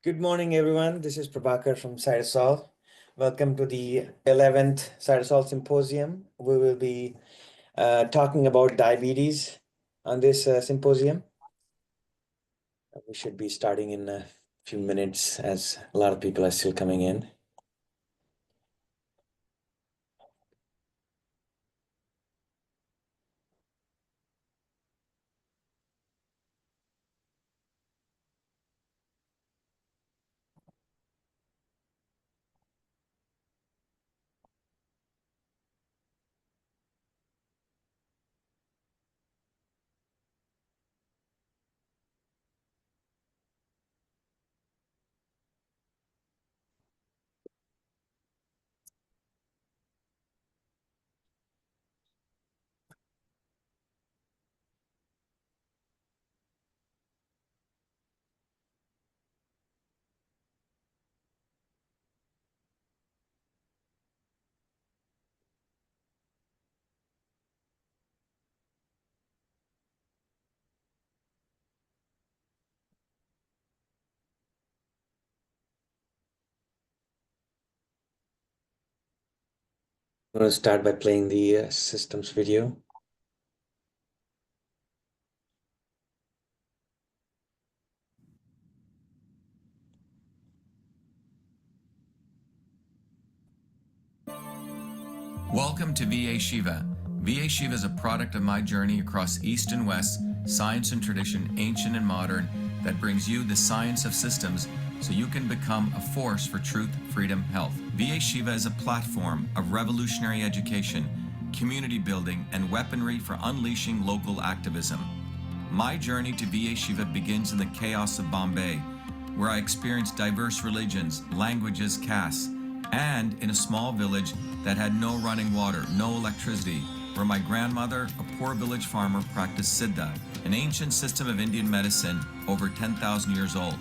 Good morning, everyone. This is Prabhakar from CytoSolve. Welcome to the 11th CytoSolve Symposium. We will be talking about diabetes on this symposium. We should be starting in a few minutes as a lot of people are still coming in. I'm going to start by playing the systems video. Welcome to VA Shiva. VA Shiva is a product of my journey across East and West, science and tradition, ancient and modern, that brings you the science of systems so you can become a force for truth, freedom, health. VA Shiva is a platform of revolutionary education, community building, and weaponry for unleashing local activism. My journey to VA Shiva begins in the chaos of Bombay, where I experienced diverse religions, languages, castes, and in a small village that had no running water, no electricity, where my grandmother, a poor village farmer, practiced Siddha, an ancient system of Indian medicine over 10,000 years old.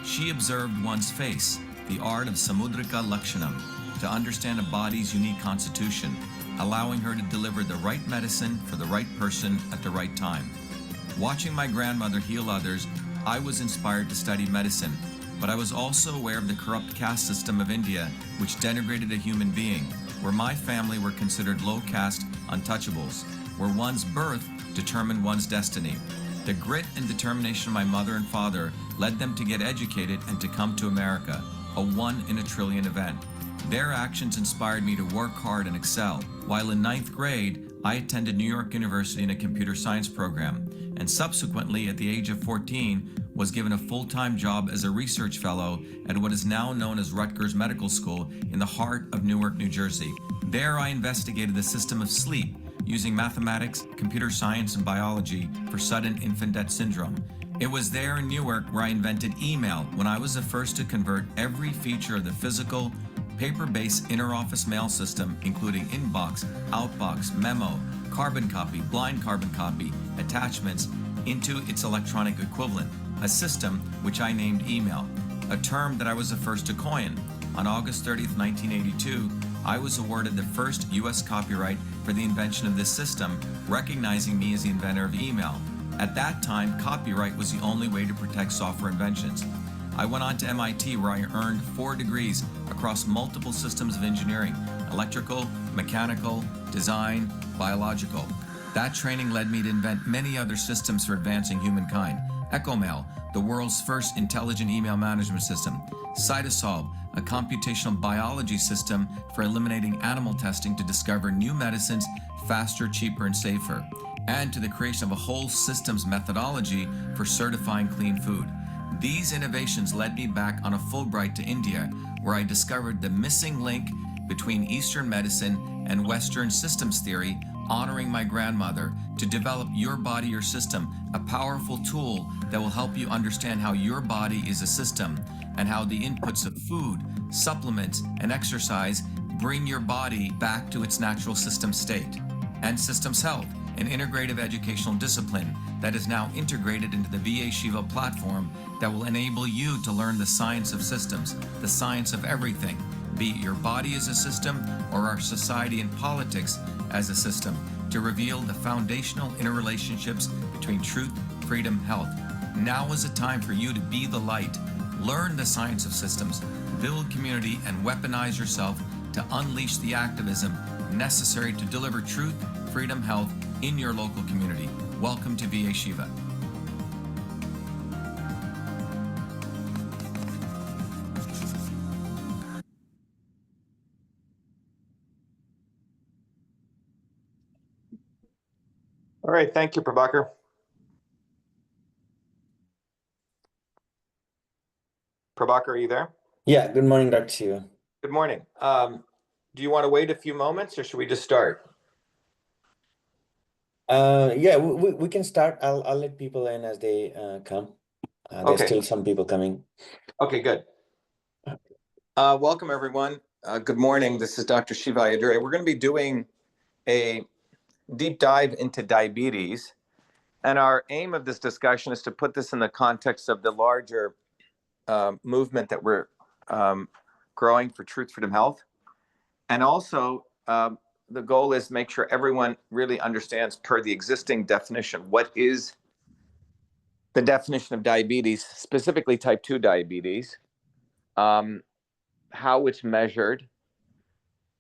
She observed one's face, the art of Samudrika Lakshanam, to understand a body's unique constitution, allowing her to deliver the right medicine for the right person at the right time. Watching my grandmother heal others, I was inspired to study medicine, but I was also aware of the corrupt caste system of India, which denigrated a human being, where my family were considered low caste untouchables, where one's birth determined one's destiny. The grit and determination of my mother and father led them to get educated and to come to America, a 1 in a trillion event. Their actions inspired me to work hard and excel. While in 9th grade, I attended New York University in a computer science program, and subsequently, at the age of 14, was given a full-time job as a research fellow at what is now known as Rutgers Medical School in the heart of Newark, New Jersey. There I investigated the system of sleep using mathematics, computer science, and biology for sudden infant death syndrome. It was there in Newark where I invented email, when I was the first to convert every feature of the physical, paper-based inter-office mail system, including inbox, outbox, memo, carbon copy, blind carbon copy, attachments, into its electronic equivalent, a system which I named email, a term that I was the first to coin. On August 30th, 1982, I was awarded the first U.S. copyright for the invention of this system, recognizing me as the inventor of email. At that time, copyright was the only way to protect software inventions. I went on to MIT, where I earned 4 degrees across multiple systems of engineering: electrical, mechanical, design, biological. That training led me to invent many other systems for advancing humankind. EchoMail, the world's first intelligent email management system. CytoSolve, a computational biology system for eliminating animal testing to discover new medicines faster, cheaper, and safer. And to the creation of a whole systems methodology for certifying clean food. These innovations led me back on a Fulbright to India, where I discovered the missing link between Eastern medicine and Western systems theory, honoring my grandmother, to develop Your Body, Your System, a powerful tool that will help you understand how your body is a system and how the inputs of food, supplements, and exercise bring your body back to its natural system state. And Systems Health, an integrative educational discipline that is now integrated into the VA Shiva platform that will enable you to learn the science of systems, the science of everything, be it your body as a system or our society and politics as a system, to reveal the foundational interrelationships between truth, freedom, health. Now is the time for you to be the light. Learn the science of systems, build community, and weaponize yourself to unleash the activism necessary to deliver truth, freedom, health in your local community. Welcome to VA Shiva. All right, thank you, Prabhakar. Prabhakar, are you there? Yeah, good morning, Dr. Shiva. Good morning. Do you want to wait a few moments or should we just start? Yeah, we can start. I'll let people in as they come. There's Okay. still some people coming. Okay, good. Welcome, everyone. Good morning. This is Dr. Shiva Ayyadurai. We're going to be doing a deep dive into diabetes. And our aim of this discussion is to put this in the context of the larger movement that we're growing for truth, freedom, health. And also, the goal is to make sure everyone really understands, per the existing definition, what is the definition of diabetes, specifically type 2 diabetes, how it's measured,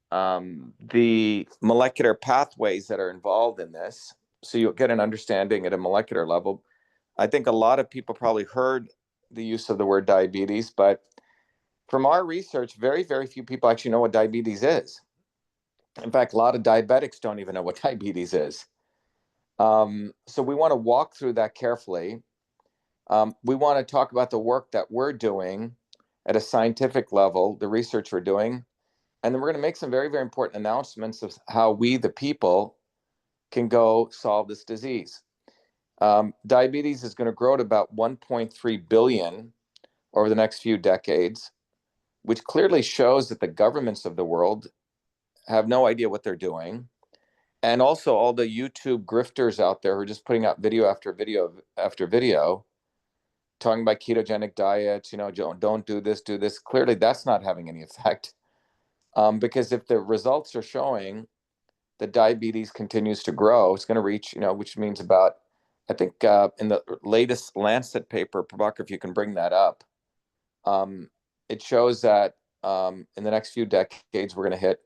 the molecular pathways that are involved in this, so you'll get an understanding at a molecular level. I think a lot of people probably heard the use of the word diabetes, but from our research, very, very few people actually know what diabetes is. In fact, a lot of diabetics don't even know what diabetes is. So we want to walk through that carefully. We want to talk about the work that we're doing at a scientific level, the research we're doing, and then we're going to make some very, very important announcements of how we, the people, can go solve this disease. Diabetes is going to grow to about 1.3 billion over the next few decades, which clearly shows that the governments of the world have no idea what they're doing. And also all the YouTube grifters out there who are just putting out video after video after video, talking about ketogenic diets, don't do this, do this. Clearly that's not having any effect. Because if the results are showing that diabetes continues to grow, it's going to reach, which means about, I think in the latest Lancet paper, Prabhakar, if you can bring that up, it shows that in the next few decades, we're going to hit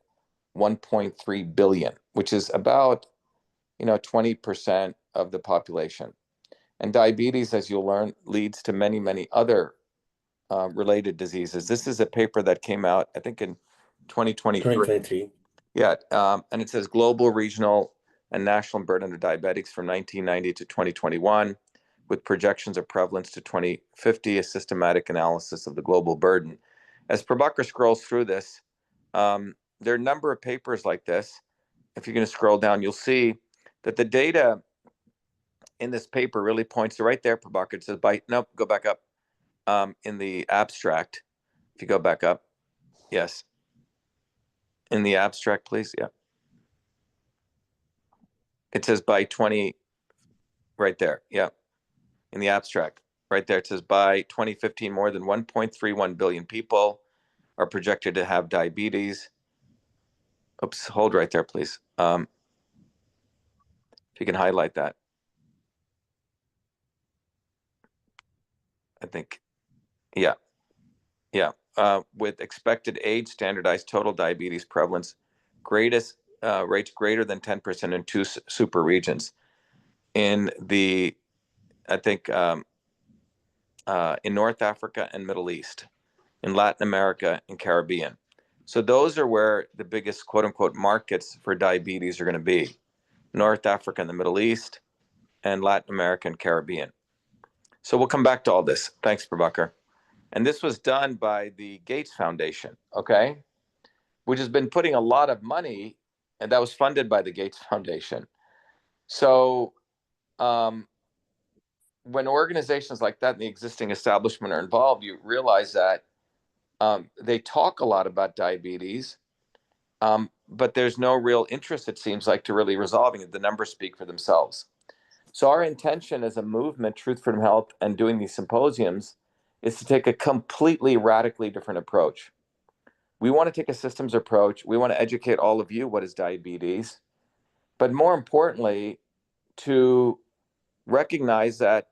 1.3 billion, which is about 20% of the population. And diabetes, as you'll learn, leads to many, many other related diseases. This is a paper that came out, I think, in 2023. Yeah, and it says global, regional, and national burden of diabetics from 1990 to 2021, with projections of prevalence to 2050, a systematic analysis of the global burden. As Prabhakar scrolls through this, there are a number of papers like this. If you're going to scroll down, you'll see that the data in this paper really points to right there, Prabhakar. It says go back up in the abstract. If you go back up, yes. In the abstract, please, yeah. It says by 20, right there, yeah. In the abstract, right there, it says by 2015, more than 1.31 billion people are projected to have diabetes. Oops, hold right there, please. If you can highlight that. I think, yeah. With expected age, standardized total diabetes prevalence, rates greater than 10% in two super regions. In the, I think, in North Africa and Middle East, in Latin America and Caribbean. So those are where the biggest quote unquote markets for diabetes are going to be. North Africa and the Middle East, and Latin America and Caribbean. So we'll come back to all this. Thanks, Prabhakar. And this was done by the Gates Foundation, okay, which has been putting a lot of money, and that was funded by the Gates Foundation. So when organizations like that in the existing establishment are involved, you realize that they talk a lot about diabetes, but there's no real interest, it seems like, to really resolving it. The numbers speak for themselves. So our intention as a movement, Truth, Freedom, Health, and doing these symposiums is to take a completely radically different approach. We want to take a systems approach. We want to educate all of you what is diabetes, but more importantly, to recognize that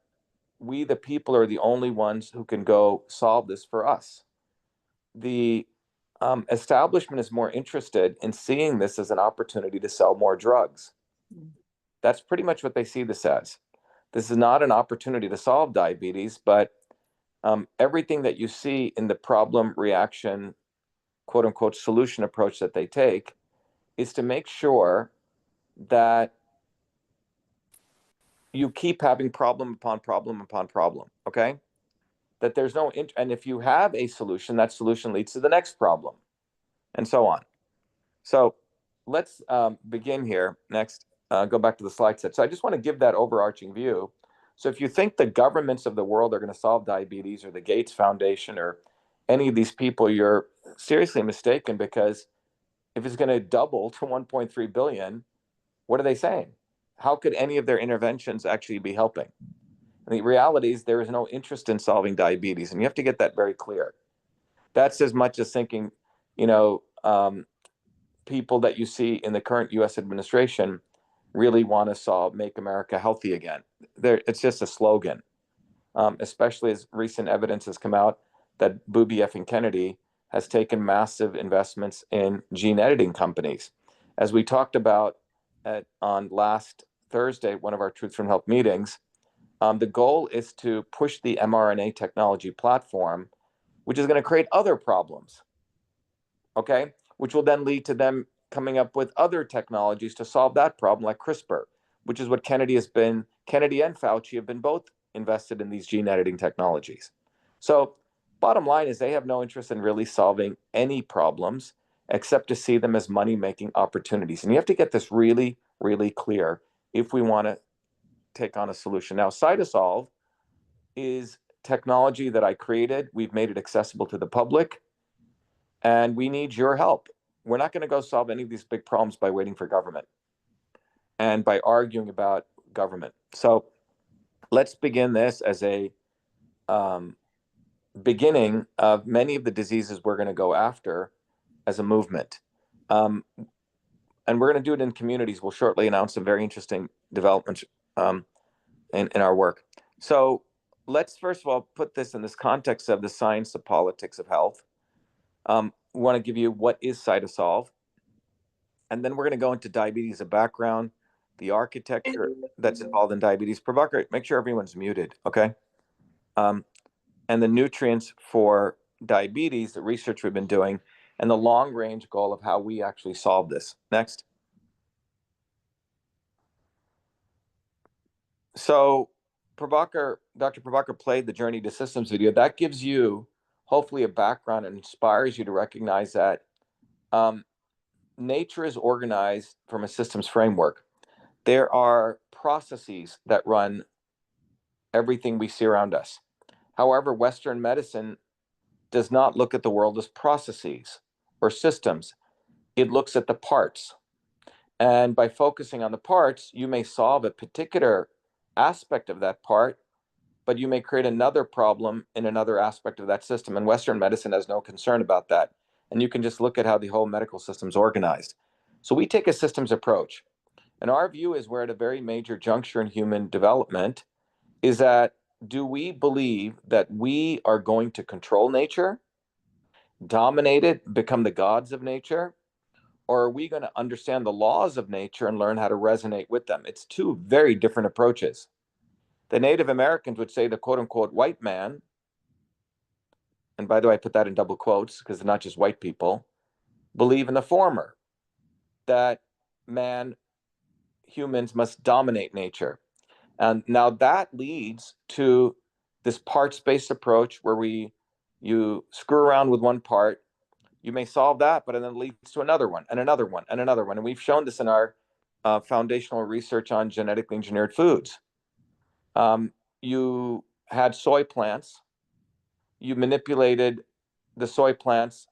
we, the people, are the only ones who can go solve this for us. The establishment is more interested in seeing this as an opportunity to sell more drugs. That's pretty much what they see this as. This is not an opportunity to solve diabetes, but everything that you see in the problem reaction, quote unquote, solution approach that they take is to make sure that you keep having problem upon problem upon problem, okay? That there's no, and if you have a solution, that solution leads to the next problem, and so on. So let's begin here. Next, go back to the slide set. So I just want to give that overarching view. So if you think the governments of the world are going to solve diabetes, or the Gates Foundation, or any of these people, you're seriously mistaken, because if it's going to double to 1.3 billion, what are they saying? How could any of their interventions actually be helping? And the reality is there is no interest in solving diabetes, and you have to get that very clear. That's as much as thinking, you know, people that you see in the current U.S. administration really want to make America healthy again. It's just a slogan, especially as recent evidence has come out that Booby effing Kennedy has taken massive investments in gene editing companies. As we talked about on last Thursday, one of our Truth from Health meetings, the goal is to push the mRNA technology platform, which is going to create other problems, okay? Which will then lead to them coming up with other technologies to solve that problem, like CRISPR, which is what Kennedy and Fauci have been both invested in, these gene editing technologies. So bottom line is they have no interest in really solving any problems except to see them as money-making opportunities. And you have to get this really, really clear if we want to take on a solution. Now, CytoSolve is technology that I created. We've made it accessible to the public, and we need your help. We're not going to go solve any of these big problems by waiting for government and by arguing about government. So let's begin this as a beginning of many of the diseases we're going to go after as a movement. And we're going to do it in communities. We'll shortly announce some very interesting developments in our work. So let's first of all put this in this context of the science of politics of health. We want to give you what is CytoSolve, and then we're going to go into diabetes as a background, the architecture that's involved in diabetes. Prabhakar, make sure everyone's muted, okay? And the nutrients for diabetes, the research we've been doing, and the long-range goal of how we actually solve this. Next. So Dr. Prabhakar played the Journey to Systems video. That gives you hopefully a background and inspires you to recognize that nature is organized from a systems framework. There are processes that run everything we see around us. However, Western medicine does not look at the world as processes or systems. It looks at the parts. And by focusing on the parts, you may solve a particular aspect of that part, but you may create another problem in another aspect of that system. And Western medicine has no concern about that. And you can just look at how the whole medical system is organized. So we take a systems approach. And our view is we're at a very major juncture in human development, is that do we believe that we are going to control nature, dominate it, become the gods of nature? Or are we going to understand the laws of nature and learn how to resonate with them? It's two very different approaches. The Native Americans would say the quote unquote white man, and by the way, I put that in double quotes because they're not just white people, believe in the former, that humans must dominate nature. And now that leads to this parts-based approach where you screw around with one part, you may solve that, but then it leads to another one and another one and another one. And we've shown this in our foundational research on genetically engineered foods. You had soy plants, you manipulated the soy plants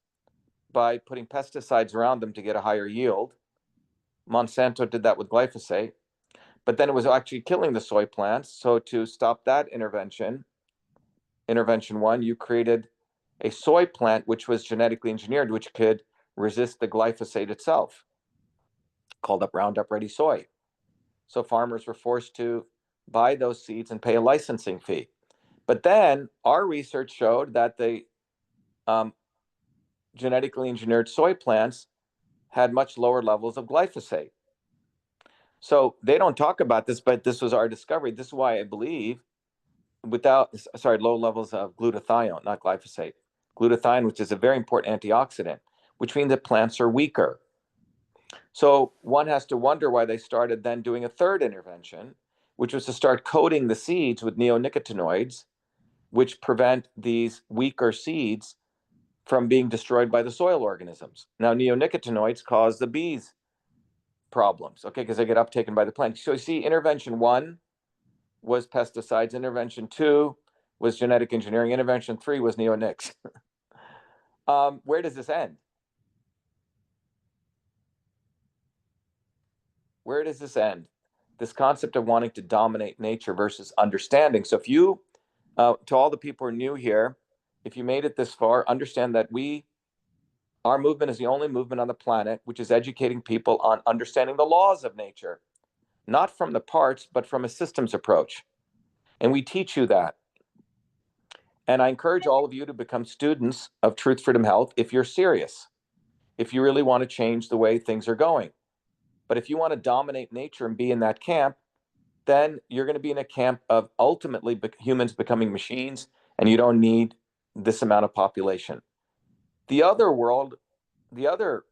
by putting pesticides around them to get a higher yield. Monsanto did that with glyphosate, but then it was actually killing the soy plants. So to stop that intervention one, you created a soy plant which was genetically engineered, which could resist the glyphosate itself, called up Roundup Ready Soy. So farmers were forced to buy those seeds and pay a licensing fee. But then our research showed that the genetically engineered soy plants had much lower levels of glyphosate. So they don't talk about this, but this was our discovery. This is why I believe low levels of glutathione, not glyphosate. Glutathione, which is a very important antioxidant, which means that plants are weaker. So one has to wonder why they started then doing a third intervention, which was to start coating the seeds with neonicotinoids, which prevent these weaker seeds from being destroyed by the soil organisms. Now, neonicotinoids cause the bees problems, okay, because they get uptaken by the plant. So you see, intervention 1 was pesticides, intervention 2 was genetic engineering, intervention 3 was neonics. Where does this end? Where does this end? This concept of wanting to dominate nature versus understanding. So if you, to all the people who are new here, if you made it this far, understand that our movement is the only movement on the planet which is educating people on understanding the laws of nature, not from the parts, but from a systems approach. And we teach you that. And I encourage all of you to become students of Truth, Freedom, Health if you're serious, if you really want to change the way things are going. But if you want to dominate nature and be in that camp, then you're going to be in a camp of ultimately humans becoming machines, and you don't need this amount of population. The other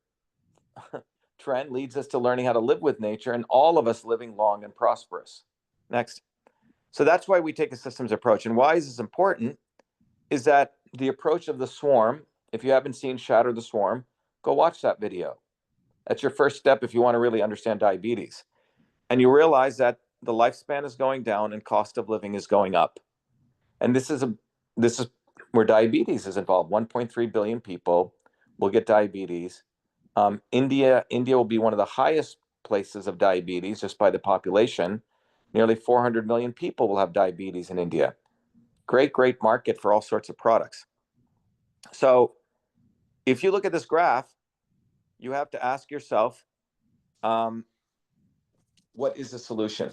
trend leads us to learning how to live with nature, and all of us living long and prosperous. Next. So that's why we take a systems approach. And why is this important? Is that the approach of the swarm, if you haven't seen Shatter the Swarm, go watch that video. That's your first step if you want to really understand diabetes. And you realize that the lifespan is going down and cost of living is going up. And this is where diabetes is involved. 1.3 billion people will get diabetes. India will be one of the highest places of diabetes just by the population. Nearly 400 million people will have diabetes in India. Great market for all sorts of products. So if you look at this graph, you have to ask yourself, what is the solution?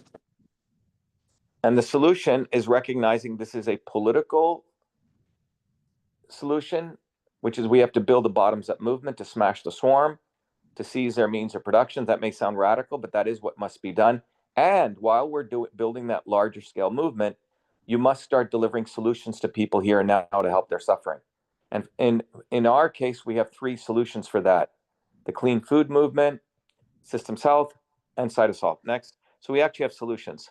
And the solution is recognizing this is a political solution, which is we have to build a bottoms-up movement to smash the swarm, to seize their means of production. That may sound radical, but that is what must be done. And while we're building that larger scale movement, you must start delivering solutions to people here and now to help their suffering. And in our case, we have 3 solutions for that: the clean food movement, systems health, and CytoSolve. Next. So we actually have solutions.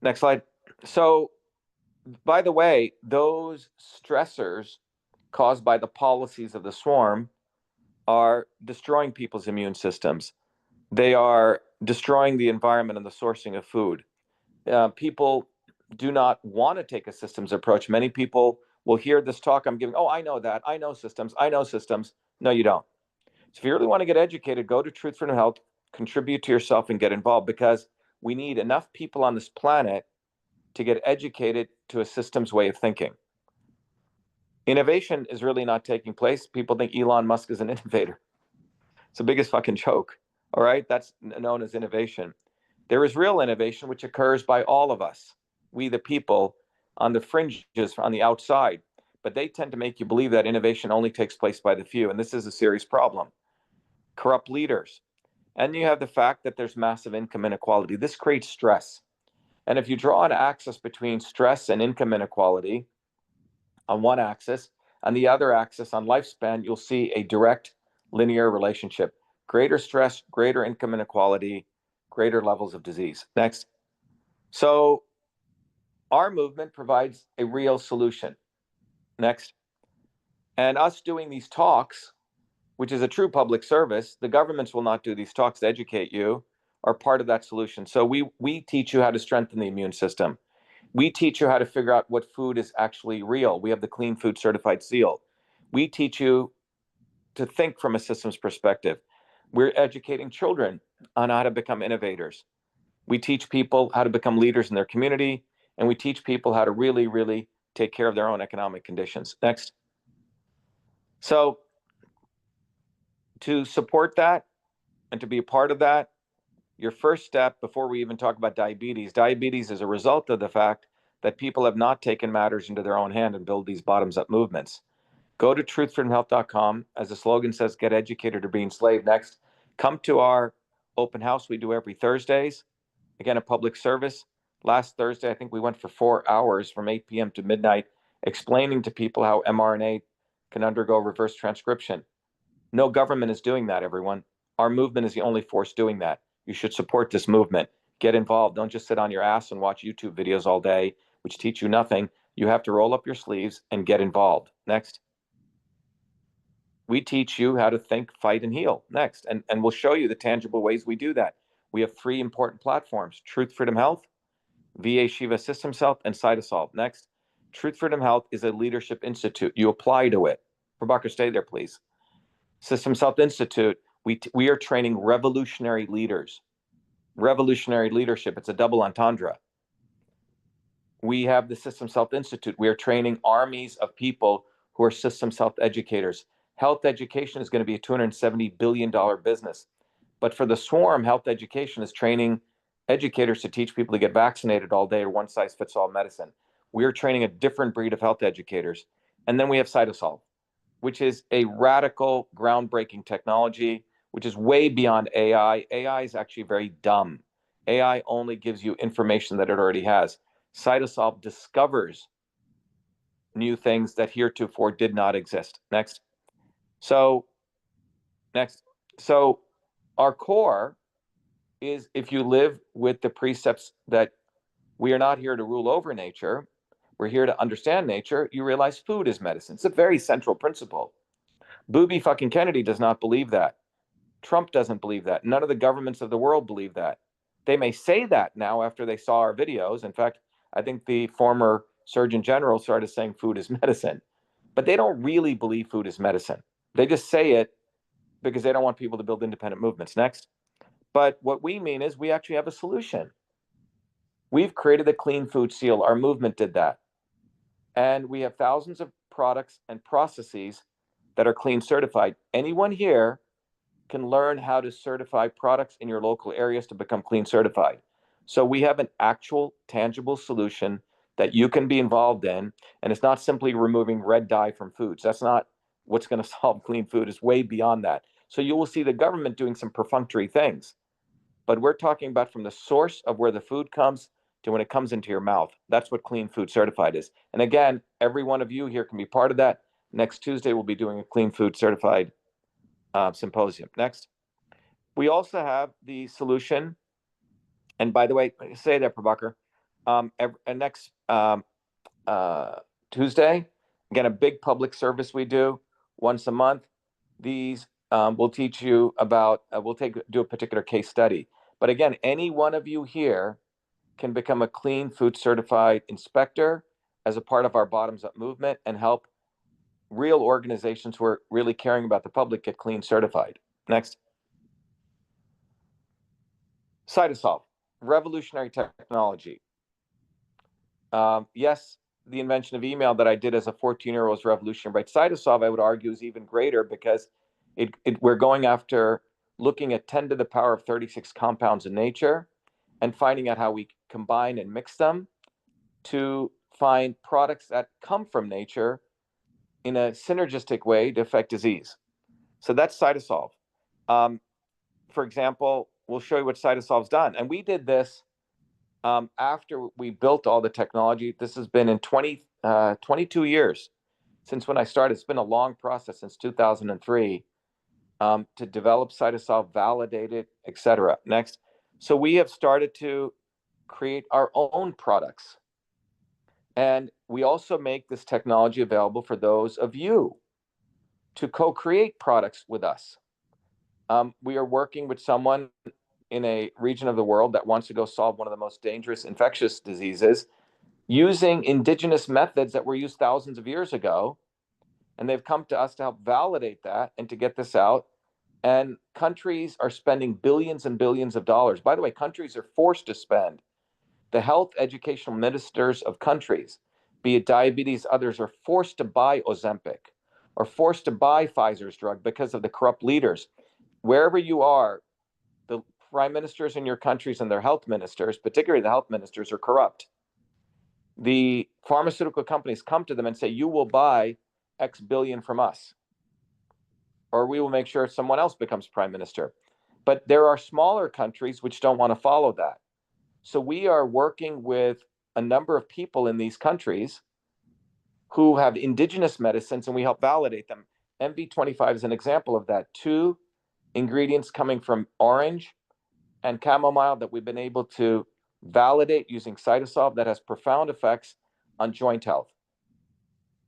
Next slide. So, by the way, those stressors caused by the policies of the swarm are destroying people's immune systems. They are destroying the environment and the sourcing of food. People do not want to take a systems approach. Many people will hear this talk I'm giving. Oh, I know that. I know systems. No, you don't. So if you really want to get educated, go to Truth, Freedom, Health, contribute to yourself, and get involved, because we need enough people on this planet to get educated to a systems way of thinking. Innovation is really not taking place. People think Elon Musk is an innovator. It's the biggest fucking joke. All right, that's known as innovation. There is real innovation, which occurs by all of us, we the people on the fringes, on the outside. But they tend to make you believe that innovation only takes place by the few, and this is a serious problem. Corrupt leaders. And you have the fact that there's massive income inequality. This creates stress. And if you draw an axis between stress and income inequality on one axis, on the other axis on lifespan, you'll see a direct linear relationship. Greater stress, greater income inequality, greater levels of disease. Next. So our movement provides a real solution. Next. And us doing these talks, which is a true public service, the governments will not do these talks to educate you, are part of that solution. So we teach you how to strengthen the immune system. We teach you how to figure out what food is actually real. We have the Clean Food Certified Seal. We teach you to think from a systems perspective. We're educating children on how to become innovators. We teach people how to become leaders in their community, and we teach people how to really, really take care of their own economic conditions. Next. So to support that and to be a part of that, your first step before we even talk about diabetes is a result of the fact that people have not taken matters into their own hand and build these bottoms-up movements. Go to truthfreedomhealth.com. As the slogan says, get educated or be enslaved. Next, come to our open house we do every Thursdays. Again, a public service. Last Thursday, I think we went for 4 hours from 8 p.m. to midnight, explaining to people how mRNA can undergo reverse transcription. No government is doing that, everyone. Our movement is the only force doing that. You should support this movement. Get involved. Don't just sit on your ass and watch YouTube videos all day, which teach you nothing. You have to roll up your sleeves and get involved. Next. We teach you how to think, fight, and heal. Next. And we'll show you the tangible ways we do that. We have 3 important platforms: Truth, Freedom, Health, VA Shiva Systems Health, and CytoSolve. Next. Truth, Freedom, Health is a leadership institute. You apply to it. Prabhakar, stay there, please. Systems Health Institute, we are training revolutionary leaders. Revolutionary leadership, it's a double entendre. We have the Systems Health Institute. We are training armies of people who are systems health educators. Health education is going to be a $270 billion business. But for the swarm, health education is training educators to teach people to get vaccinated all day or one-size-fits-all medicine. We are training a different breed of health educators. And then we have CytoSolve, which is a radical, groundbreaking technology, which is way beyond AI. AI is actually very dumb. AI only gives you information that it already has. CytoSolve discovers new things that heretofore did not exist. Next. So our core is, if you live with the precepts that we are not here to rule over nature, we're here to understand nature, you realize food is medicine. It's a very central principle. Booby fucking Kennedy does not believe that. Trump doesn't believe that. None of the governments of the world believe that. They may say that now after they saw our videos. In fact, I think the former Surgeon General started saying food is medicine. But they don't really believe food is medicine. They just say it because they don't want people to build independent movements. Next. But what we mean is we actually have a solution. We've created a clean food seal. Our movement did that. And we have thousands of products and processes that are clean certified. Anyone here can learn how to certify products in your local areas to become clean certified. So we have an actual tangible solution that you can be involved in. And it's not simply removing red dye from foods. That's not what's going to solve clean food. It's way beyond that. So you will see the government doing some perfunctory things. But we're talking about from the source of where the food comes to when it comes into your mouth. That's what clean food certified is. And again, every one of you here can be part of that. Next Tuesday, we'll be doing a clean food certified symposium. Next. We also have the solution. And by the way, say that, Prabhakar. Next Tuesday, again, a big public service we do once a month. These will teach you about, do a particular case study. But again, any one of you here can become a clean food certified inspector as a part of our bottoms up movement and help real organizations who are really caring about the public get clean certified. Next. CytoSolve, revolutionary technology. Yes, the invention of email that I did as a 14-year-old was revolutionary, but CytoSolve, I would argue, is even greater because we're going after looking at 10 to the power of 36 compounds in nature and finding out how we combine and mix them to find products that come from nature in a synergistic way to affect disease. So that's CytoSolve. For example, we'll show you what CytoSolve's done. And we did this after we built all the technology. This has been in 22 years since when I started. It's been a long process since 2003 to develop CytoSolve, validate it, etc. Next. So we have started to create our own products. And we also make this technology available for those of you to co-create products with us. We are working with someone in a region of the world that wants to go solve one of the most dangerous infectious diseases using indigenous methods that were used thousands of years ago. And they've come to us to help validate that and to get this out. And countries are spending billions and billions of dollars. By the way, countries are forced to spend. The health educational ministers of countries, be it diabetes, others, are forced to buy Ozempic or forced to buy Pfizer's drug because of the corrupt leaders. Wherever you are, the prime ministers in your countries and their health ministers, particularly the health ministers, are corrupt. the pharmaceutical companies come to them and say, you will buy X billion from us, or we will make sure someone else becomes prime minister. But there are smaller countries which don't want to follow that. So we are working with a number of people in these countries who have indigenous medicines, and we help validate them. MV25 is an example of that. 2 ingredients coming from orange and chamomile that we've been able to validate using CytoSolve that has profound effects on joint health,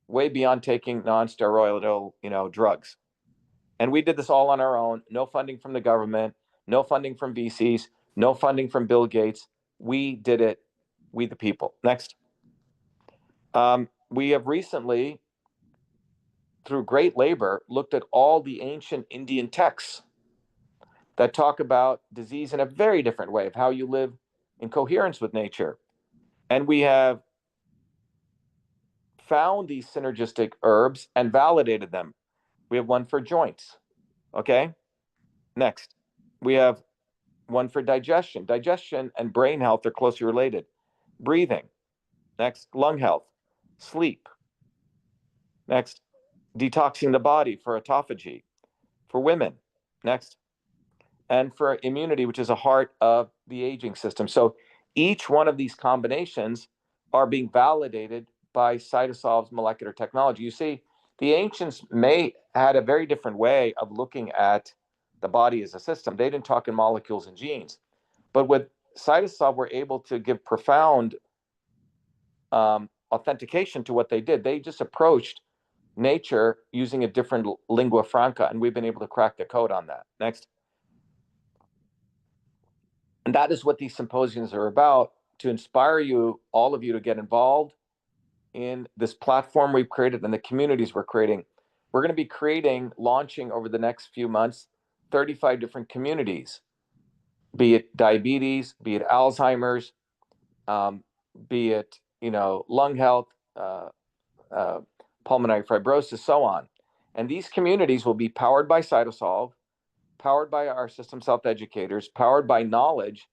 way beyond taking non-steroidal, drugs. And we did this all on our own, no funding from the government, no funding from VCs, no funding from Bill Gates. We did it, we the people. Next. We have recently, through great labor, looked at all the ancient Indian texts that talk about disease in a very different way of how you live in coherence with nature. And we have found these synergistic herbs and validated them. We have one for joints. Okay. Next, we have one for digestion. Digestion and brain health are closely related. Breathing. Next, lung health. Sleep. Next, detoxing the body for autophagy for women. Next, and for immunity, which is a heart of the aging system. So each one of these combinations are being validated by CytoSolve's molecular technology. You see, the ancients had a very different way of looking at the body as a system. They didn't talk in molecules and genes. But with CytoSolve, we're able to give profound authentication to what they did. They just approached nature using a different lingua franca, and we've been able to crack the code on that. Next. And that is what these symposiums are about, to inspire you, all of you, to get involved in this platform we've created and the communities we're creating. We're going to be launching over the next few months, 35 different communities, be it diabetes, be it Alzheimer's, be it, lung health, pulmonary fibrosis, so on. And these communities will be powered by CytoSolve, powered by our systems health educators, powered by knowledge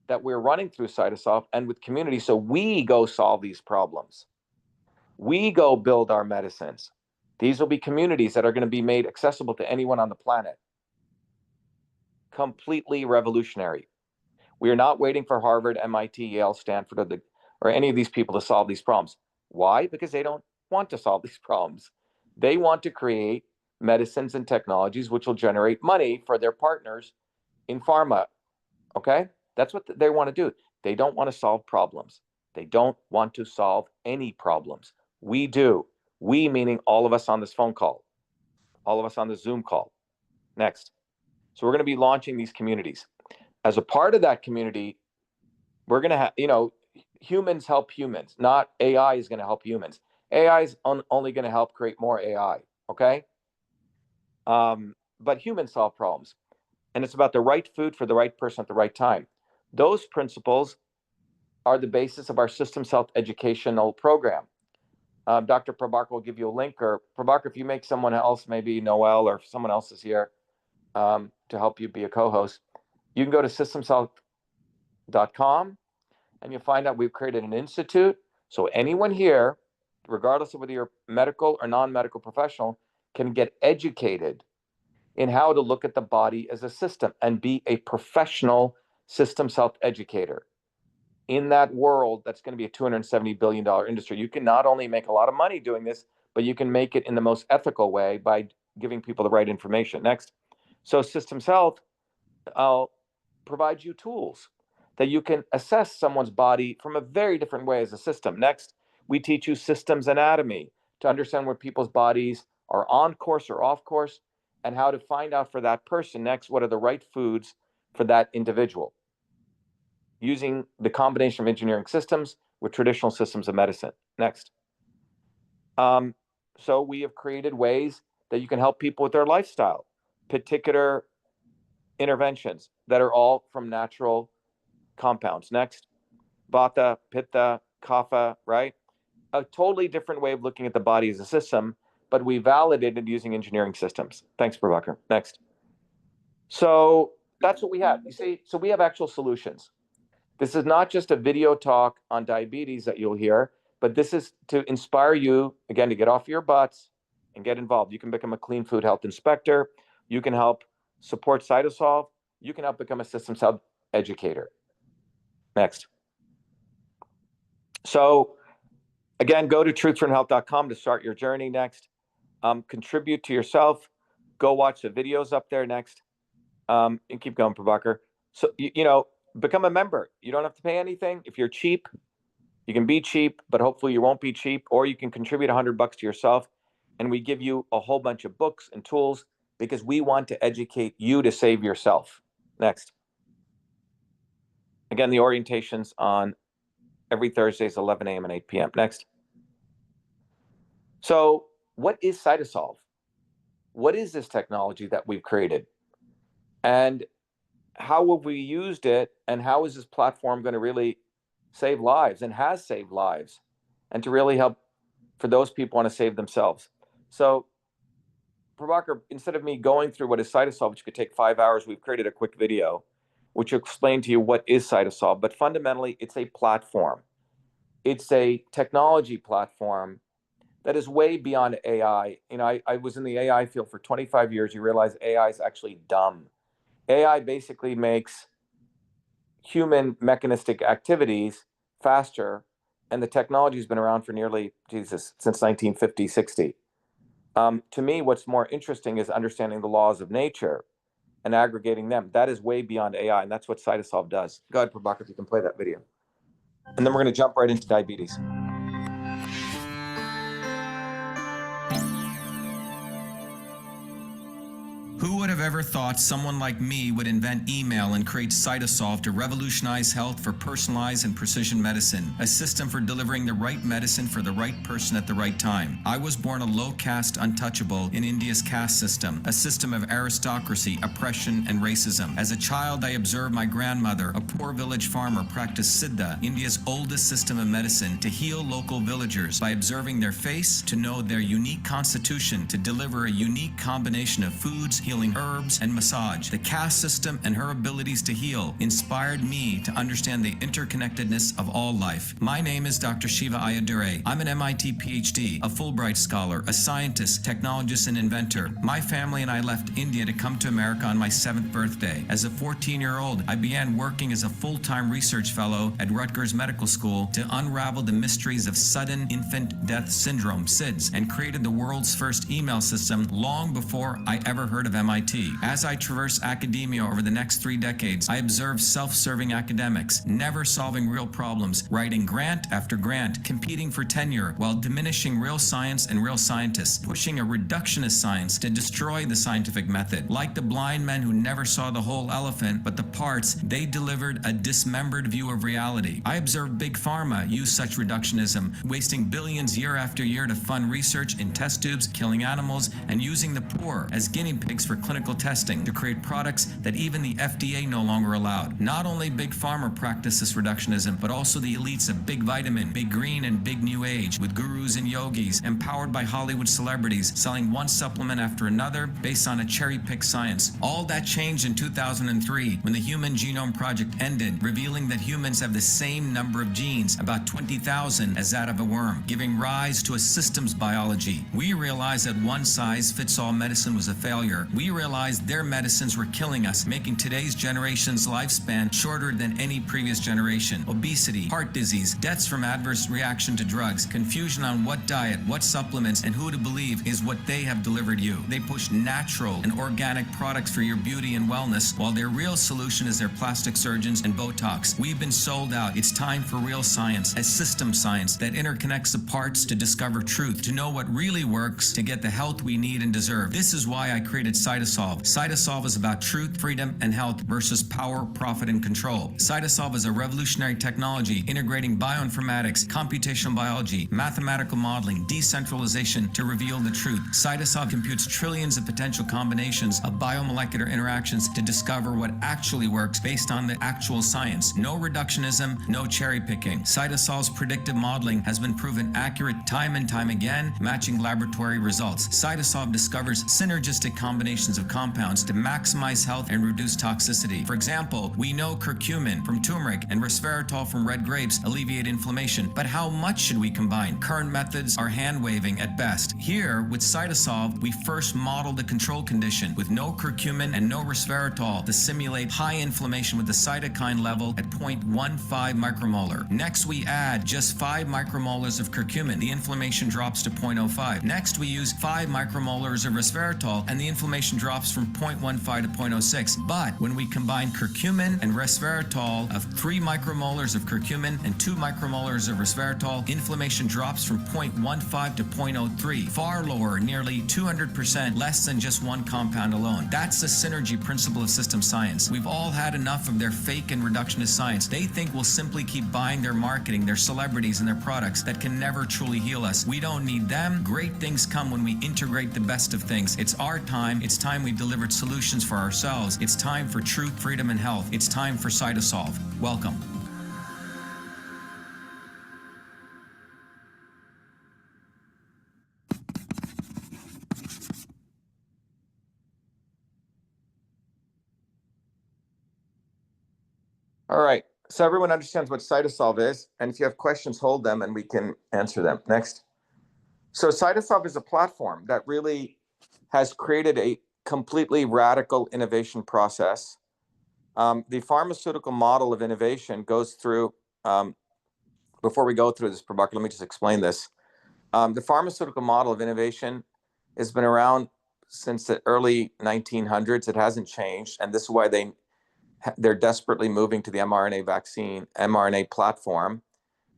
that we're running through CytoSolve and with community. So we go solve these problems. We go build our medicines. These will be communities that are going to be made accessible to anyone on the planet. Completely revolutionary. We are not waiting for Harvard, MIT, Yale, Stanford, or any of these people to solve these problems. Why? Because they don't want to solve these problems. They want to create medicines and technologies which will generate money for their partners in pharma. Okay? That's what they want to do. They don't want to solve problems. They don't want to solve any problems. We do. We meaning all of us on this phone call, all of us on the Zoom call. Next. So we're going to be launching these communities. As a part of that community, we're going to have, humans help humans, not AI is going to help humans. AI is only going to help create more AI, okay? But humans solve problems. And it's about the right food for the right person at the right time. Those principles are the basis of our systems health educational program. Dr. Prabhakar will give you a link, or Prabhakar, if you make someone else, maybe Noel or someone else is here to help you be a co-host, you can go to systemshealth.com and you'll find out we've created an institute. So anyone here, regardless of whether you're medical or non-medical professional, can get educated in how to look at the body as a system and be a professional systems health educator. In that world, that's going to be a $270 billion industry. You can not only make a lot of money doing this, but you can make it in the most ethical way by giving people the right information. Next. So systems health provides you tools that you can assess someone's body from a very different way as a system. Next, we teach you systems anatomy to understand where people's bodies are on course or off course, and how to find out for that person. Next, what are the right foods for that individual, using the combination of engineering systems with traditional systems of medicine. Next. So we have created ways that you can help people with their lifestyle, particular interventions that are all from natural compounds. Next. Vata, Pitta, Kapha, right? A totally different way of looking at the body as a system, but we validated using engineering systems. Thanks, Prabhakar. Next. So that's what we have. You see, so we have actual solutions. This is not just a video talk on diabetes that you'll hear. But this is to inspire you, again, to get off your butts and get involved. You can become a clean food health inspector. You can help support CytoSolve. You can help become a systems health educator. Next. So again, go to truthfromehealth.com to start your journey. Next. Contribute to yourself. Go watch the videos up there. Next. And keep going, Prabhakar. So, become a member. You don't have to pay anything. If you're cheap, you can be cheap, but hopefully you won't be cheap, or you can contribute $100 to yourself. And we give you a whole bunch of books and tools because we want to educate you to save yourself. Next. Again, the orientations on every Thursdays, 11 a.m. and 8 p.m. Next. So what is CytoSolve? What is this technology that we've created? And how have we used it? And how is this platform going to really save lives and has saved lives, and to really help for those people who want to save themselves? So Prabhakar, instead of me going through what is CytoSolve, which could take 5 hours, we've created a quick video which will explain to you what is CytoSolve. But fundamentally, it's a platform. It's a technology platform that is way beyond AI. I was in the AI field for 25 years. You realize AI is actually dumb. AI basically makes human mechanistic activities faster, and the technology has been around for nearly, since 1950, 60. To me, what's more interesting is understanding the laws of nature and aggregating them. That is way beyond AI, and that's what CytoSolve does. Go ahead, Prabhakar, if you can play that video. And then we're going to jump right into diabetes. Who would have ever thought someone like me would invent email and create CytoSolve to revolutionize health for personalized and precision medicine, a system for delivering the right medicine for the right person at the right time? I was born a low-caste untouchable in India's caste system, a system of aristocracy, oppression, and racism. As a child, I observed my grandmother, a poor village farmer, practice Siddha, India's oldest system of medicine, to heal local villagers by observing their face, to know their unique constitution, to deliver a unique combination of foods, healing herbs, and massage. The caste system and her abilities to heal inspired me to understand the interconnectedness of all life. My name is Dr.SHIVA Ayyadurai. I'm an MIT PhD, a Fulbright scholar, a scientist, technologist, and inventor. My family and I left India to come to America on my 7th birthday. As a 14-year-old, I began working as a full-time research fellow at Rutgers Medical School to unravel the mysteries of sudden infant death syndrome, SIDS, and created the world's first email system long before I ever heard of MIT. As I traverse academia over the next 3 decades, I observed self-serving academics, never solving real problems, writing grant after grant, competing for tenure, while diminishing real science and real scientists, pushing a reductionist science to destroy the scientific method. Like the blind men who never saw the whole elephant, but the parts, they delivered a dismembered view of reality. I observed Big Pharma use such reductionism, wasting billions year after year to fund research in test tubes, killing animals, and using the poor as guinea pigs for clinical testing to create products that even the FDA no longer allowed. Not only Big Pharma practiced this reductionism, but also the elites of Big Vitamin, Big Green, and Big New Age, with gurus and yogis, empowered by Hollywood celebrities, selling one supplement after another based on a cherry-picked science. All that changed in 2003 when the Human Genome Project ended, revealing that humans have the same number of genes, about 20,000, as that of a worm, giving rise to a systems biology. We realized that one-size-fits-all medicine was a failure. We realized their medicines were killing us, making today's generation's lifespan shorter than any previous generation. Obesity, heart disease, deaths from adverse reaction to drugs, confusion on what diet, what supplements, and who to believe is what they have delivered you. They push natural and organic products for your beauty and wellness, while their real solution is their plastic surgeons and Botox. We've been sold out. It's time for real science, a system science that interconnects the parts to discover truth, to know what really works, to get the health we need and deserve. This is why I created CytoSolve. CytoSolve is about truth, freedom, and health versus power, profit, and control. CytoSolve is a revolutionary technology integrating bioinformatics, computational biology, mathematical modeling, decentralization to reveal the truth. CytoSolve computes trillions of potential combinations of biomolecular interactions to discover what actually works based on the actual science. No reductionism, no cherry picking. CytoSolve's predictive modeling has been proven accurate time and time again, matching laboratory results. CytoSolve discovers synergistic combinations combinations of compounds to maximize health and reduce toxicity. For example, we know curcumin from turmeric and resveratrol from red grapes alleviate inflammation, but how much should we combine? Current methods are hand-waving at best. Here, with CytoSolve, we first modeled the control condition with no curcumin and no resveratrol to simulate high inflammation with the cytokine level at 0.15 micromolar. Next, we add just 5 micromolars of curcumin. The inflammation drops to 0.05. Next, we use 5 micromolars of resveratrol, and the inflammation drops from 0.15 to 0.06. But when we combine curcumin and resveratrol of 3 micromolars of curcumin and 2 micromolars of resveratrol, inflammation drops from 0.15 to 0.03, far lower, nearly 200% less than just one compound alone. That's the synergy principle of system science. We've all had enough of their fake and reductionist science. They think we'll simply keep buying their marketing, their celebrities, and their products that can never truly heal us. We don't need them. Great things come when we integrate the best of things. It's our time. It's time we delivered solutions for ourselves. It's time for truth, freedom, and health. It's time for CytoSolve. Welcome. All right, so everyone understands what CytoSolve is, and if you have questions, hold them and we can answer them. Next. So CytoSolve is a platform that really has created a completely radical innovation process. The pharmaceutical model of innovation goes through, before we go through this, Prabhakar, let me just explain this. The pharmaceutical model of innovation has been around since the early 1900s. It hasn't changed, and this is why they're desperately moving to the mRNA vaccine, mRNA platform.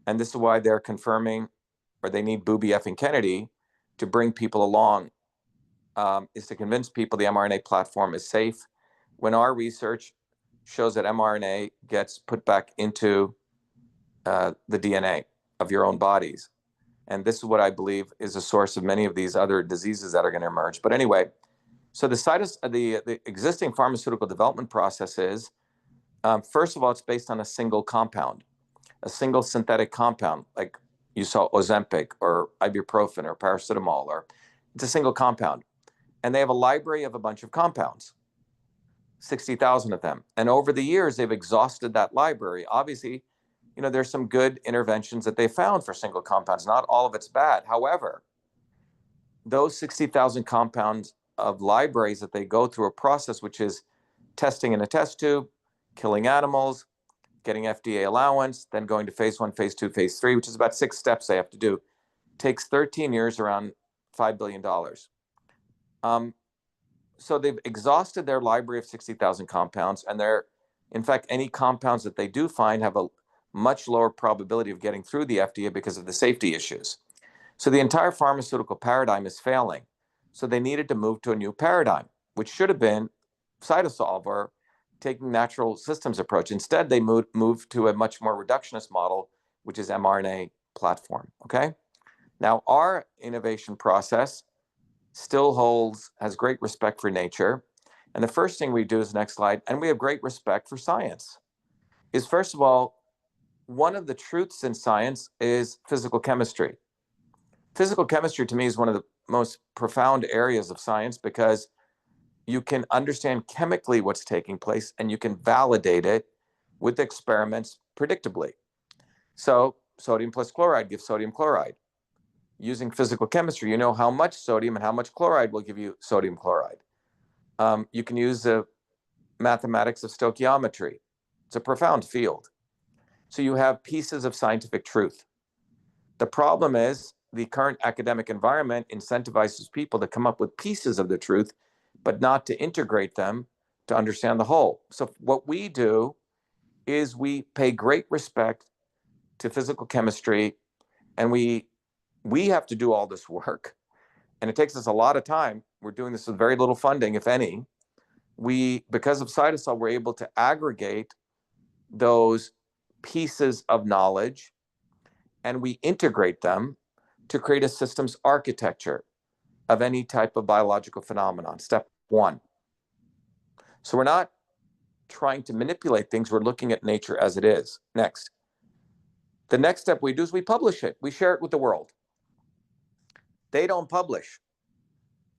And this is why they're confirming, or they need Booby F. and Kennedy to bring people along, is to convince people the mRNA platform is safe. When our research shows that mRNA gets put back into the DNA of your own bodies. And this is what I believe is a source of many of these other diseases that are going to emerge. But anyway, so the existing pharmaceutical development process is, first of all, it's based on a single compound, a single synthetic compound, like you saw Ozempic or ibuprofen or paracetamol, or it's a single compound. And they have a library of a bunch of compounds, 60,000 of them. And over the years, they've exhausted that library. Obviously, there's some good interventions that they found for single compounds. Not all of it's bad. However, those 60,000 compounds of libraries that they go through a process, which is testing in a test tube, killing animals, getting FDA allowance, then going to phase 1, phase 2, phase 3, which is about 6 steps they have to do, takes 13 years, around $5 billion. So they've exhausted their library of 60,000 compounds, and in fact, any compounds that they do find have a much lower probability of getting through the FDA because of the safety issues. So the entire pharmaceutical paradigm is failing. So they needed to move to a new paradigm, which should have been CytoSolve or taking natural systems approach. Instead, they moved to a much more reductionist model, which is mRNA platform, okay? Now, our innovation process still has great respect for nature. And the first thing we do is, next slide, and we have great respect for science, is first of all, one of the truths in science is physical chemistry. Physical chemistry to me is one of the most profound areas of science because you can understand chemically what's taking place and you can validate it with experiments predictably. So sodium plus chloride gives sodium chloride. Using physical chemistry, you know how much sodium and how much chloride will give you sodium chloride. You can use the mathematics of stoichiometry. It's a profound field. So you have pieces of scientific truth. The problem is the current academic environment incentivizes people to come up with pieces of the truth, but not to integrate them to understand the whole. So what we do is we pay great respect to physical chemistry, and we have to do all this work, and it takes us a lot of time. We're doing this with very little funding, if any. Because of CytoSolve, we're able to aggregate those pieces of knowledge, and we integrate them to create a systems architecture of any type of biological phenomenon. Step 1. So we're not trying to manipulate things. We're looking at nature as it is. Next. The next step we do is we publish it. We share it with the world. They don't publish.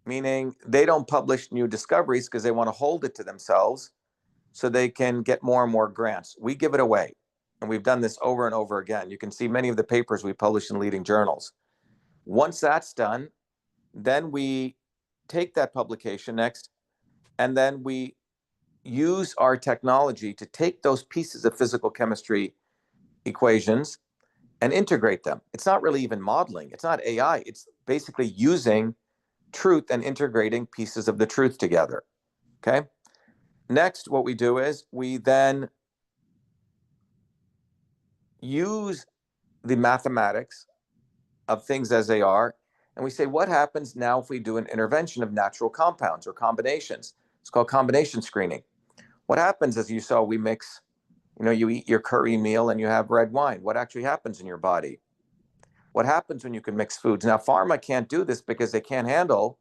meaning they don't publish new discoveries because they want to hold it to themselves so they can get more and more grants. We give it away. And we've done this over and over again. You can see many of the papers we publish in leading journals. Once that's done, then we take that publication next, and then we use our technology to take those pieces of physical chemistry equations and integrate them. It's not really even modeling. It's not AI. It's basically using truth and integrating pieces of the truth together. Okay. Next, what we do is we then use the mathematics of things as they are, and we say, what happens now if we do an intervention of natural compounds or combinations? It's called combination screening. What happens, as you saw, we mix, you eat your curry meal and you have red wine. What actually happens in your body? What happens when you can mix foods? Now, pharma can't do this because they can't handle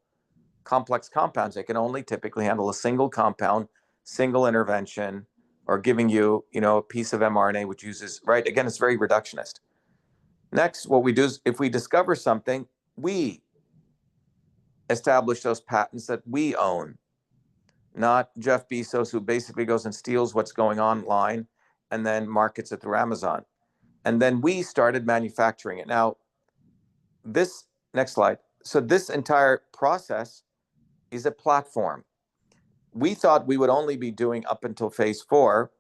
complex compounds. They can only typically handle a single compound, single intervention, or giving you, a piece of mRNA, which uses, right? Again, it's very reductionist. Next, what we do is if we discover something, we establish those patents that we own, not Jeff Bezos, who basically goes and steals what's going on online and then markets it through Amazon. And then we started manufacturing it. Now, this next slide. So this entire process is a platform. We thought we would only be doing up until phase 4.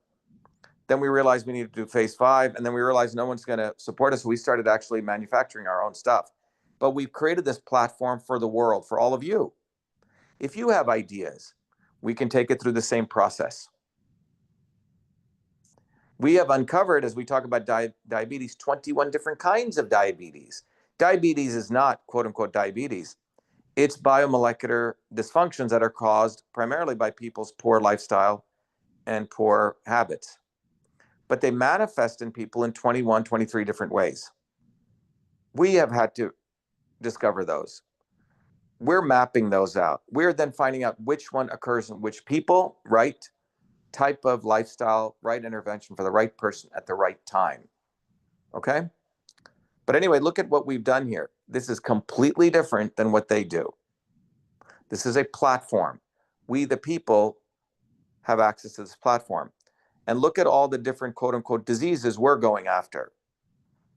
Then we realized we needed to do phase 5. And then we realized no one's going to support us. So we started actually manufacturing our own stuff. But we've created this platform for the world, for all of you. If you have ideas, we can take it through the same process. We have uncovered, as we talk about diabetes, 21 different kinds of diabetes. Diabetes is not, quote unquote, diabetes. It's biomolecular dysfunctions that are caused primarily by people's poor lifestyle and poor habits. But they manifest in people in 21, 23 different ways. We have had to discover those. We're mapping those out. We're then finding out which one occurs in which people, right type of lifestyle, right intervention for the right person at the right time. Okay? But anyway, look at what we've done here. This is completely different than what they do. This is a platform. We, the people, have access to this platform. And look at all the different quote unquote diseases we're going after,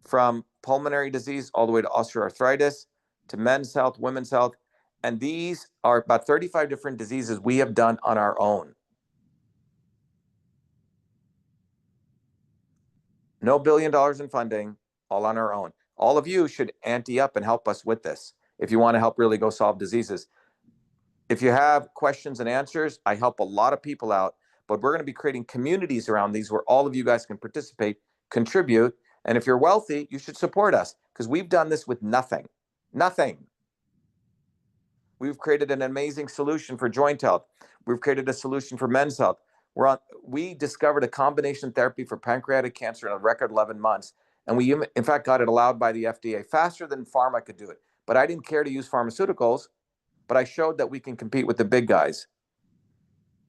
from pulmonary disease all the way to osteoarthritis, to men's health, women's health. And these are about 35 different diseases we have done on our own. No $1 billion in funding, all on our own. All of you should ante up and help us with this if you want to help really go solve diseases. If you have questions and answers, I help a lot of people out, but we're going to be creating communities around these where all of you guys can participate, contribute. And if you're wealthy, you should support us because we've done this with nothing. Nothing. We've created an amazing solution for joint health. We've created a solution for men's health. We discovered a combination therapy for pancreatic cancer in a record 11 months. And we, in fact, got it allowed by the FDA faster than pharma could do it. But I didn't care to use pharmaceuticals, but I showed that we can compete with the big guys.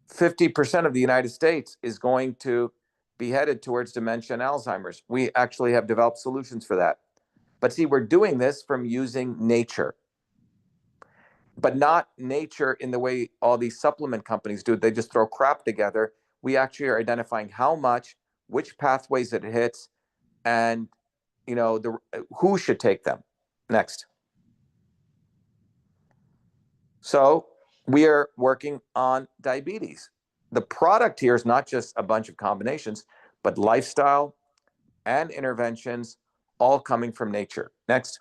50% of the United States is going to be headed towards dementia and Alzheimer's. We actually have developed solutions for that. But see, we're doing this from using nature, but not nature in the way all these supplement companies do. They just throw crap together. We actually are identifying how much, which pathways it hits, and who should take them. Next. So we are working on diabetes. The product here is not just a bunch of combinations, but lifestyle and interventions, all coming from nature. Next.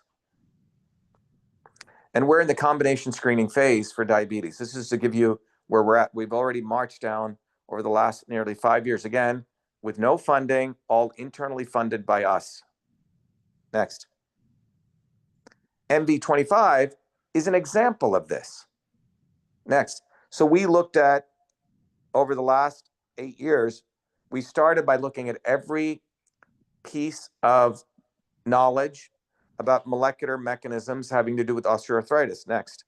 And we're in the combination screening phase for diabetes. This is to give you where we're at. We've already marched down over the last nearly 5 years, again, with no funding, all internally funded by us. Next. MV25 is an example of this. Next. So we looked at, over the last 8 years, we started by looking at every piece of knowledge about molecular mechanisms having to do with osteoarthritis. Next.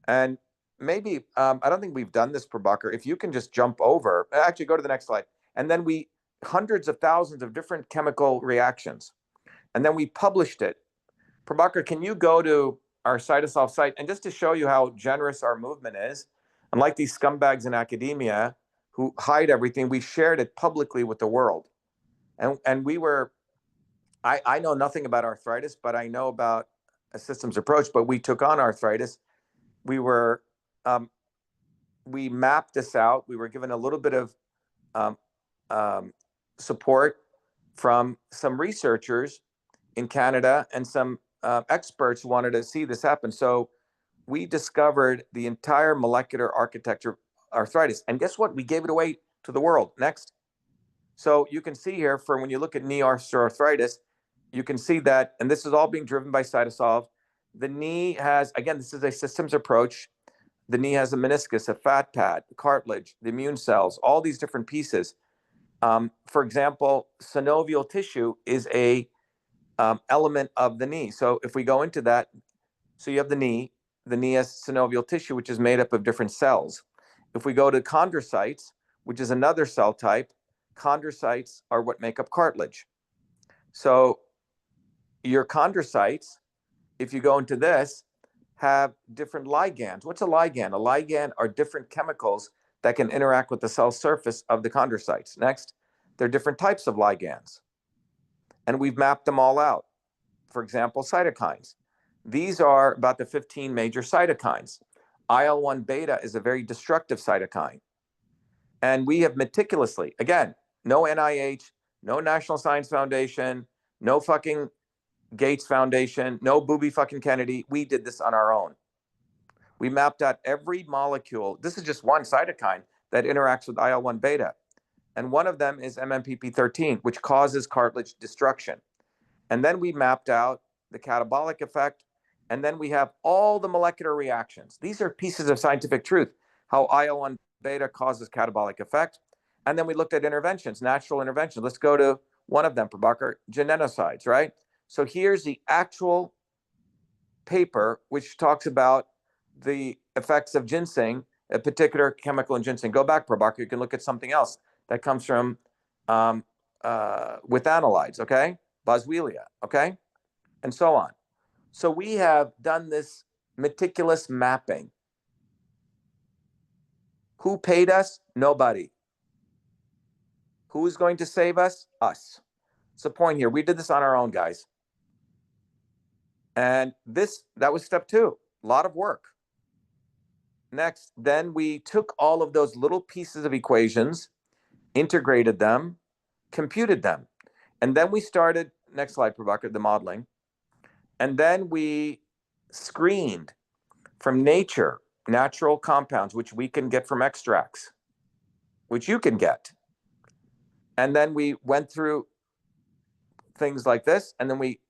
And maybe, I don't think we've done this, Prabhakar. If you can just jump over, actually go to the next slide. And then hundreds of thousands of different chemical reactions. And then we published it. Prabhakar, can you go to our CytoSolve site. And just to show you how generous our movement is, unlike these scumbags in academia who hide everything, we shared it publicly with the world. And we were, I know nothing about arthritis, but I know about a systems approach, but we took on arthritis. We were, we mapped this out. We were given a little bit of support from some researchers in Canada and some experts who wanted to see this happen. So we discovered the entire molecular architecture of arthritis. And guess what? We gave it away to the world. Next. So you can see here, for when you look at knee osteoarthritis, you can see that, and this is all being driven by CytoSolve. The knee has, again, this is a systems approach. The knee has a meniscus, a fat pad, cartilage, the immune cells, all these different pieces. For example, synovial tissue is a element of the knee. So if we go into that, so you have the knee has synovial tissue, which is made up of different cells. If we go to chondrocytes, which is another cell type, chondrocytes are what make up cartilage. So your chondrocytes, if you go into this, have different ligands. What's a ligand? A ligand are different chemicals that can interact with the cell surface of the chondrocytes. Next, there are different types of ligands. And we've mapped them all out. For example, cytokines. These are about the 15 major cytokines. IL-1 beta is a very destructive cytokine. And we have meticulously, again, no NIH, no National Science Foundation, no fucking Gates Foundation, no booby fucking Kennedy. We did this on our own. We mapped out every molecule. This is just one cytokine that interacts with IL-1 beta. And one of them is MMPP13, which causes cartilage destruction. And then we mapped out the catabolic effect. And then we have all the molecular reactions. These are pieces of scientific truth, how IL-1 beta causes catabolic effect. And then we looked at interventions, natural interventions. Let's go to one of them, Prabhakar, geneticides, right? So here's the actual paper, which talks about the effects of ginseng, a particular chemical in ginseng. Go back, Prabhakar, you can look at something else that comes from with analytes, okay? Boswellia, okay? And so on. So we have done this meticulous mapping. Who paid us? Nobody. Who is going to save us? Us. It's the point here. We did this on our own, guys. And that was step 2. A lot of work. Next, then we took all of those little pieces of equations, integrated them, computed them. And then we started, next slide, Prabhakar, the modeling. And then we screened from nature, natural compounds, which we can get from extracts, which you can get. And then we went through things like this, and then we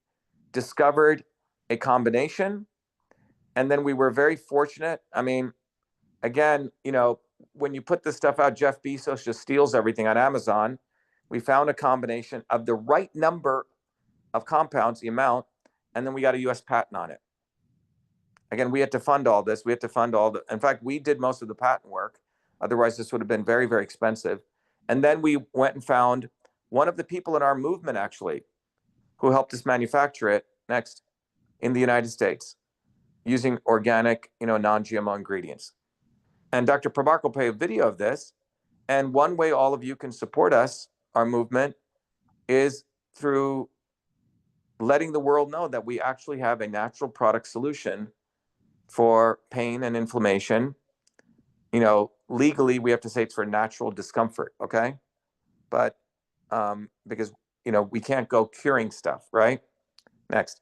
discovered a combination. And then we were very fortunate. I mean, again, you know, when you put this stuff out, Jeff Bezos just steals everything on Amazon. We found a combination of the right number of compounds, the amount, and then we got a US patent on it. Again, we had to fund all this. We had to fund in fact, we did most of the patent work. Otherwise, this would have been very, very expensive. And then we went and found one of the people in our movement, actually, who helped us manufacture it, next, in the United States, using organic, non-GMO ingredients. And Dr. Prabhakar will play a video of this. And one way all of you can support us, our movement, is through letting the world know that we actually have a natural product solution for pain and inflammation. Legally, we have to say it's for natural discomfort, okay? But because, we can't go curing stuff, right? Next.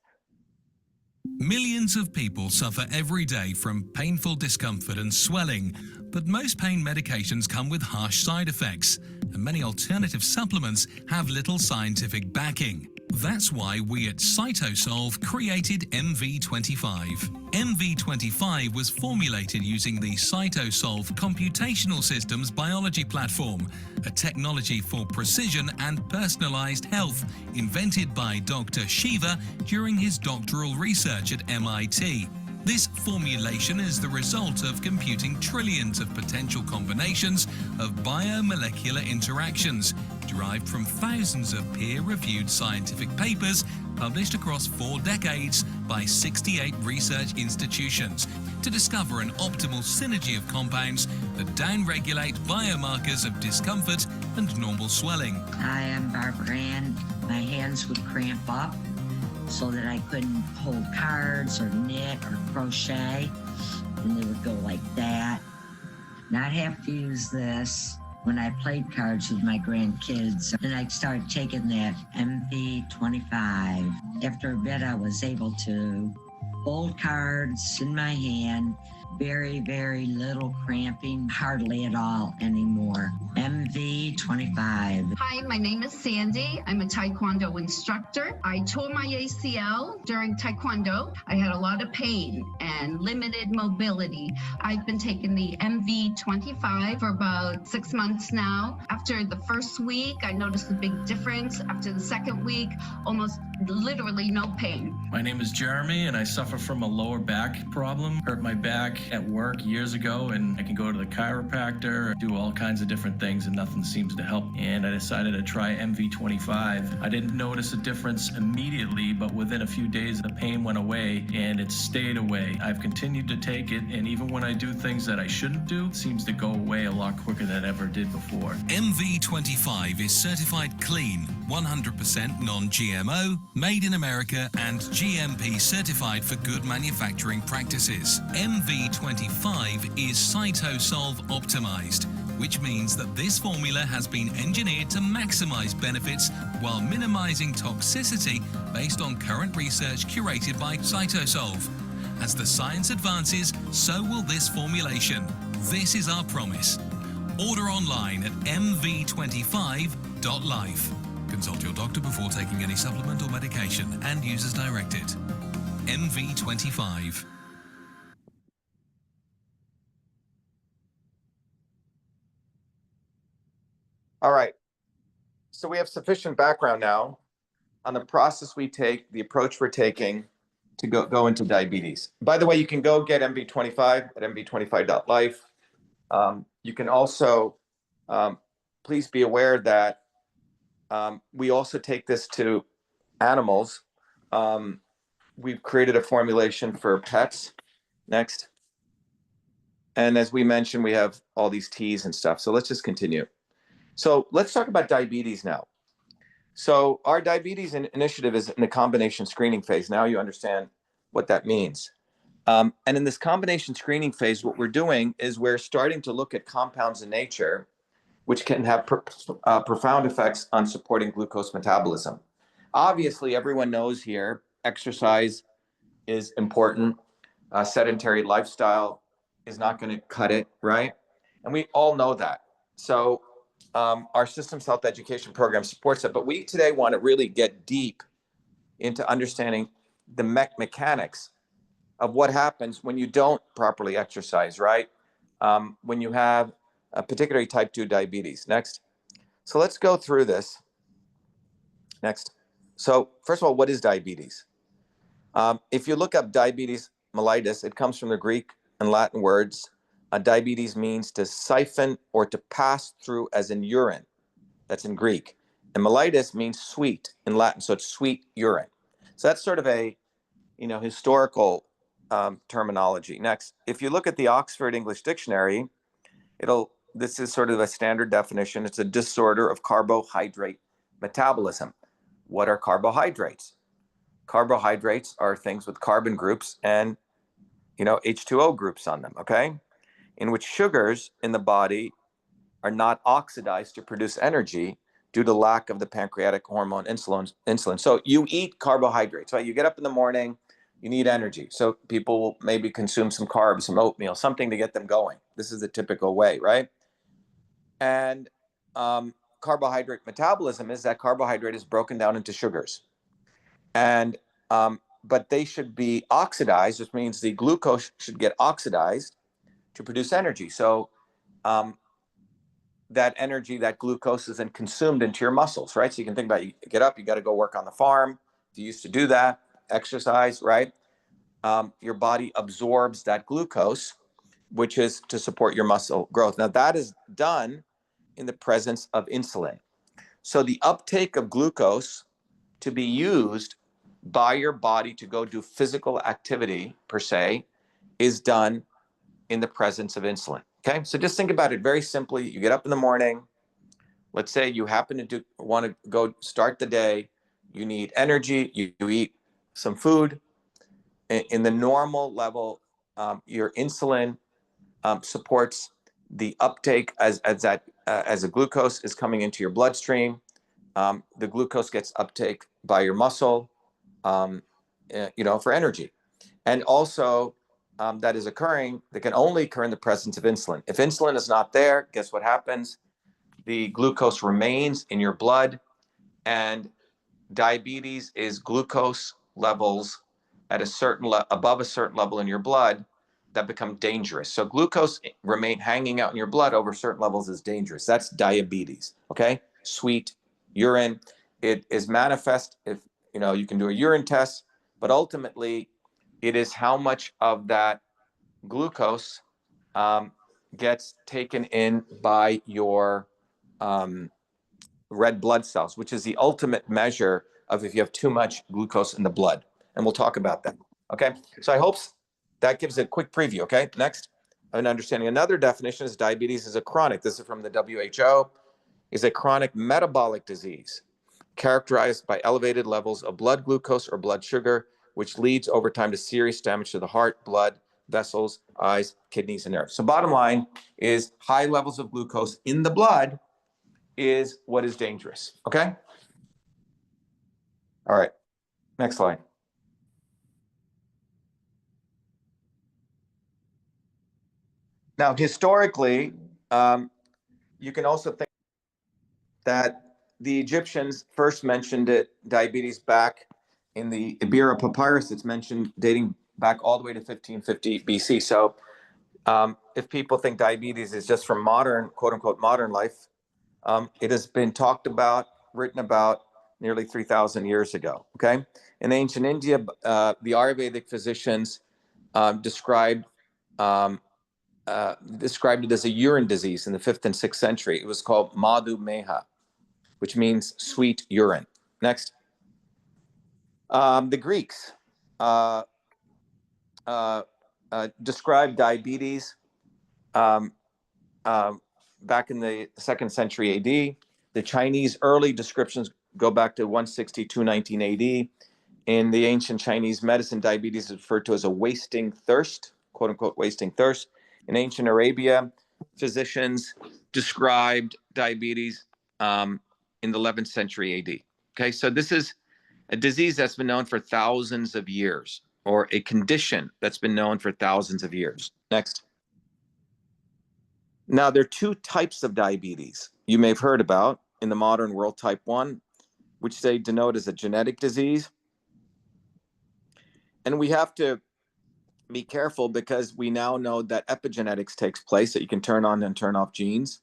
Millions of people suffer every day from painful discomfort and swelling, but most pain medications come with harsh side effects, and many alternative supplements have little scientific backing. That's why we at CytoSolve created MV25. MV25 was formulated using the CytoSolve Computational Systems Biology Platform, a technology for precision and personalized health invented by Dr.SHIVA during his doctoral research at MIT. This formulation is the result of computing trillions of potential combinations of biomolecular interactions derived from thousands of peer-reviewed scientific papers published across 4 decades by 68 research institutions to discover an optimal synergy of compounds that downregulate biomarkers of discomfort and normal swelling. Hi, I'm Barbara Ann. My hands would cramp up so that I couldn't hold cards or knit or crochet, and they would go like that. And I'd have to use this when I played cards with my grandkids. And I started taking that MV25. After a bit, I was able to hold cards in my hand. Very, very little cramping, hardly at all anymore. MV25. Hi, my name is Sandy. I'm a Taekwondo instructor. I tore my ACL during Taekwondo. I had a lot of pain and limited mobility. I've been taking the MV25 for about 6 months now. After the first week, I noticed a big difference. After the second week, almost literally no pain. My name is Jeremy, and I suffer from a lower back problem. Hurt my back at work years ago, and I can go to the chiropractor, do all kinds of different things, and nothing seems to help. And I decided to try MV25. I didn't notice a difference immediately, but within a few days, the pain went away, and it stayed away. I've continued to take it, and even when I do things that I shouldn't do, it seems to go away a lot quicker than it ever did before. MV25 is certified clean, 100% non-GMO, made in America, and GMP certified for good manufacturing practices. MV25 is CytoSolve optimized, which means that this formula has been engineered to maximize benefits while minimizing toxicity based on current research curated by CytoSolve. As the science advances, so will this formulation. This is our promise. Order online at mv25.life. Consult your doctor before taking any supplement or medication and use as directed. MV25. All right. So we have sufficient background now on the process we take, the approach we're taking to go into diabetes. By the way, you can go get MV25 at mv25.life. You can also, please be aware that we also take this to animals. We've created a formulation for pets. Next. And as we mentioned, we have all these teas and stuff. So let's just continue. So let's talk about diabetes now. So our diabetes initiative is in the combination screening phase. Now you understand what that means. And in this combination screening phase, what we're doing is we're starting to look at compounds in nature which can have profound effects on supporting glucose metabolism. Obviously, everyone knows here, exercise is important. Sedentary lifestyle is not going to cut it, right? And we all know that. So our systems health education program supports it, but we today want to really get deep into understanding the mechanics of what happens when you don't properly exercise, right? When you have particularly type 2 diabetes. Next. So let's go through this. Next. So first of all, what is diabetes? If you look up diabetes mellitus, it comes from the Greek and Latin words. Diabetes means to siphon or to pass through as in urine. That's in Greek. And mellitus means sweet in Latin, so it's sweet urine. So that's sort of a, historical terminology. Next, if you look at the Oxford English Dictionary, this is sort of a standard definition. It's a disorder of carbohydrate metabolism. What are carbohydrates? Carbohydrates are things with carbon groups and, H2O groups on them, okay? In which sugars in the body are not oxidized to produce energy due to lack of the pancreatic hormone insulin. So you eat carbohydrates, right? You get up in the morning, you need energy. So people will maybe consume some carbs, some oatmeal, something to get them going. This is the typical way, right? And carbohydrate metabolism is that carbohydrate is broken down into sugars. And but they should be oxidized, which means the glucose should get oxidized to produce energy. So that energy, that glucose is then consumed into your muscles, right? So you can think about it. You get up, you got to go work on the farm. If you used to do that, exercise, right? your body absorbs that glucose, which is to support your muscle growth. Now, that is done in the presence of insulin. So the uptake of glucose to be used by your body to go do physical activity, per se, is done in the presence of insulin. Okay, so just think about it very simply. You get up in the morning. Let's say you happen to want to go start the day. You need energy. You eat some food. In the normal level, your insulin supports the uptake as the glucose is coming into your bloodstream. The glucose gets uptake by your muscle, for energy. And also, that is occurring, that can only occur in the presence of insulin. If insulin is not there, guess what happens? The glucose remains in your blood, and diabetes is glucose levels at a certain above a certain level in your blood that become dangerous. So glucose remain hanging out in your blood over certain levels is dangerous. That's diabetes. Okay, sweet urine. It is manifest if you can do a urine test, but ultimately, it is how much of that glucose gets taken in by your red blood cells, which is the ultimate measure of if you have too much glucose in the blood. And we'll talk about that. Okay, so I hope that gives a quick preview. Okay, next, an understanding. Another definition is diabetes is a chronic. This is from the WHO. Is a chronic metabolic disease characterized by elevated levels of blood glucose or blood sugar, which leads over time to serious damage to the heart, blood vessels, eyes, kidneys, and nerves. So bottom line is high levels of glucose in the blood is what is dangerous. Okay? All right. Next slide. Now, historically, you can also think that the Egyptians first mentioned diabetes back in the Ibera papyrus. It's mentioned dating back all the way to 1550 BC. So if people think diabetes is just from modern, quote unquote, modern life, it has been talked about, written about nearly 3,000 years ago. Okay. In ancient India, the Ayurvedic physicians described it as a urine disease in the 5th and 6th century. It was called madhumeha, which means sweet urine. Next. The Greeks described diabetes back in the 2nd century AD. The Chinese early descriptions go back to 160, 219 AD. In the ancient Chinese medicine, diabetes is referred to as a wasting thirst, quote unquote, wasting thirst. In ancient Arabia, physicians described diabetes in the 11th century AD. Okay, so this is a disease that's been known for thousands of years, or a condition that's been known for thousands of years. Next. Now, there are two types of diabetes you may have heard about in the modern world. Type 1, which they denote as a genetic disease. And we have to be careful because we now know that epigenetics takes place, that you can turn on and turn off genes.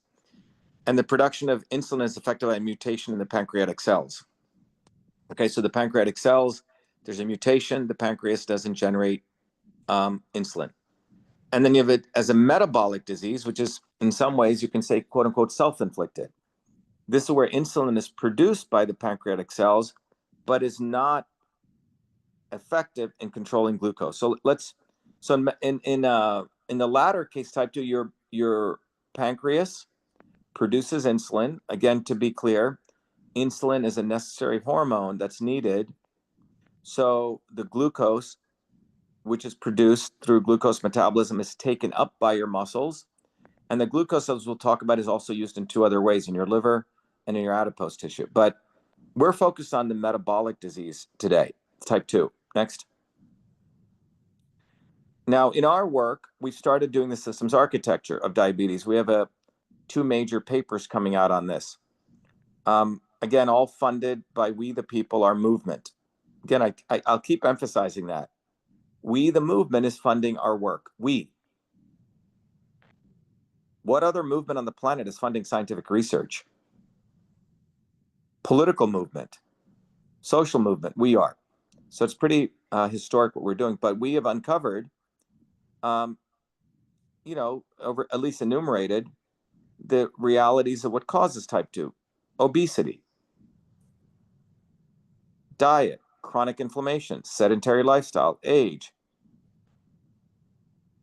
And the production of insulin is affected by a mutation in the pancreatic cells. Okay, so the pancreatic cells, there's a mutation, the pancreas doesn't generate insulin. And then you have it as a metabolic disease, which is in some ways you can say, quote unquote, self-inflicted. This is where insulin is produced by the pancreatic cells, but is not effective in controlling glucose. So in the latter case, type 2, your pancreas produces insulin. Again, to be clear, insulin is a necessary hormone that's needed. So the glucose, which is produced through glucose metabolism, is taken up by your muscles. And the glucose, as we'll talk about, is also used in 2 other ways, in your liver and in your adipose tissue. But we're focused on the metabolic disease today, type 2. Next. Now, in our work, we've started doing the systems architecture of diabetes. We have 2 major papers coming out on this. Again, all funded by we the people, our movement. Again, I'll keep emphasizing that. We the movement is funding our work. We. What other movement on the planet is funding scientific research? Political movement, social movement, we are. So it's pretty historic what we're doing, but we have uncovered, over at least enumerated the realities of what causes type 2: obesity, diet, chronic inflammation, sedentary lifestyle, age,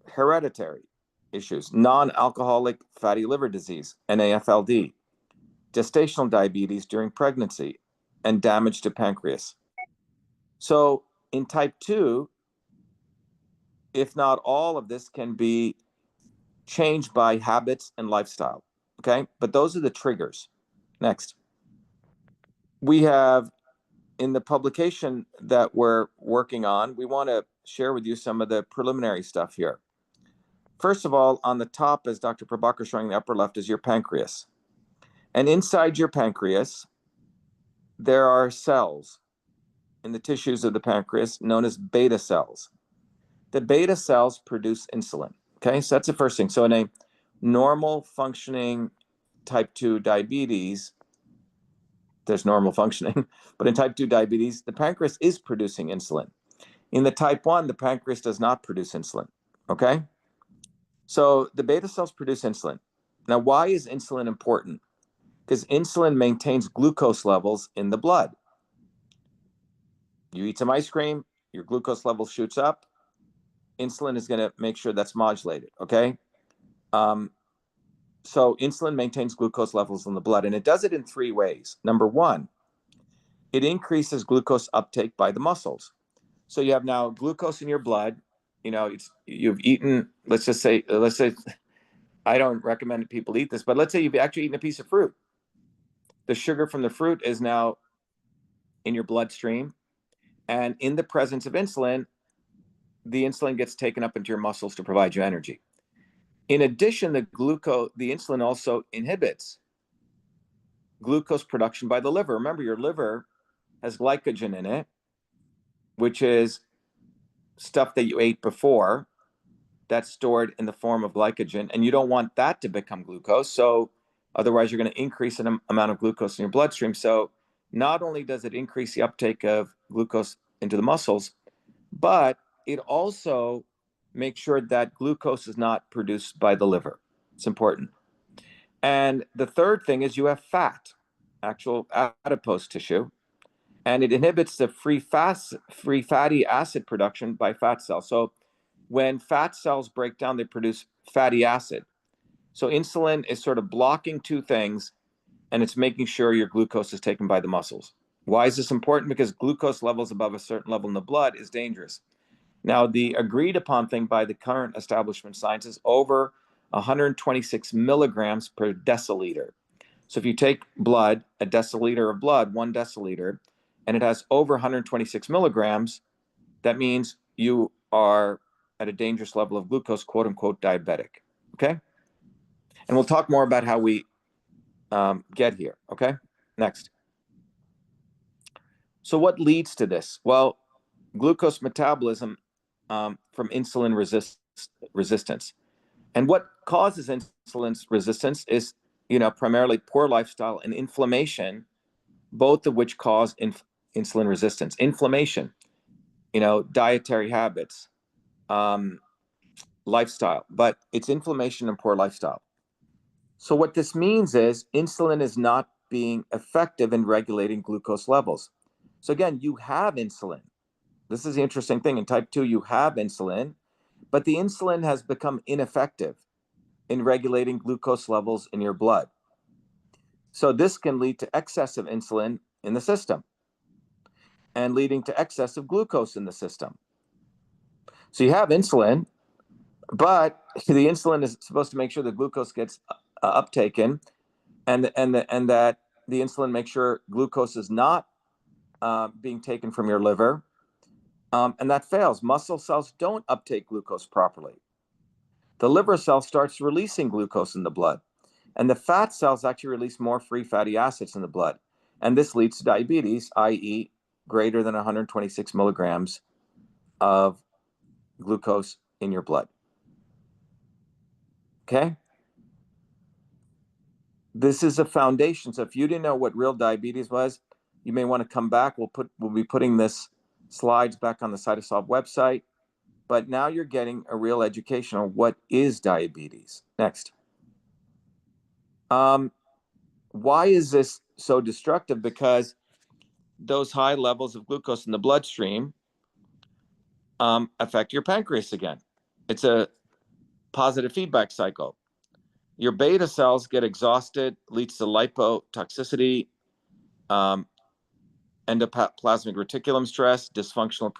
hereditary issues, non-alcoholic fatty liver disease, NAFLD, gestational diabetes during pregnancy, and damage to pancreas. So in type 2, if not all of this can be changed by habits and lifestyle. Okay, but those are the triggers. Next. We have, in the publication that we're working on, we want to share with you some of the preliminary stuff here. First of all, on the top, as Dr. Prabhakar showing the upper left, is your pancreas. And inside your pancreas, there are cells in the tissues of the pancreas known as beta cells. The beta cells produce insulin. Okay, so that's the first thing. So in a normal functioning type 2 diabetes, there's normal functioning, but in type 2 diabetes, the pancreas is producing insulin. In the type 1, the pancreas does not produce insulin. Okay, so the beta cells produce insulin. Now, why is insulin important? Because insulin maintains glucose levels in the blood. You eat some ice cream, your glucose level shoots up. Insulin is going to make sure that's modulated, okay? So insulin maintains glucose levels in the blood, and it does it in 3 ways. Number 1, it increases glucose uptake by the muscles. So you have now glucose in your blood. You've eaten, let's say, I don't recommend people eat this, but let's say you've actually eaten a piece of fruit. The sugar from the fruit is now in your bloodstream, and in the presence of insulin, the insulin gets taken up into your muscles to provide you energy. In addition, the insulin also inhibits glucose production by the liver. Remember, your liver has glycogen in it, which is stuff that you ate before that's stored in the form of glycogen, and you don't want that to become glucose. So otherwise, you're going to increase an amount of glucose in your bloodstream. So not only does it increase the uptake of glucose into the muscles, but it also makes sure that glucose is not produced by the liver. It's important. And the third thing is you have fat, actual adipose tissue, and it inhibits the free fatty acid production by fat cells. So when fat cells break down, they produce fatty acid. So insulin is sort of blocking 2 things, and it's making sure your glucose is taken by the muscles. Why is this important? Because glucose levels above a certain level in the blood is dangerous. Now, the agreed upon thing by the current establishment science is over 126 milligrams per deciliter. So if you take blood, a deciliter of blood, 1 deciliter, and it has over 126 milligrams, that means you are at a dangerous level of glucose, quote unquote, diabetic. Okay? And we'll talk more about how we get here. Okay? Next. So what leads to this? Well, glucose metabolism from insulin resistance. And what causes insulin resistance is, primarily poor lifestyle and inflammation, both of which cause insulin resistance. Inflammation, dietary habits, lifestyle, but it's inflammation and poor lifestyle. So what this means is insulin is not being effective in regulating glucose levels. So again, you have insulin. This is the interesting thing. In type 2, you have insulin, but the insulin has become ineffective in regulating glucose levels in your blood. So this can lead to excessive insulin in the system and leading to excessive glucose in the system. So you have insulin, but the insulin is supposed to make sure the glucose gets uptaken, and that the insulin makes sure glucose is not being taken from your liver, and that fails. Muscle cells don't uptake glucose properly. The liver cell starts releasing glucose in the blood, and the fat cells actually release more free fatty acids in the blood, and this leads to diabetes, i.e., greater than 126 milligrams of glucose in your blood. Okay? This is a foundation. So if you didn't know what real diabetes was, you may want to come back. We'll be putting this slides back on the CytoSolve website. But now you're getting a real education on what is diabetes. Next. Why is this so destructive? Because those high levels of glucose in the bloodstream affect your pancreas again. It's a positive feedback cycle. Your beta cells get exhausted, leads to lipotoxicity, endoplasmic reticulum stress, dysfunctional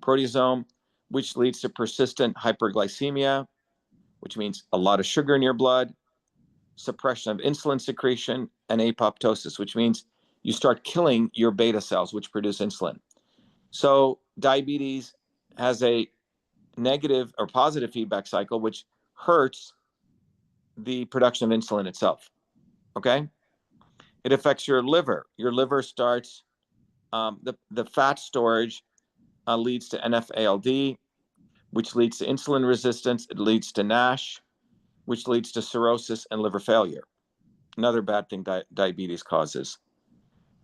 proteasome, which leads to persistent hyperglycemia, which means a lot of sugar in your blood, suppression of insulin secretion, and apoptosis, which means you start killing your beta cells, which produce insulin. So diabetes has a negative or positive feedback cycle, which hurts the production of insulin itself. Okay? It affects your liver. Your liver starts, the fat storage leads to NFALD, which leads to insulin resistance. It leads to NASH, which leads to cirrhosis and liver failure. Another bad thing diabetes causes.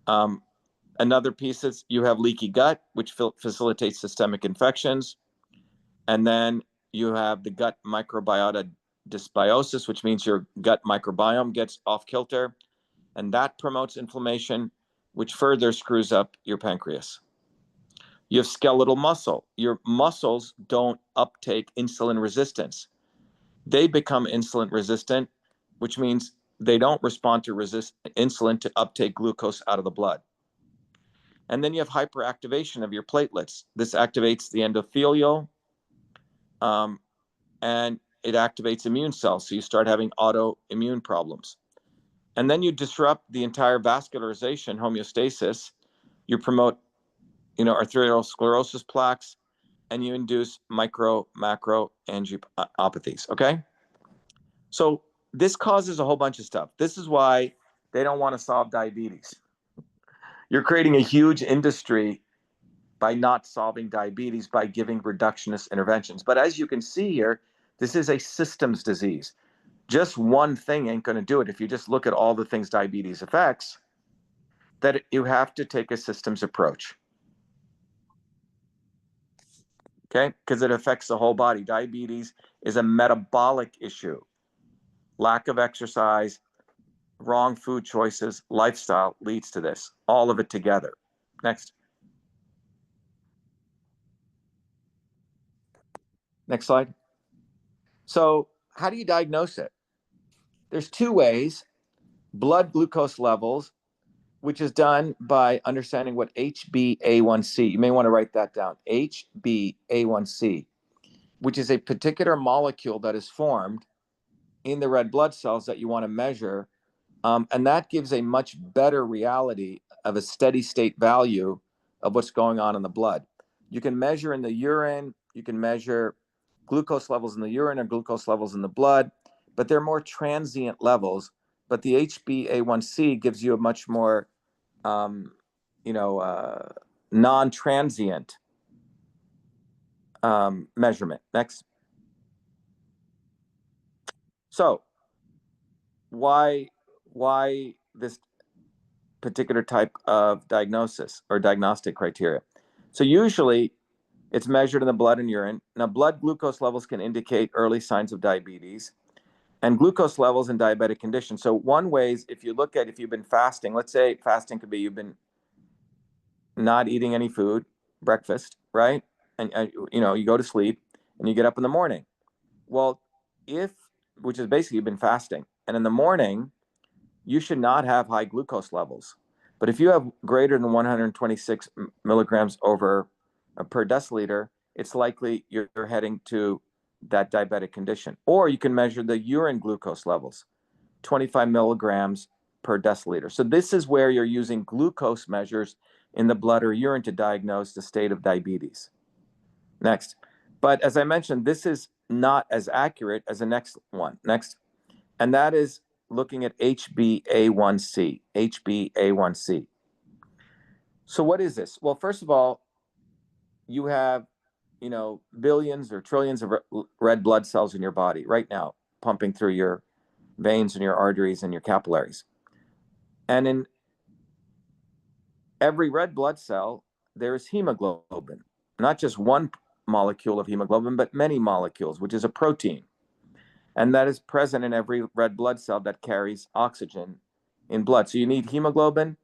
Another piece is you have leaky gut, which facilitates systemic infections. And then you have the gut microbiota dysbiosis, which means your gut microbiome gets off kilter, and that promotes inflammation, which further screws up your pancreas. You have skeletal muscle. Your muscles don't uptake insulin resistance. They become insulin resistant, which means they don't respond to insulin to uptake glucose out of the blood. And then you have hyperactivation of your platelets. This activates the endothelial, and it activates immune cells. So you start having autoimmune problems. And then you disrupt the entire vascularization, homeostasis. You promote, arterial sclerosis plaques, and you induce macro angiopathies. Okay? So this causes a whole bunch of stuff. This is why they don't want to solve diabetes. You're creating a huge industry by not solving diabetes, by giving reductionist interventions. But as you can see here, this is a systems disease. Just one thing ain't going to do it. If you just look at all the things diabetes affects, that you have to take a systems approach. Okay? Because it affects the whole body. Diabetes is a metabolic issue. Lack of exercise, wrong food choices, lifestyle leads to this. All of it together. Next. Next slide. So how do you diagnose it? There's two ways. Blood glucose levels, which is done by understanding what HbA1c, you may want to write that down, HbA1c, which is a particular molecule that is formed in the red blood cells that you want to measure. And that gives a much better reality of a steady state value of what's going on in the blood. You can measure in the urine, you can measure glucose levels in the urine or glucose levels in the blood, but they're more transient levels. But the HbA1c gives you a much more, non-transient measurement. Next. So why this particular type of diagnosis or diagnostic criteria? So usually it's measured in the blood and urine. Now, blood glucose levels can indicate early signs of diabetes and glucose levels in diabetic condition. So one way is if you've been fasting, let's say fasting could be you've been not eating any food, breakfast, right? And you go to sleep and you get up in the morning. Well, which is basically you've been fasting, and in the morning, you should not have high glucose levels. But if you have greater than 126 milligrams per deciliter, it's likely you're heading to that diabetic condition. Or you can measure the urine glucose levels, 25 milligrams per deciliter. So this is where you're using glucose measures in the blood or urine to diagnose the state of diabetes. Next. But as I mentioned, this is not as accurate as the next one. Next. And that is looking at HbA1c. HbA1c. So what is this? Well, first of all, you have, billions or trillions of red blood cells in your body right now, pumping through your veins and your arteries and your capillaries. And in every red blood cell there's hemoglobin, not just one molecule of hemoglobin, but many molecules, which is a protein. And that is present in every red blood cell that carries oxygen in blood. So you need hemoglobin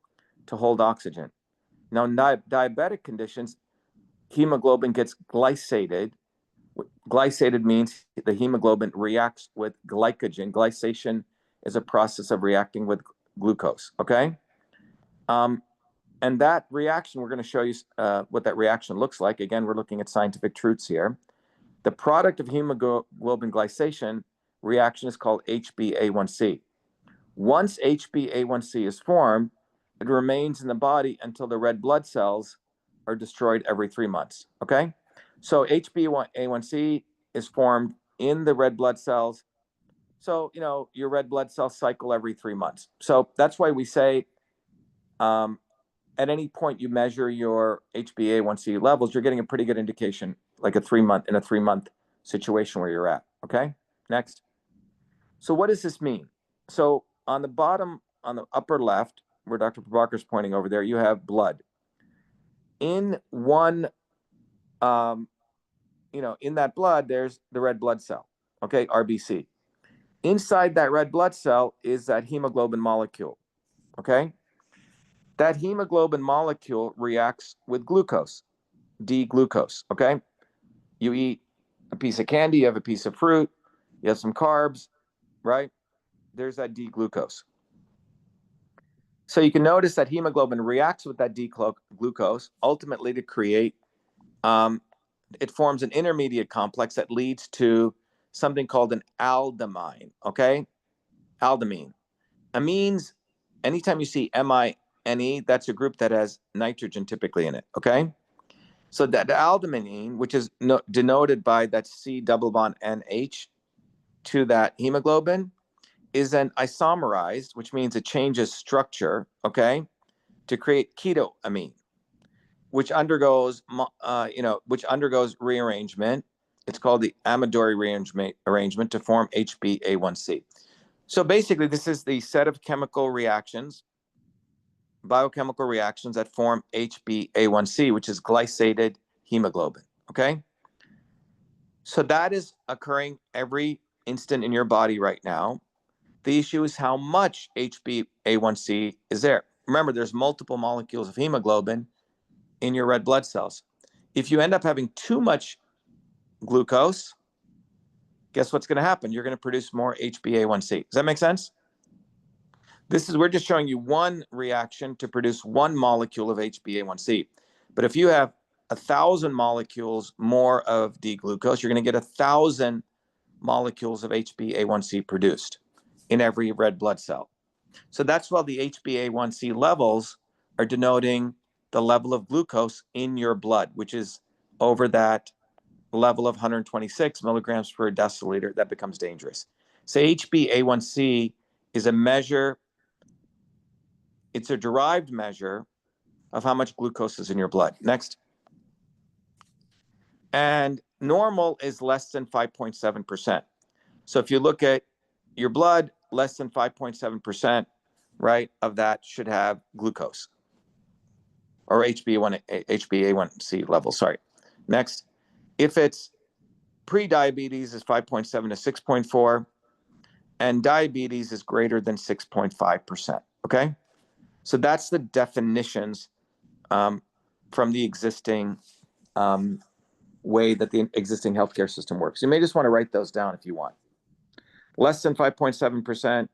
to hold oxygen. Now, in diabetic conditions, hemoglobin gets glycated. Glycated means the hemoglobin reacts with glycogen. Glycation is a process of reacting with glucose, okay? And that reaction, we're going to show you what that reaction looks like. Again, we're looking at scientific truths here. The product of hemoglobin glycation reaction is called HbA1c. Once HbA1c is formed, it remains in the body until the red blood cells are destroyed every 3 months, okay? So HbA1c is formed in the red blood cells. So, you know, your red blood cells cycle every 3 months. So that's why we say at any point you measure your HbA1c levels, you're getting a pretty good indication, like a 3 month situation where you're at, okay? Next. So what does this mean? So on the bottom, on the upper left, where Dr. Prabhakar is pointing over there, you have blood. In one, in that blood, there's the red blood cell, okay, RBC. Inside that red blood cell is that hemoglobin molecule, okay? That hemoglobin molecule reacts with glucose, D-glucose, okay? You eat a piece of candy, you have a piece of fruit, you have some carbs, right? There's that D-glucose. So you can notice that hemoglobin reacts with that D-glucose, ultimately to create, it forms an intermediate complex that leads to something called an aldamine, okay? Aldamine. Amines, anytime you see M-I-N-E, that's a group that has nitrogen typically in it, okay? So that aldamine, which is denoted by that C double bond NH to that hemoglobin, is then isomerized, which means it changes structure, okay, to create ketoamine, which undergoes, rearrangement. It's called the Ayyadurai arrangement to form HbA1c. So basically, this is the set of chemical reactions, biochemical reactions that form HbA1c, which is glycated hemoglobin, okay? So that is occurring every instant in your body right now. The issue is how much HbA1c is there. Remember, there's multiple molecules of hemoglobin in your red blood cells. If you end up having too much glucose, guess what's going to happen? You're going to produce more HbA1c. Does that make sense? We're just showing you one reaction to produce one molecule of HbA1c. But if you have 1,000 molecules more of D-glucose, you're going to get 1,000 molecules of HbA1c produced in every red blood cell. So that's why the HbA1c levels are denoting the level of glucose in your blood, which is over that level of 126 milligrams per deciliter. That becomes dangerous. So HbA1c is a measure, it's a derived measure of how much glucose is in your blood. Next. And normal is less than 5.7%. So if you look at your blood, less than 5.7%, right, of that should have glucose or HbA1c level, sorry. Next, if it's pre-diabetes is 5.7 to 6.4, and diabetes is greater than 6.5%, okay? So that's the definitions from the existing way that the existing healthcare system works. You may just want to write those down if you want. Less than 5.7%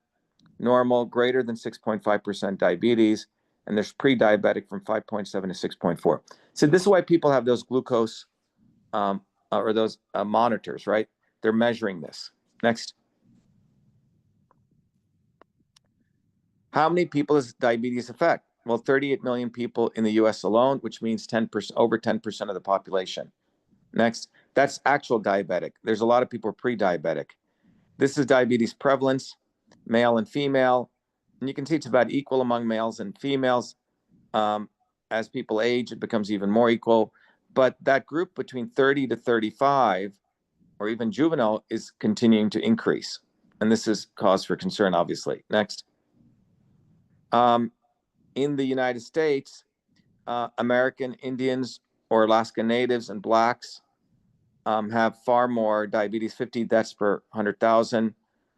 normal, greater than 6.5% diabetes, and there's pre-diabetic from 5.7 to 6.4. So this is why people have those glucose or those monitors, right? They're measuring this. Next. How many people does diabetes affect? Well, 38 million people in the US alone, which means 10%, over 10% of the population. Next, that's actual diabetic. There's a lot of people pre-diabetic. This is diabetes prevalence, male and female. And you can see it's about equal among males and females. As people age, it becomes even more equal. But that group between 30 to 35, or even juvenile, is continuing to increase. And this is cause for concern, obviously. Next. In the United States, American Indians or Alaska Natives and Blacks have far more diabetes, 50 deaths per 100,000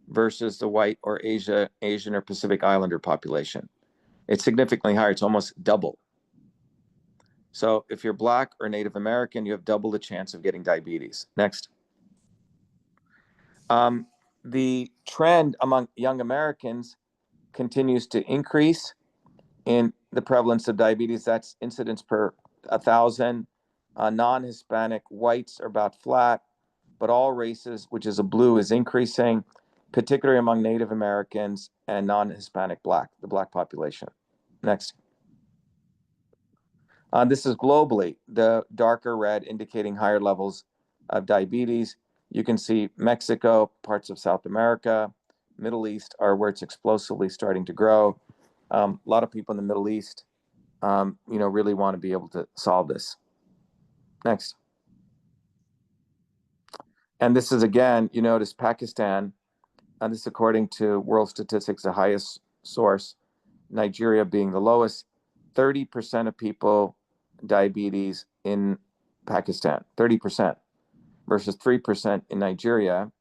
versus the white or Asian or Pacific Islander population. It's significantly higher. It's almost double. So if you're Black or Native American, you have double the chance of getting diabetes. Next. The trend among young Americans continues to increase in the prevalence of diabetes. That's incidence per 1,000. Non-Hispanic whites are about flat, but all races, which is a blue, is increasing, particularly among Native Americans and non-Hispanic Black, the Black population. Next. This is globally, the darker red indicating higher levels of diabetes. You can see Mexico, parts of South America, Middle East are where it's explosively starting to grow. A lot of people in the Middle East, really want to be able to solve this. Next. And this is, again, you notice Pakistan, and this according to World Statistics, the highest source, Nigeria being the lowest, 30% of people diabetes in Pakistan, 30% versus 3% in Nigeria.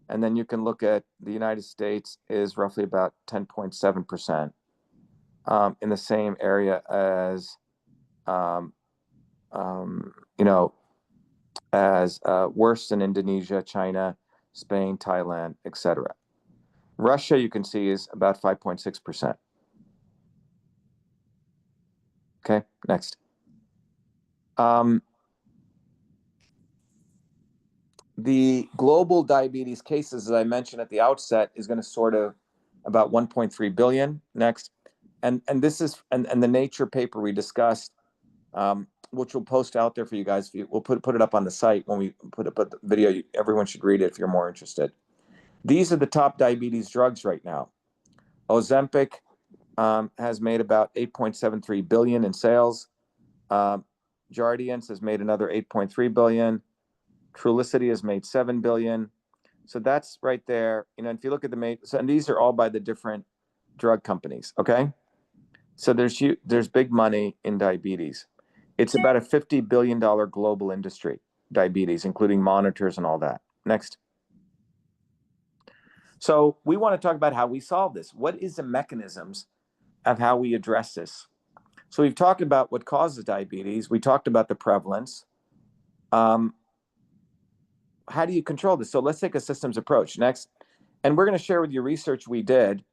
And then you can look at the United States is roughly about 10.7% in the same area as, worse than Indonesia, China, Spain, Thailand, etc. Russia, you can see, is about 5.6%. Okay, next. The global diabetes cases, as I mentioned at the outset, is going to sort of about 1.3 billion. Next. And this is, and the Nature paper we discussed, which we'll post out there for you guys. We'll put it up on the site when we put up the video. Everyone should read it if you're more interested. These are the top diabetes drugs right now. Ozempic has made about 8.73 billion in sales. Jardiance has made another 8.3 billion. Trulicity has made 7 billion. So that's right there. If you look at and these are all by the different drug companies. Okay. So there's big money in diabetes. It's about a $50 billion global industry, diabetes, including monitors and all that. Next. So we want to talk about how we solve this. What is the mechanisms of how we address this? So we've talked about what causes diabetes. We talked about the prevalence. How do you control this? So let's take a systems approach. Next. And we're going to share with you research we did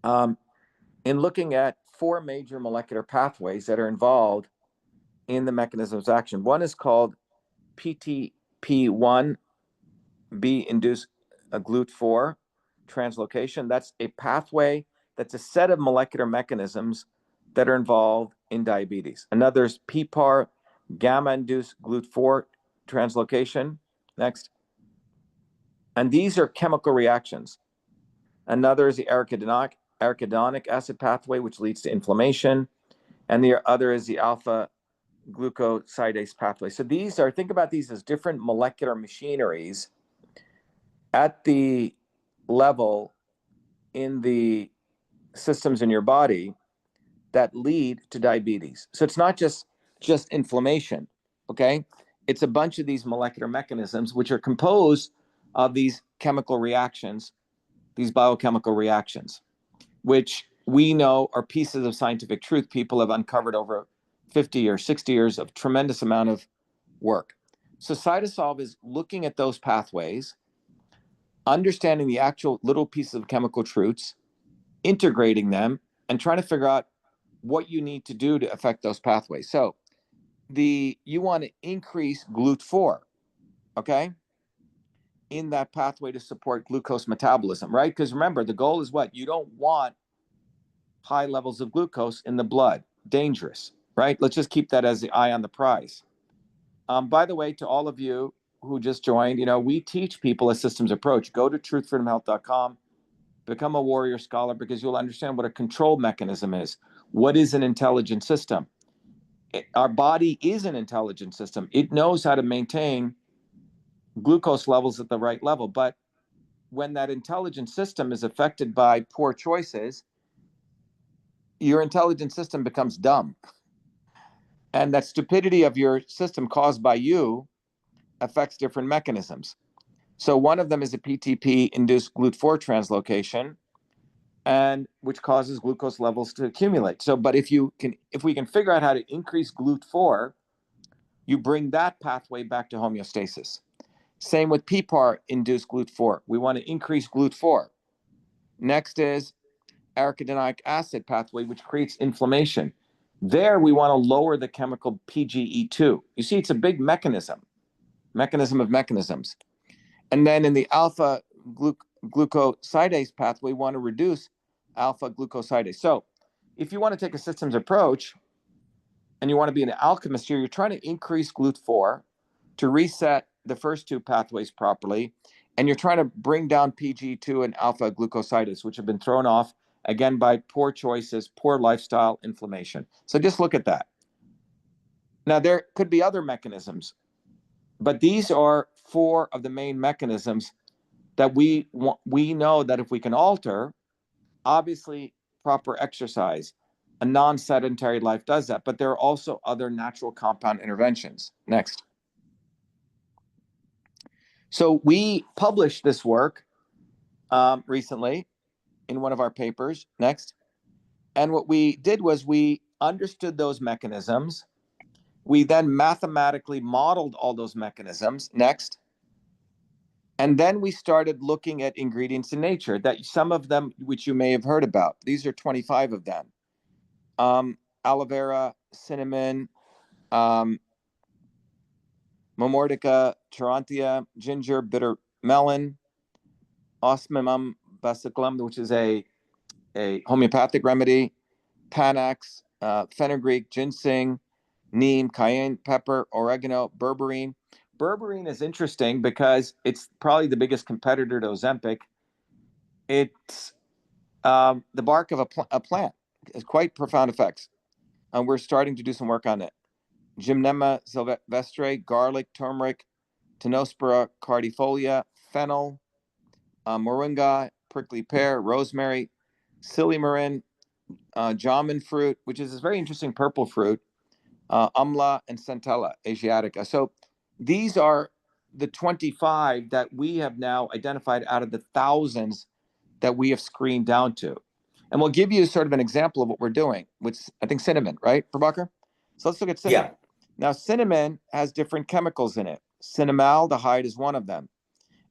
in looking at 4 major molecular pathways that are involved in the mechanisms of action. One is called PTP1B induced GLUT4 translocation. That's a pathway that's a set of molecular mechanisms that are involved in diabetes. Another is PPAR gamma induced GLUT4 translocation. Next. And these are chemical reactions. Another is the arachidonic acid pathway, which leads to inflammation. And the other is the alpha glucosidase pathway. So think about these as different molecular machineries at the level in the systems in your body that lead to diabetes. So it's not just inflammation, okay? It's a bunch of these molecular mechanisms which are composed of these chemical reactions, these biochemical reactions, which we know are pieces of scientific truth people have uncovered over 50 or 60 years of tremendous amount of work. So CytoSolve is looking at those pathways, understanding the actual little pieces of chemical truths, integrating them, and trying to figure out what you need to do to affect those pathways. So you want to increase GLUT4, okay, in that pathway to support glucose metabolism, right? Because remember, the goal is what? You don't want high levels of glucose in the blood. Dangerous, right? Let's just keep that as the eye on the prize. By the way, to all of you who just joined, we teach people a systems approach. Go to truthfreedomhealth.com, become a warrior scholar, because you'll understand what a control mechanism is. What is an intelligent system? Our body is an intelligent system. It knows how to maintain glucose levels at the right level. But when that intelligent system is affected by poor choices, your intelligent system becomes dumb. And that stupidity of your system caused by you affects different mechanisms. So one of them is a PTP-induced GLUT4 translocation, and which causes glucose levels to accumulate. So, but if we can figure out how to increase GLUT4, you bring that pathway back to homeostasis. Same with PPAR-induced GLUT4. We want to increase GLUT4. Next is arachidonic acid pathway, which creates inflammation. There, we want to lower the chemical PGE2. You see, it's a big mechanism of mechanisms. And then in the alpha glucosidase pathway, we want to reduce alpha glucosidase. So if you want to take a systems approach and you want to be an alchemist here, you're trying to increase GLUT4 to reset the first two pathways properly. And you're trying to bring down PGE2 and alpha glucosidase, which have been thrown off, again, by poor choices, poor lifestyle, inflammation. So just look at that. Now, there could be other mechanisms, but these are 4 of the main mechanisms that we know that if we can alter, obviously proper exercise, a non-sedentary life does that, but there are also other natural compound interventions. Next. So we published this work recently in one of our papers. Next. And what we did was we understood those mechanisms. We then mathematically modeled all those mechanisms. Next. And then we started looking at ingredients in nature, that some of them, which you may have heard about. These are 25 of them. Aloe vera, cinnamon, Momordica, Charantia, ginger, bitter melon, Osmimum basicum, which is a homeopathic remedy, Panax, fenugreek, ginseng, neem, cayenne pepper, oregano, berberine. Berberine is interesting because it's probably the biggest competitor to Ozempic. It's the bark of a plant. It's quite profound effects. And we're starting to do some work on it. Gymnema sylvestre, garlic, turmeric, Tinospora cardifolia, fennel, moringa, prickly pear, rosemary, silymarin, jamun fruit, which is this very interesting purple fruit, umla, and centella asiatica. So these are the 25 that we have now identified out of the thousands that we have screened down to. And we'll give you sort of an example of what we're doing, which I think cinnamon, right, Prabhakar? So let's look at cinnamon. Yeah. Now, cinnamon has different chemicals in it. Cinnamaldehyde is one of them.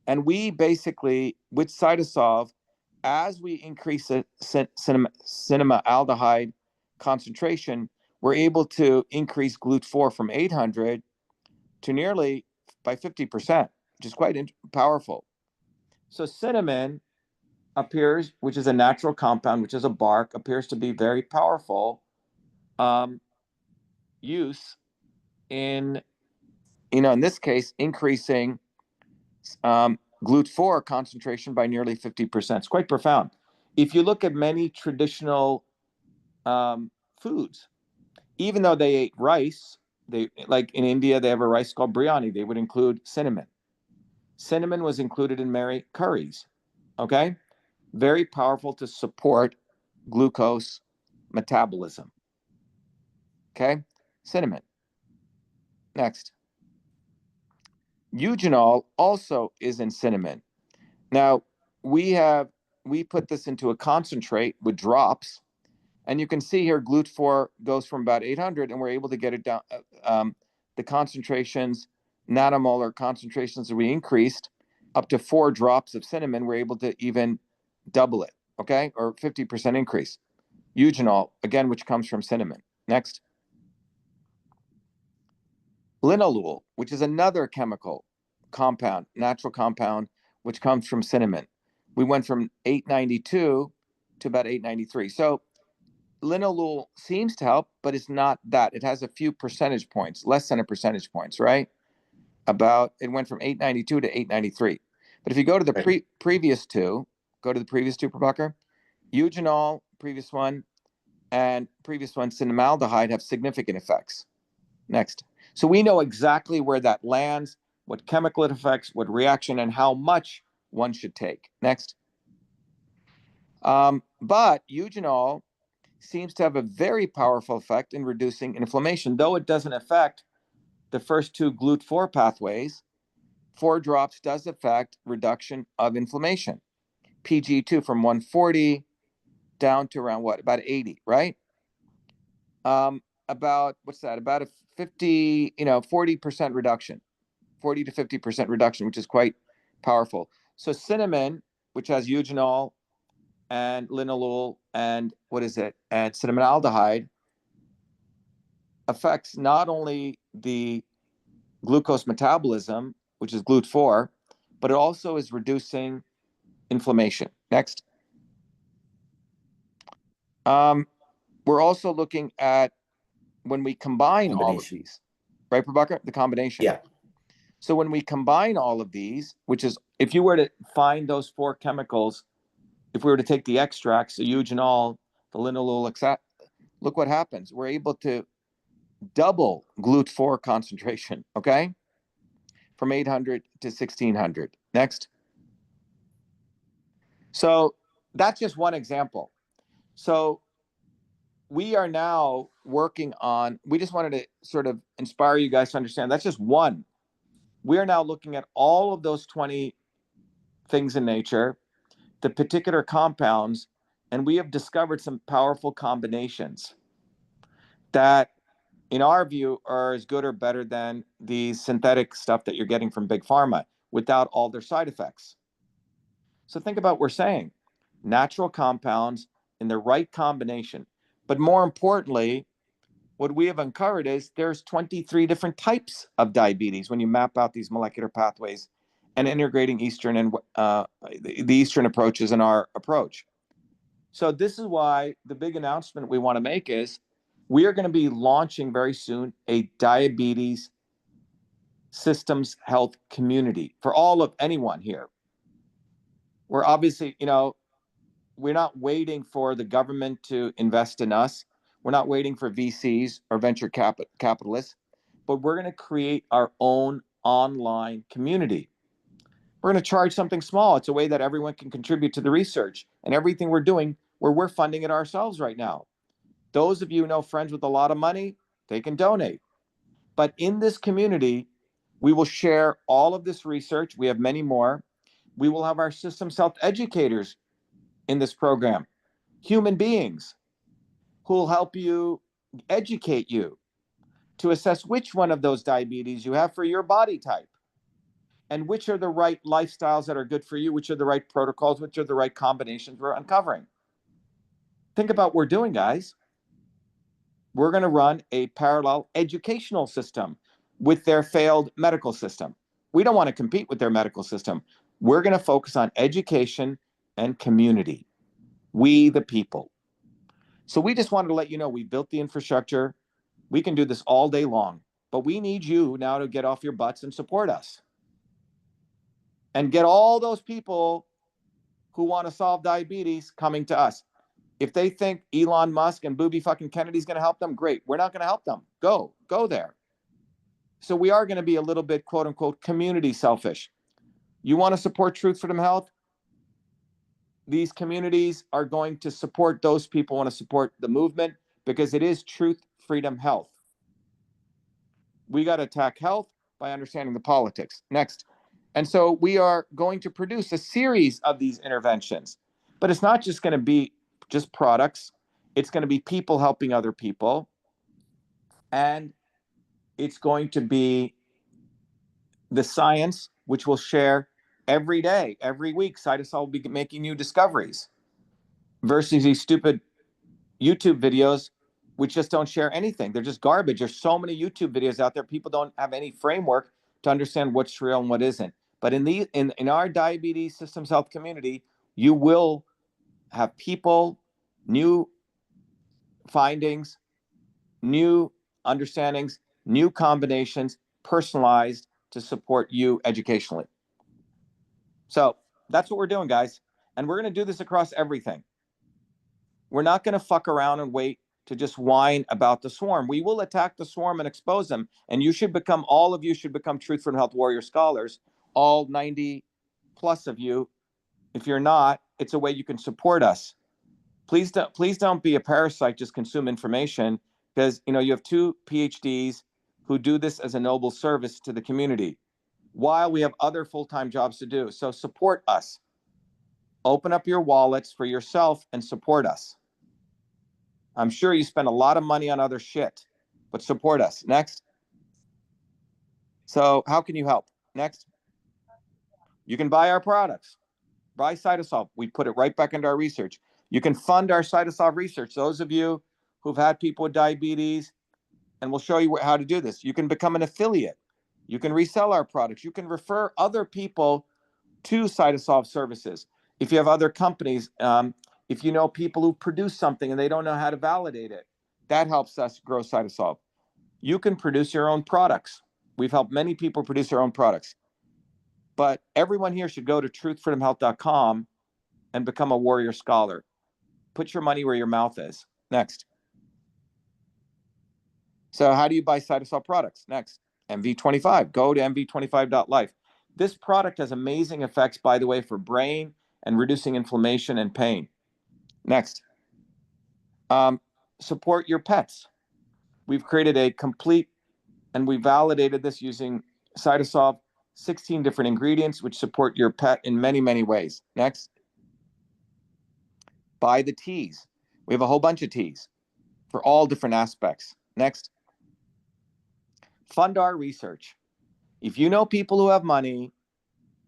And we basically, with CytoSolve, as we increase the cinnamaldehyde concentration, we're able to increase GLUT4 from 800 to nearly by 50%, which is quite powerful. So cinnamon appears, which is a natural compound, which is a bark, appears to be very powerful use in, in this case, increasing GLUT4 concentration by nearly 50%. It's quite profound. If you look at many traditional foods, even though they ate rice, like in India, they have a rice called biryani. They would include cinnamon. Cinnamon was included in many curries. Okay, very powerful to support glucose metabolism. Okay, cinnamon. Next. Eugenol also is in cinnamon. Now, we put this into a concentrate with drops, and you can see here GLUT4 goes from about 800, and we're able to get it down. The concentrations, nanomolar concentrations that we increased up to 4 drops of cinnamon, we're able to even double it, okay, or 50% increase. Eugenol, again, which comes from cinnamon. Next. Linalool, which is another chemical compound, natural compound, which comes from cinnamon. We went from 892 to about 893. So linalool seems to help, but it's not that. It has a few percentage points, less than a percentage points, right? It went from 892 to 893. But if you go to the previous two, Prabhakar, eugenol, previous one, and previous one, cinnamaldehyde, have significant effects. Next. So we know exactly where that lands, what chemical it affects, what reaction, and how much one should take. Next. But eugenol seems to have a very powerful effect in reducing inflammation, though it doesn't affect the first two GLUT4 pathways. 4 drops does affect reduction of inflammation. PG2 from 140 down to around what? About 80, right? About, what's that? About a 50, 40% reduction, 40 to 50% reduction, which is quite powerful. So cinnamon, which has eugenol and linalool and and cinnamonaldehyde, affects not only the glucose metabolism, which is GLUT4, but it also is reducing inflammation. Next. We're also looking at when we combine all of these, right, Prabhakar? The combination. Yeah. So when we combine all of these, which is, if you were to find those 4 chemicals, if we were to take the extracts, the eugenol, the linalool, etc., look what happens. We're able to double GLUT4 concentration, okay? From 800 to 1600. Next. So that's just one example. So we are now working on, we just wanted to sort of inspire you guys to understand that's just one. We are now looking at all of those 20 things in nature, the particular compounds, and we have discovered some powerful combinations that, in our view, are as good or better than the synthetic stuff that you're getting from Big Pharma without all their side effects. So think about what we're saying. Natural compounds in the right combination. But more importantly, what we have uncovered is there's 23 different types of diabetes when you map out these molecular pathways and integrating Eastern and the Eastern approaches in our approach. So this is why the big announcement we want to make is we are going to be launching very soon a diabetes systems health community for all of anyone here. We're obviously, we're not waiting for the government to invest in us. We're not waiting for VCs or venture capitalists, but we're going to create our own online community. We're going to charge something small. It's a way that everyone can contribute to the research and everything we're doing, where we're funding it ourselves right now. Those of you who know friends with a lot of money, they can donate. But in this community, we will share all of this research. We have many more. We will have our systems health educators in this program, human beings who will help you, educate you to assess which one of those diabetes you have for your body type and which are the right lifestyles that are good for you, which are the right protocols, which are the right combinations we're uncovering. Think about what we're doing, guys. We're going to run a parallel educational system with their failed medical system. We don't want to compete with their medical system. We're going to focus on education and community. We, the people. So we just wanted to let you know we built the infrastructure. We can do this all day long, but we need you now to get off your butts and support us. And get all those people who want to solve diabetes coming to us. If they think Elon Musk and Booby fucking Kennedy's going to help them, great. We're not going to help them. Go there. So we are going to be a little bit, quote unquote, community selfish. You want to support Truth Freedom Health? These communities are going to support those people who want to support the movement because it is Truth Freedom Health. We got to attack health by understanding the politics. Next. And so we are going to produce a series of these interventions, but it's not just going to be just products. It's going to be people helping other people. And it's going to be the science, which we'll share every day, every week. CytoSolve will be making new discoveries versus these stupid YouTube videos, which just don't share anything. They're just garbage. There's so many YouTube videos out there. People don't have any framework to understand what's real and what isn't. But in our diabetes systems health community, you will have people, new findings, new understandings, new combinations, personalized to support you educationally. So that's what we're doing, guys. And we're going to do this across everything. We're not going to fuck around and wait to just whine about the swarm. We will attack the swarm and expose them. And all of you should become Truth Freedom Health Warrior Scholars, all 90 plus of you. If you're not, it's a way you can support us. Please don't be a parasite, just consume information, because you have 2 PhDs who do this as a noble service to the community while we have other full-time jobs to do. So support us. Open up your wallets for yourself and support us. I'm sure you spend a lot of money on other shit, but support us. Next. So how can you help? Next. You can buy our products. Buy CytoSolve. We put it right back into our research. You can fund our CytoSolve research. Those of you who've had people with diabetes, and we'll show you how to do this. You can become an affiliate. You can resell our products. You can refer other people to CytoSolve services. If you have other companies, if you know people who produce something and they don't know how to validate it, that helps us grow CytoSolve. You can produce your own products. We've helped many people produce their own products. But everyone here should go to truthfreedomhealth.com and become a warrior scholar. Put your money where your mouth is. Next. So how do you buy CytoSolve products? Next. MV25. Go to mv25.life. This product has amazing effects, by the way, for brain and reducing inflammation and pain. Next. Support your pets. We've created a complete, and we validated this using CytoSolve, 16 different ingredients which support your pet in many, many ways. Next. Buy the teas. We have a whole bunch of teas for all different aspects. Next. Fund our research. If you know people who have money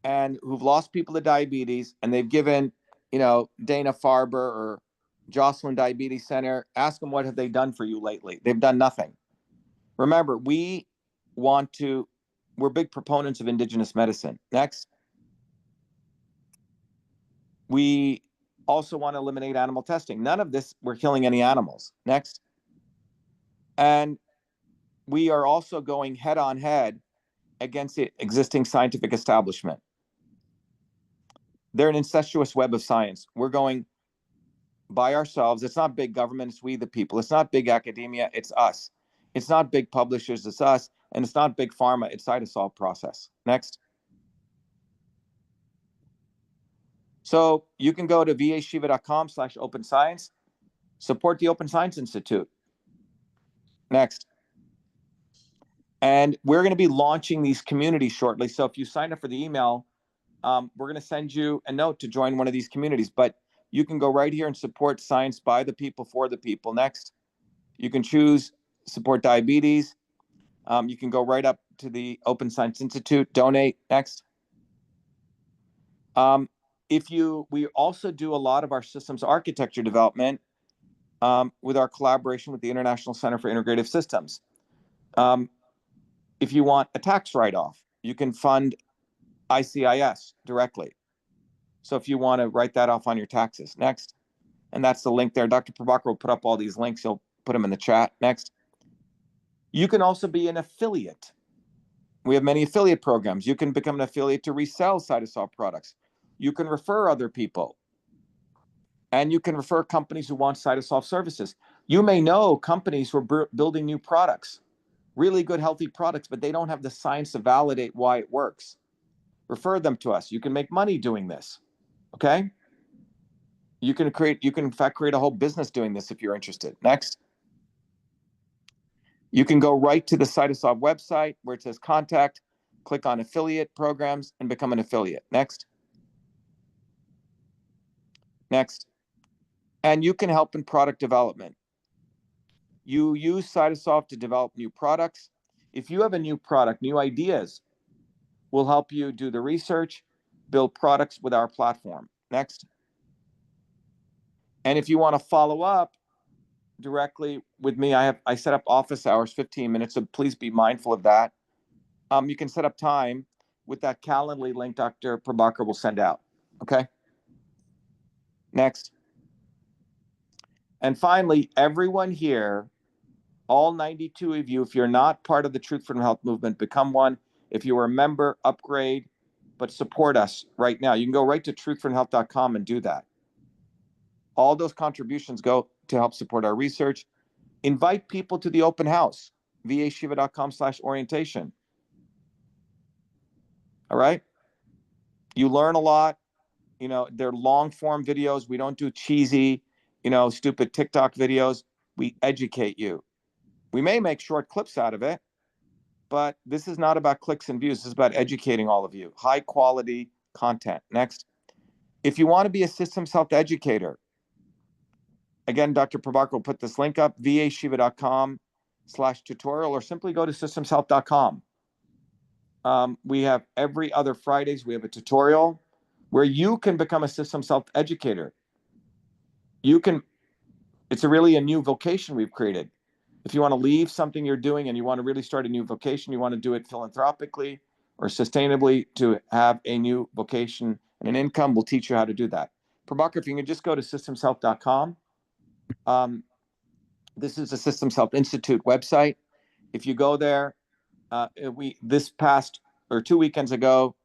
and who've lost people to diabetes and they've given, Dana Farber or Jocelyn Diabetes Center, ask them what have they done for you lately. They've done nothing. Remember, we're big proponents of indigenous medicine. Next. We also want to eliminate animal testing. None of this, we're killing any animals. Next. And we are also going head on head against the existing scientific establishment. They're an incestuous web of science. We're going by ourselves. It's not big government, it's we the people. It's not big academia, it's us. It's not big publishers, it's us. And it's not big pharma, it's CytoSolve process. Next. So you can go to vashiva.com/open science, support the Open Science Institute. Next. And we're going to be launching these communities shortly. So if you sign up for the email, we're going to send you a note to join one of these communities. But you can go right here and support science by the people, for the people. Next. You can choose support diabetes. You can go right up to the Open Science Institute, donate. Next. We also do a lot of our systems architecture development with our collaboration with the International Center for Integrative Systems. If you want a tax write-off, you can fund ICIS directly. So if you want to write that off on your taxes. Next. And that's the link there. Dr. Prabhakar will put up all these links. He'll put them in the chat. Next. You can also be an affiliate. We have many affiliate programs. You can become an affiliate to resell CytoSolve products. You can refer other people. And you can refer companies who want CytoSolve services. You may know companies who are building new products, really good, healthy products, but they don't have the science to validate why it works. Refer them to us. You can make money doing this. Okay? You can in fact create a whole business doing this if you're interested. Next. You can go right to the CytoSolve website where it says contact, click on affiliate programs and become an affiliate. Next. Next. And you can help in product development. You use CytoSolve to develop new products. If you have a new product, new ideas, we'll help you do the research, build products with our platform. Next. And if you want to follow up directly with me, I set up office hours, 15 minutes, so please be mindful of that. You can set up time with that Calendly link Dr. Prabhakar will send out. Okay? Next. And finally, everyone here, all 92 of you, if you're not part of the Truth Freedom Health movement, become one. If you are a member, upgrade, but support us right now. You can go right to truthfreedomhealth.com and do that. All those contributions go to help support our research. Invite people to the open house, vashiva.com/orientation. All right? You learn a lot. They're long form videos. We don't do cheesy, stupid TikTok videos. We educate you. We may make short clips out of it, but this is not about clicks and views. This is about educating all of you. High quality content. Next. If you want to be a systems health educator, again, Dr. Prabhakar will put this link up, vashiva.com/tutorial, or simply go to systemshealth.com. We have every other Fridays, we have a tutorial where you can become a systems health educator. It's really a new vocation we've created. If you want to leave something you're doing and you want to really start a new vocation, you want to do it philanthropically or sustainably to have a new vocation and an income, we'll teach you how to do that. Prabhakar, if you can just go to systemshealth.com. This is the Systems Health Institute website. If you go there, this past or 2 weekends ago,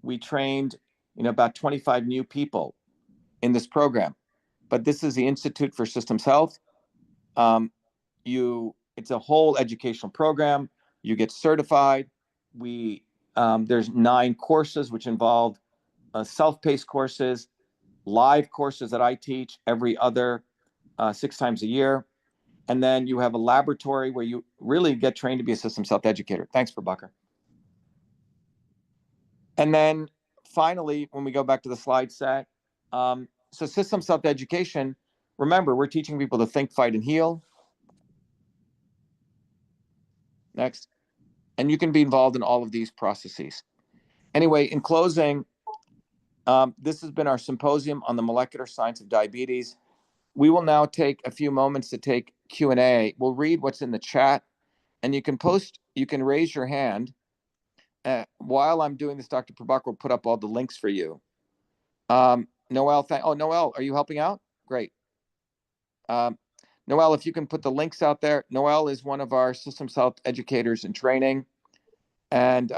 we trained about 25 new people in this program. But this is the Institute for Systems Health. It's a whole educational program. You get certified. There's 9 courses which involve self-paced courses, live courses that I teach every other 6 times a year. And then you have a laboratory where you really get trained to be a systems health educator. Thanks, Prabhakar. And then finally, when we go back to the slide set, so systems health education, remember, we're teaching people to think, fight, and heal. Next. And you can be involved in all of these processes. Anyway, in closing, this has been our symposium on the molecular science of diabetes. We will now take a few moments to take Q&A. We'll read what's in the chat, and you can raise your hand. While I'm doing this, Dr. Prabhakar will put up all the links for you. Noel, Noel, are you helping out? Great. Noel, if you can put the links out there. Noel is one of our systems health educators in training. And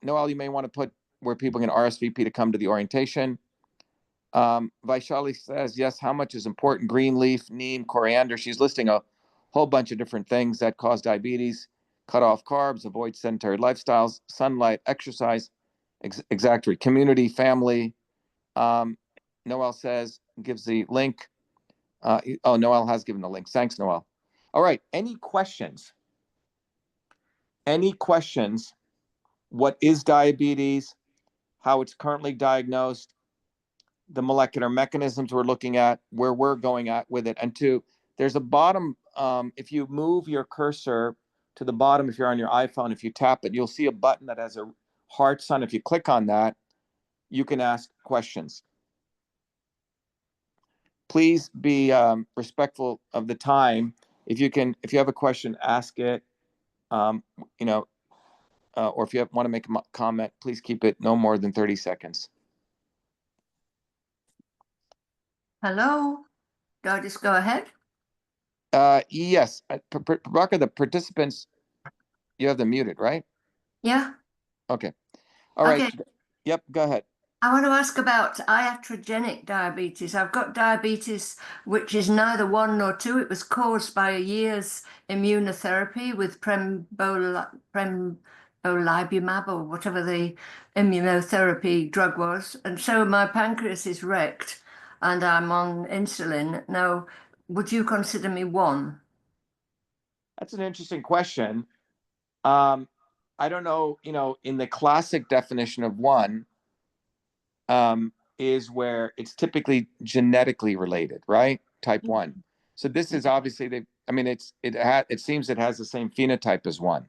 Noel, you may want to put where people can RSVP to come to the orientation. Vaishali says, yes, how much is important? Green leaf, neem, coriander. She's listing a whole bunch of different things that cause diabetes. Cut off carbs, avoid sedentary lifestyles, sunlight, exercise, exactly, community, family. Noel says, gives the link. Noel has given the links. Thanks, Noel. All right, any questions? Any questions? What is diabetes? How it's currently diagnosed? The molecular mechanisms we're looking at, where we're going at with it. And there's a bottom, if you move your cursor to the bottom, if you're on your iPhone, if you tap it, you'll see a button that has a heart sign. If you click on that, you can ask questions. Please be respectful of the time. If you have a question, ask it, or if you want to make a comment, please keep it no more than 30 seconds. Hello, do I just go ahead? Yes, Prabhakar, the participants, you have them muted, right? Yeah. Okay. All right. Okay. Yep, go ahead. I want to ask about iatrogenic diabetes. I've got diabetes, which is neither 1 nor 2. It was caused by a year's immunotherapy with pembrolizumab or whatever the immunotherapy drug was. And so my pancreas is wrecked and I'm on insulin. Now, would you consider me 1? That's an interesting question. I don't know, in the classic definition of 1, is where it's typically genetically related, right? Type 1. So this is obviously it seems it has the same phenotype as 1,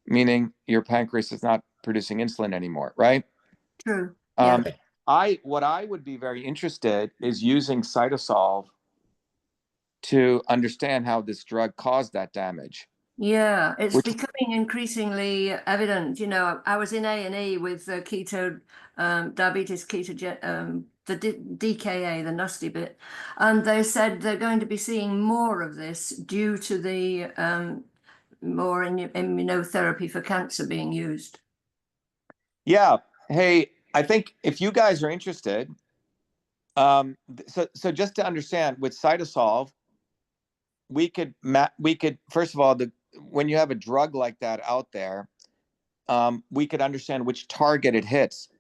meaning your pancreas is not producing insulin anymore, right? True. Yeah. What I would be very interested is using CytoSolve to understand how this drug caused that damage. Yeah, it's becoming increasingly evident. I was in A&E with diabetes ketogen, the DKA, the nasty bit, and they said they're going to be seeing more of this due to the more immunotherapy for cancer being used. Yeah. Hey, I think if you guys are interested, so just to understand, with CytoSolve, we could first of all, when you have a drug like that out there, we could understand which target it hits.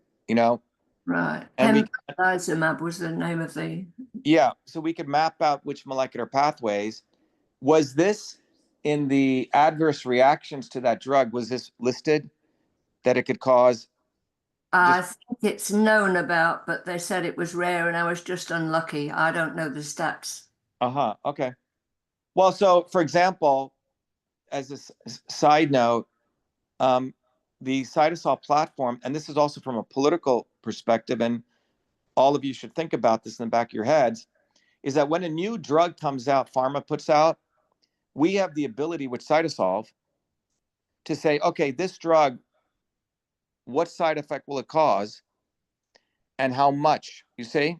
Right. And we Pembrolizumab was the name of the. Yeah, so we could map out which molecular pathways. Was this in the adverse reactions to that drug? Was this listed that it could cause? I think it's known about, but they said it was rare and I was just unlucky. I don't know the stats. Okay. Well, so for example, as a side note, the CytoSolve platform, and this is also from a political perspective, and all of you should think about this in the back of your heads, is that when a new drug comes out, pharma puts out, we have the ability with CytoSolve to say, okay, this drug, what side effect will it cause and how much, you see?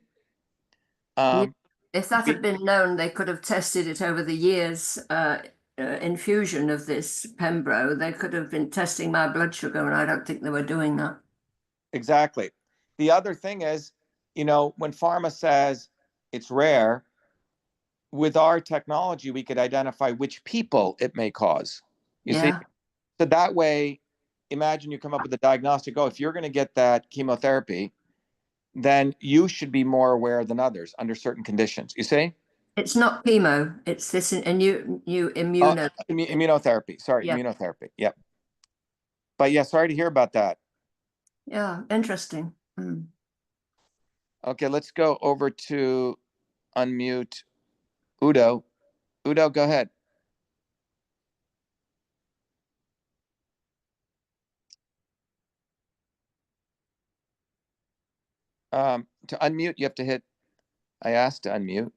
If that had been known, they could have tested it over the years. Infusion of this Pembro, they could have been testing my blood sugar, and I don't think they were doing that. Exactly. The other thing is, when pharma says it's rare, with our technology, we could identify which people it may cause. You see? So that way, imagine you come up with a diagnostic. Oh, if you're going to get that chemotherapy, then you should be more aware than others under certain conditions. You see? It's not chemo. It's this a new immunotherapy. Sorry, immunotherapy. Yep. But yeah, sorry to hear about that. Yeah, interesting. Okay, let's go over to unmute Udo. Udo, go ahead. To unmute, you have to hit, I asked to unmute.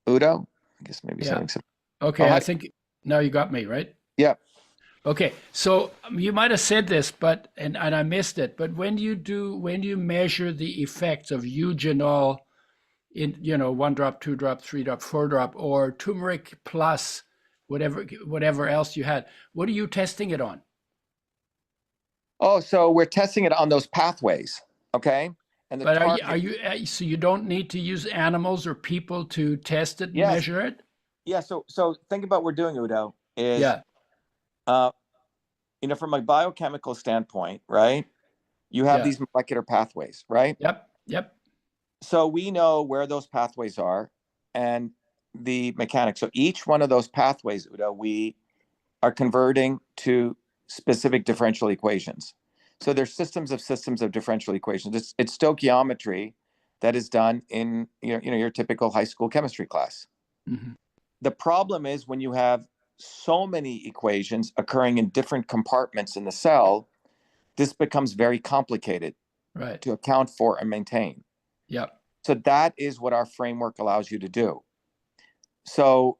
Udo, I guess maybe something. Okay, I think now you got me, right? Yeah. Okay, so you might have said this, but and I missed it. But when you measure the effects of eugenol in 1 drop, 2 drop, 3 drop, 4 drop, or turmeric plus whatever else you had, what are you testing it on? Oh, so we're testing it on those pathways, okay? And but are you so you don't need to use animals or people to test it and measure it? Yeah. So think about what we're doing, Udo, is from a biochemical standpoint, right? You have these molecular pathways, right? Yep. So we know where those pathways are and the mechanics. So each one of those pathways, Udo, we are converting to specific differential equations. So there's systems of differential equations. It's stoichiometry that is done in your typical high school chemistry class. Mm-hmm. The problem is when you have so many equations occurring in different compartments in the cell, this becomes very complicated to account for and maintain. Yep. So that is what our framework allows you to do. So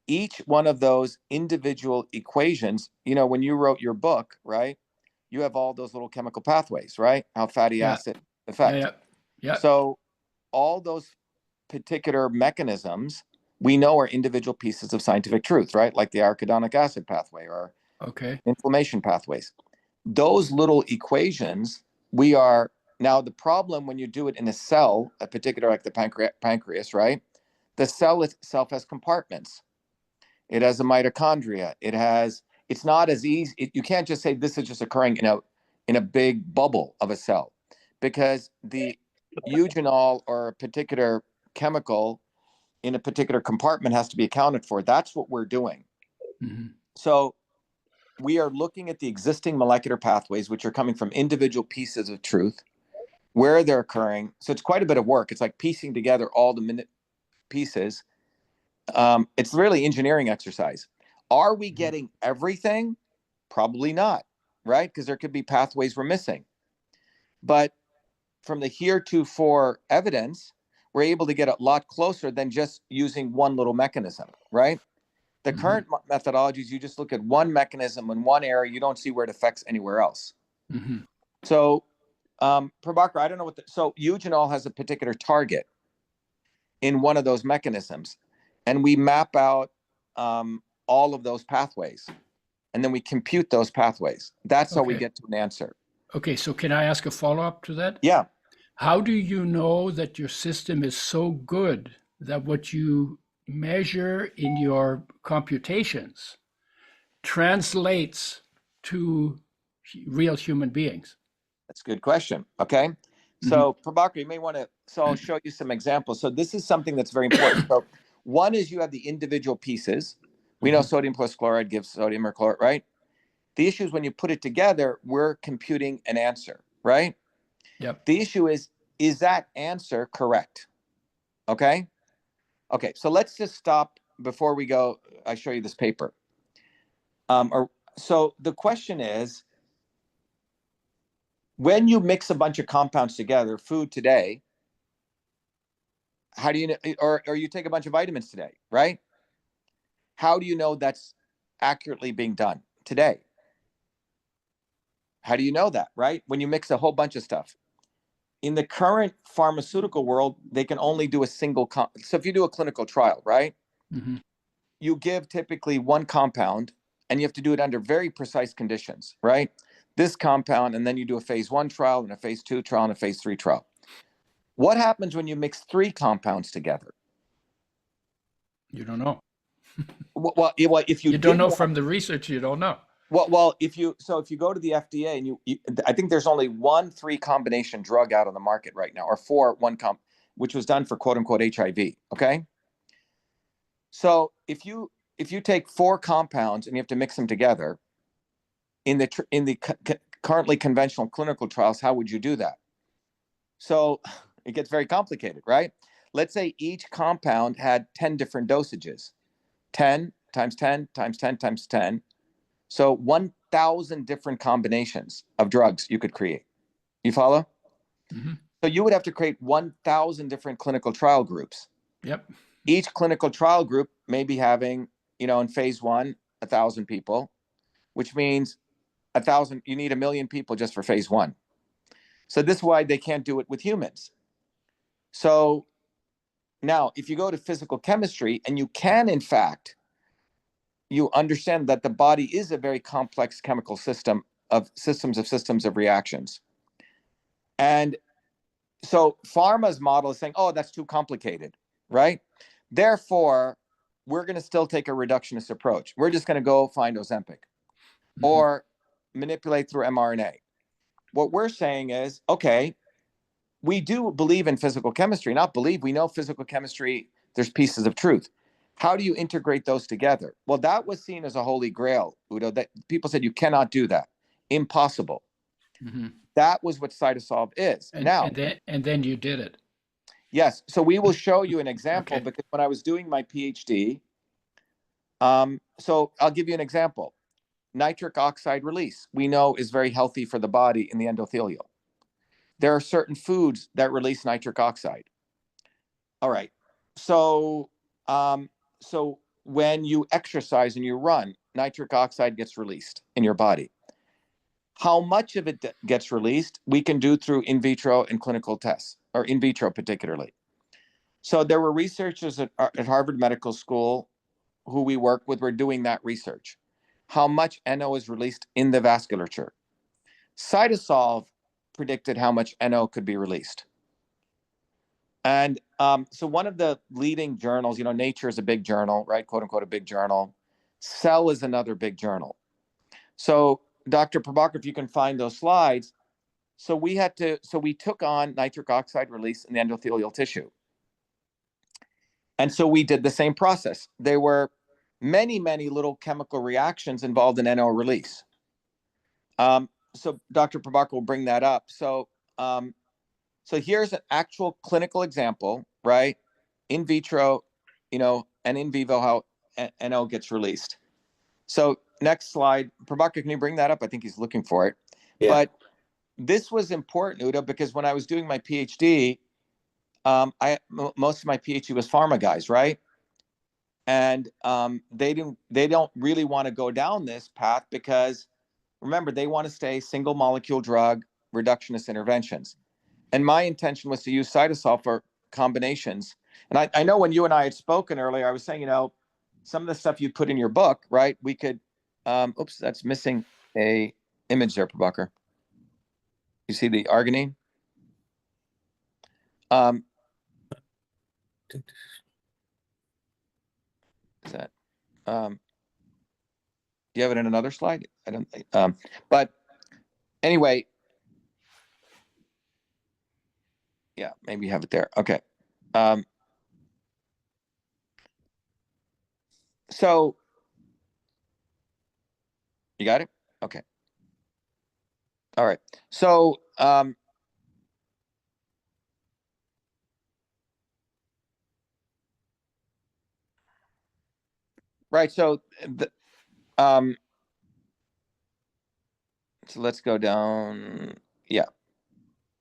each one of those individual equations, when you wrote your book, right? You have all those little chemical pathways, right? How fatty acid affect. Yeah. So all those particular mechanisms we know are individual pieces of scientific truth, right? Like the arachidonic acid pathway or inflammation pathways. Those little equations, now the problem when you do it in a cell, a particular like the pancreas, right? The cell itself has compartments. It has a mitochondria. It's not as easy. You can't just say this is just occurring in a big bubble of a cell, because the eugenol or a particular chemical in a particular compartment has to be accounted for. That's what we're doing. Mm-hmm. So we are looking at the existing molecular pathways, which are coming from individual pieces of truth, where they're occurring. So it's quite a bit of work. It's like piecing together all the pieces. It's really engineering exercise. Are we getting everything? Probably not, right? Because there could be pathways we're missing. But from the heretofore evidence, we're able to get a lot closer than just using one little mechanism, right? The current methodologies, you just look at one mechanism in one area, you don't see where it affects anywhere else. Mm-hmm. So, Prabhakar, I don't know so eugenol has a particular target in one of those mechanisms, and we map out all of those pathways, and then we compute those pathways. That's how we get to an answer. Okay, so can I ask a follow-up to that? Yeah. How do you know that your system is so good that what you measure in your computations translates to real human beings? That's a good question. Okay. So Prabhakar, you may want to, so I'll show you some examples. So this is something that's very important. So one is you have the individual pieces. We know sodium plus chloride gives sodium or chloride, right? The issue is when you put it together, we're computing an answer, right? Yep. The issue is that answer correct? Okay. Okay. So let's just stop before we go. I show you this paper. So the question is, when you mix a bunch of compounds together, food today, how do you know, or you take a bunch of vitamins today, right? How do you know that's accurately being done today? How do you know that, right? When you mix a whole bunch of stuff. In the current pharmaceutical world, they can only do a single so if you do a clinical trial, right? You give typically one compound and you have to do it under very precise conditions, right? This compound, and then you do a phase 1 trial and a phase 2 trial and a phase 3 trial. What happens when you mix 3 compounds together? You don't know. Well, if you don't know from the research, you don't know. Well, if you go to the FDA and you I think there's only 1 3 combination drug out on the market right now, or 4 which was done for quote unquote HIV. Okay. So if you take 4 compounds and you have to mix them together in the currently conventional clinical trials, how would you do that? So it gets very complicated, right? Let's say each compound had 10 different dosages, 10 times 10 times 10 times 10. So 1,000 different combinations of drugs you could create. You follow? So you would have to create 1,000 different clinical trial groups. Yep. Each clinical trial group may be having, in phase 1, 1,000 people, which means 1,000, you need 1 million people just for phase 1. So this is why they can't do it with humans. So now, if you go to physical chemistry, and you can, in fact, you understand that the body is a very complex chemical system of systems of reactions. And so pharma's model is saying, oh, that's too complicated, right? Therefore, we're going to still take a reductionist approach. We're just going to go find Ozempic or manipulate through mRNA. What we're saying is, okay, we do believe in physical chemistry, not believe, we know physical chemistry, there's pieces of truth. How do you integrate those together? Well, that was seen as a holy grail, Udo, that people said you cannot do that. Impossible. That was what CytoSolve is. And then you did it. Yes. So we will show you an example because when I was doing my PhD, so I'll give you an example. Nitric oxide release, we know, is very healthy for the body in the endothelial. There are certain foods that release nitric oxide. All right. So, so when you exercise and you run, nitric oxide gets released in your body. How much of it gets released, we can do through in vitro and clinical tests, or in vitro particularly. So there were researchers at Harvard Medical School who we work with, were doing that research. How much NO is released in the vasculature. CytoSolve predicted how much NO could be released. And so one of the leading journals, Nature is a big journal, right? Quote unquote, a big journal. Cell is another big journal. So Dr. Prabhakar, if you can find those slides. So we took on nitric oxide release in the endothelial tissue. And so we did the same process. There were many, many little chemical reactions involved in NO release. So Dr. Prabhakar will bring that up. So here's an actual clinical example, right? In vitro, and in vivo, how NO gets released. So next slide, Prabhakar, can you bring that up? I think he's looking for it. Yeah. But this was important, Udo, because when I was doing my PhD, most of my PhD was pharma guys, right? And they don't really want to go down this path because, remember, they want to stay single molecule drug reductionist interventions. And my intention was to use CytoSolve for combinations. And I know when you and I had spoken earlier, I was saying, some of the stuff you put in your book, right? We could, oops, that's missing a image there, Prabhakar. You see the arginine? Is that, do you have it in another slide? I don't think, but anyway, Yeah, maybe you have it there. Okay. So you got it? Okay. All right. So right. So so let's go down. Yeah.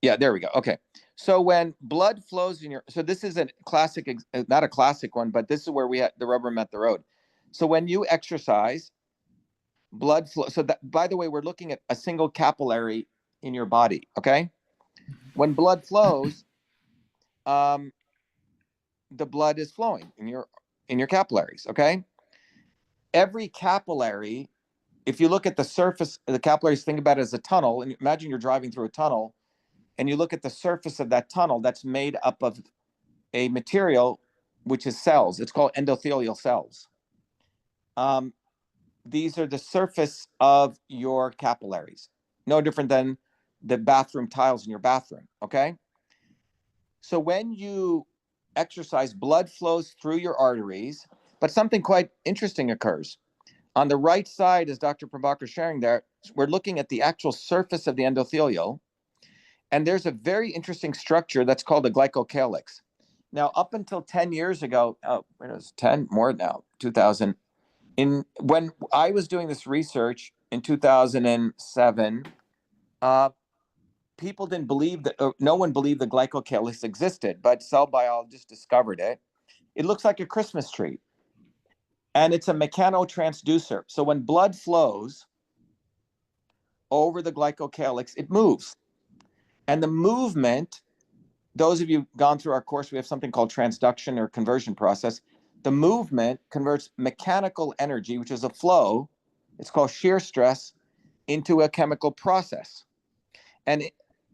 Yeah, there we go. Okay. So when blood flows in your, so this is a classic, not a classic one, but this is where we had the rubber met the road. So when you exercise, blood flow. So that, by the way, we're looking at a single capillary in your body. Okay. When blood flows, the blood is flowing in your capillaries. Okay. Every capillary, if you look at the surface of the capillaries, think about it as a tunnel, and imagine you're driving through a tunnel, and you look at the surface of that tunnel that's made up of a material which is cells. It's called endothelial cells. These are the surface of your capillaries, no different than the bathroom tiles in your bathroom. Okay. So when you exercise, blood flows through your arteries, but something quite interesting occurs. On the right side, as Dr. Prabhakar is sharing there, we're looking at the actual surface of the endothelial, and there's a very interesting structure that's called a glycocalyx. Now, up until 10 years ago, it was 10 more now, 2000. When I was doing this research in 2007, people didn't believe that, no one believed the glycocalyx existed, but cell biologists discovered it. It looks like a Christmas tree, and it's a mechanotransducer. So when blood flows over the glycocalyx, it moves. And the movement, those of you gone through our course, we have something called transduction or conversion process. The movement converts mechanical energy, which is a flow, it's called shear stress, into a chemical process. And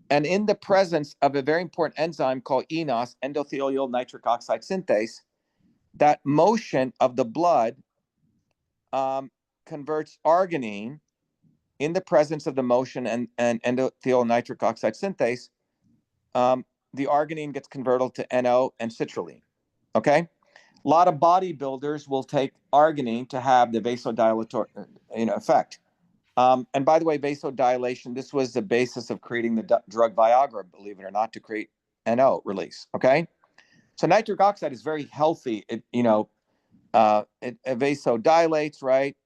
in the presence of a very important enzyme called eNOS, endothelial nitric oxide synthase, that motion of the blood converts arginine in the presence of the motion and endothelial nitric oxide synthase. The arginine gets converted to NO and citrulline. Okay. A lot of bodybuilders will take arginine to have the vasodilator effect. And by the way, vasodilation, this was the basis of creating the drug Viagra, believe it or not, to create NO release. Okay. So nitric oxide is very healthy. It vasodilates, right?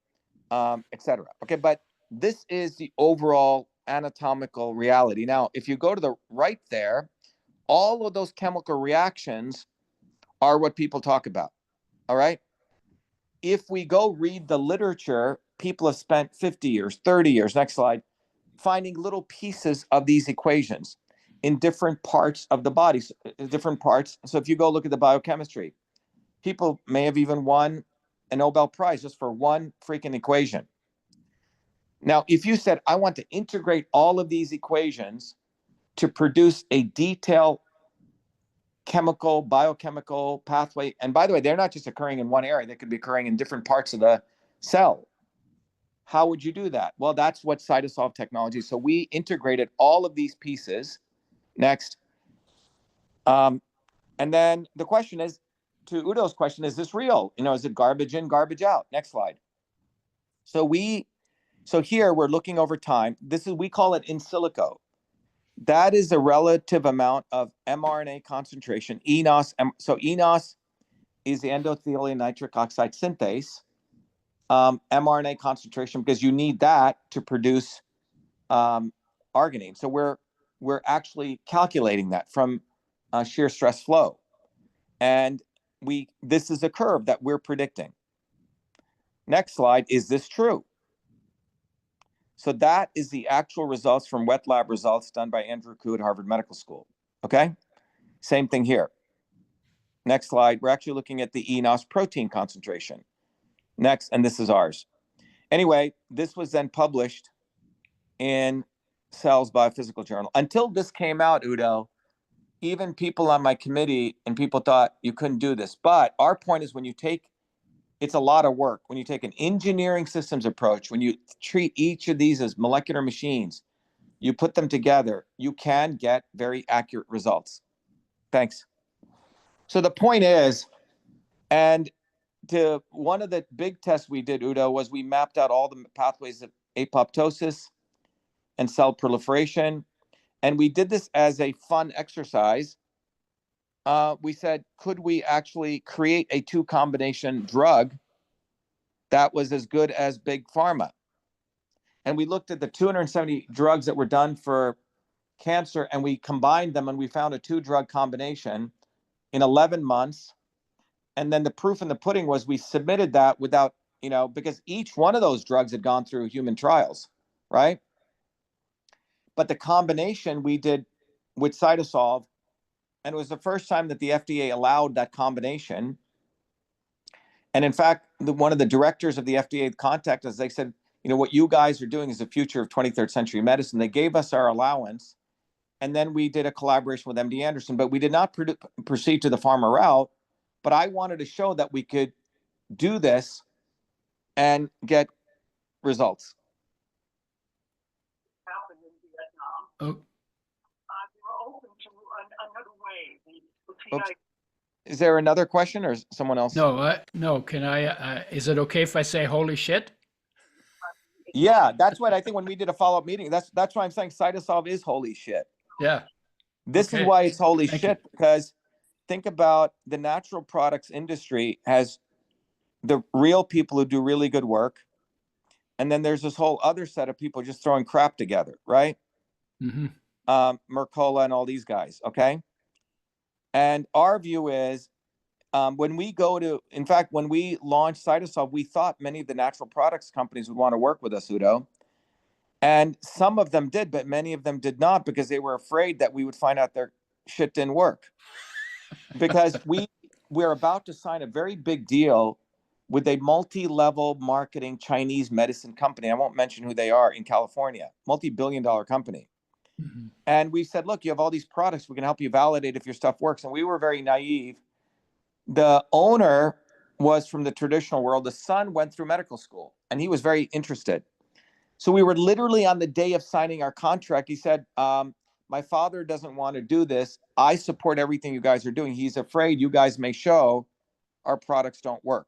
Etc. Okay. But this is the overall anatomical reality. Now, if you go to the right there, all of those chemical reactions are what people talk about. All right. If we go read the literature, people have spent 50 years, 30 years, next slide, finding little pieces of these equations in different parts of the body, different parts. So if you go look at the biochemistry, people may have even won a Nobel Prize just for one freaking equation. Now, if you said, I want to integrate all of these equations to produce a detailed chemical, biochemical pathway. And by the way, they're not just occurring in one area, they could be occurring in different parts of the cell. How would you do that? Well, that's what CytoSolve technology. So we integrated all of these pieces. Next. And then the question is, to Udo's question, is this real? Is it garbage in, garbage out? Next slide. So here we're looking over time. We call it in silico. That is the relative amount of mRNA concentration, eNOS. So eNOS is the endothelial nitric oxide synthase, mRNA concentration, because you need that to produce arginine. So we're actually calculating that from shear stress flow. And this is a curve that we're predicting. Next slide, is this true? So that is the actual results from wet lab results done by Andrew Koo at Harvard Medical School. Okay, same thing here. Next slide, we're actually looking at the eNOS protein concentration. Next, and this is ours. Anyway, this was then published in Cell's Biophysical Journal. Until this came out, Udo, even people on my committee and people thought you couldn't do this. But our point is, it's a lot of work. When you take an engineering systems approach, when you treat each of these as molecular machines, you put them together, you can get very accurate results. Thanks. So the point is, and one of the big tests we did, Udo, was we mapped out all the pathways of apoptosis and cell proliferation. And we did this as a fun exercise. We said, could we actually create a 2 combination drug that was as good as big pharma? And we looked at the 270 drugs that were done for cancer, and we combined them, and we found a 2 drug combination in 11 months. And then the proof in the pudding was we submitted that without, because each one of those drugs had gone through human trials, right? But the combination we did with CytoSolve, and it was the first time that the FDA allowed that combination. And in fact, one of the directors of the FDA contacted us. They said, what you guys are doing is the future of 23rd century medicine. They gave us our allowance. And then we did a collaboration with MD Anderson, but we did not proceed to the pharma route. But I wanted to show that we could do this and get results. Happened in Vietnam. Oh, We were open to another way. The Oops. Is there another question or someone else? no. Can I? Is it okay if I say holy shit? Yeah, that's what I think when we did a follow-up meeting. That's why I'm saying CytoSolve is holy shit. Yeah. This is Okay. why it's holy Thank shit, because think about the natural products industry has the real people who do really good work. And then there's this whole other set of people just throwing crap together, right? Mm-hmm. Mercola and all these guys, okay? And our view is when we launched CytoSolve, we thought many of the natural products companies would want to work with us, Udo. And some of them did, but many of them did not because they were afraid that we would find out their shit didn't work. Because we're about to sign a very big deal with a multi-level marketing Chinese medicine company. I won't mention who they are in California, multi-billion-dollar company. Mm-hmm. And we said, look, you have all these products. We can help you validate if your stuff works. And we were very naive. The owner was from the traditional world. The son went through medical school and he was very interested. So we were literally on the day of signing our contract. He said, my father doesn't want to do this. I support everything you guys are doing. He's afraid you guys may show our products don't work.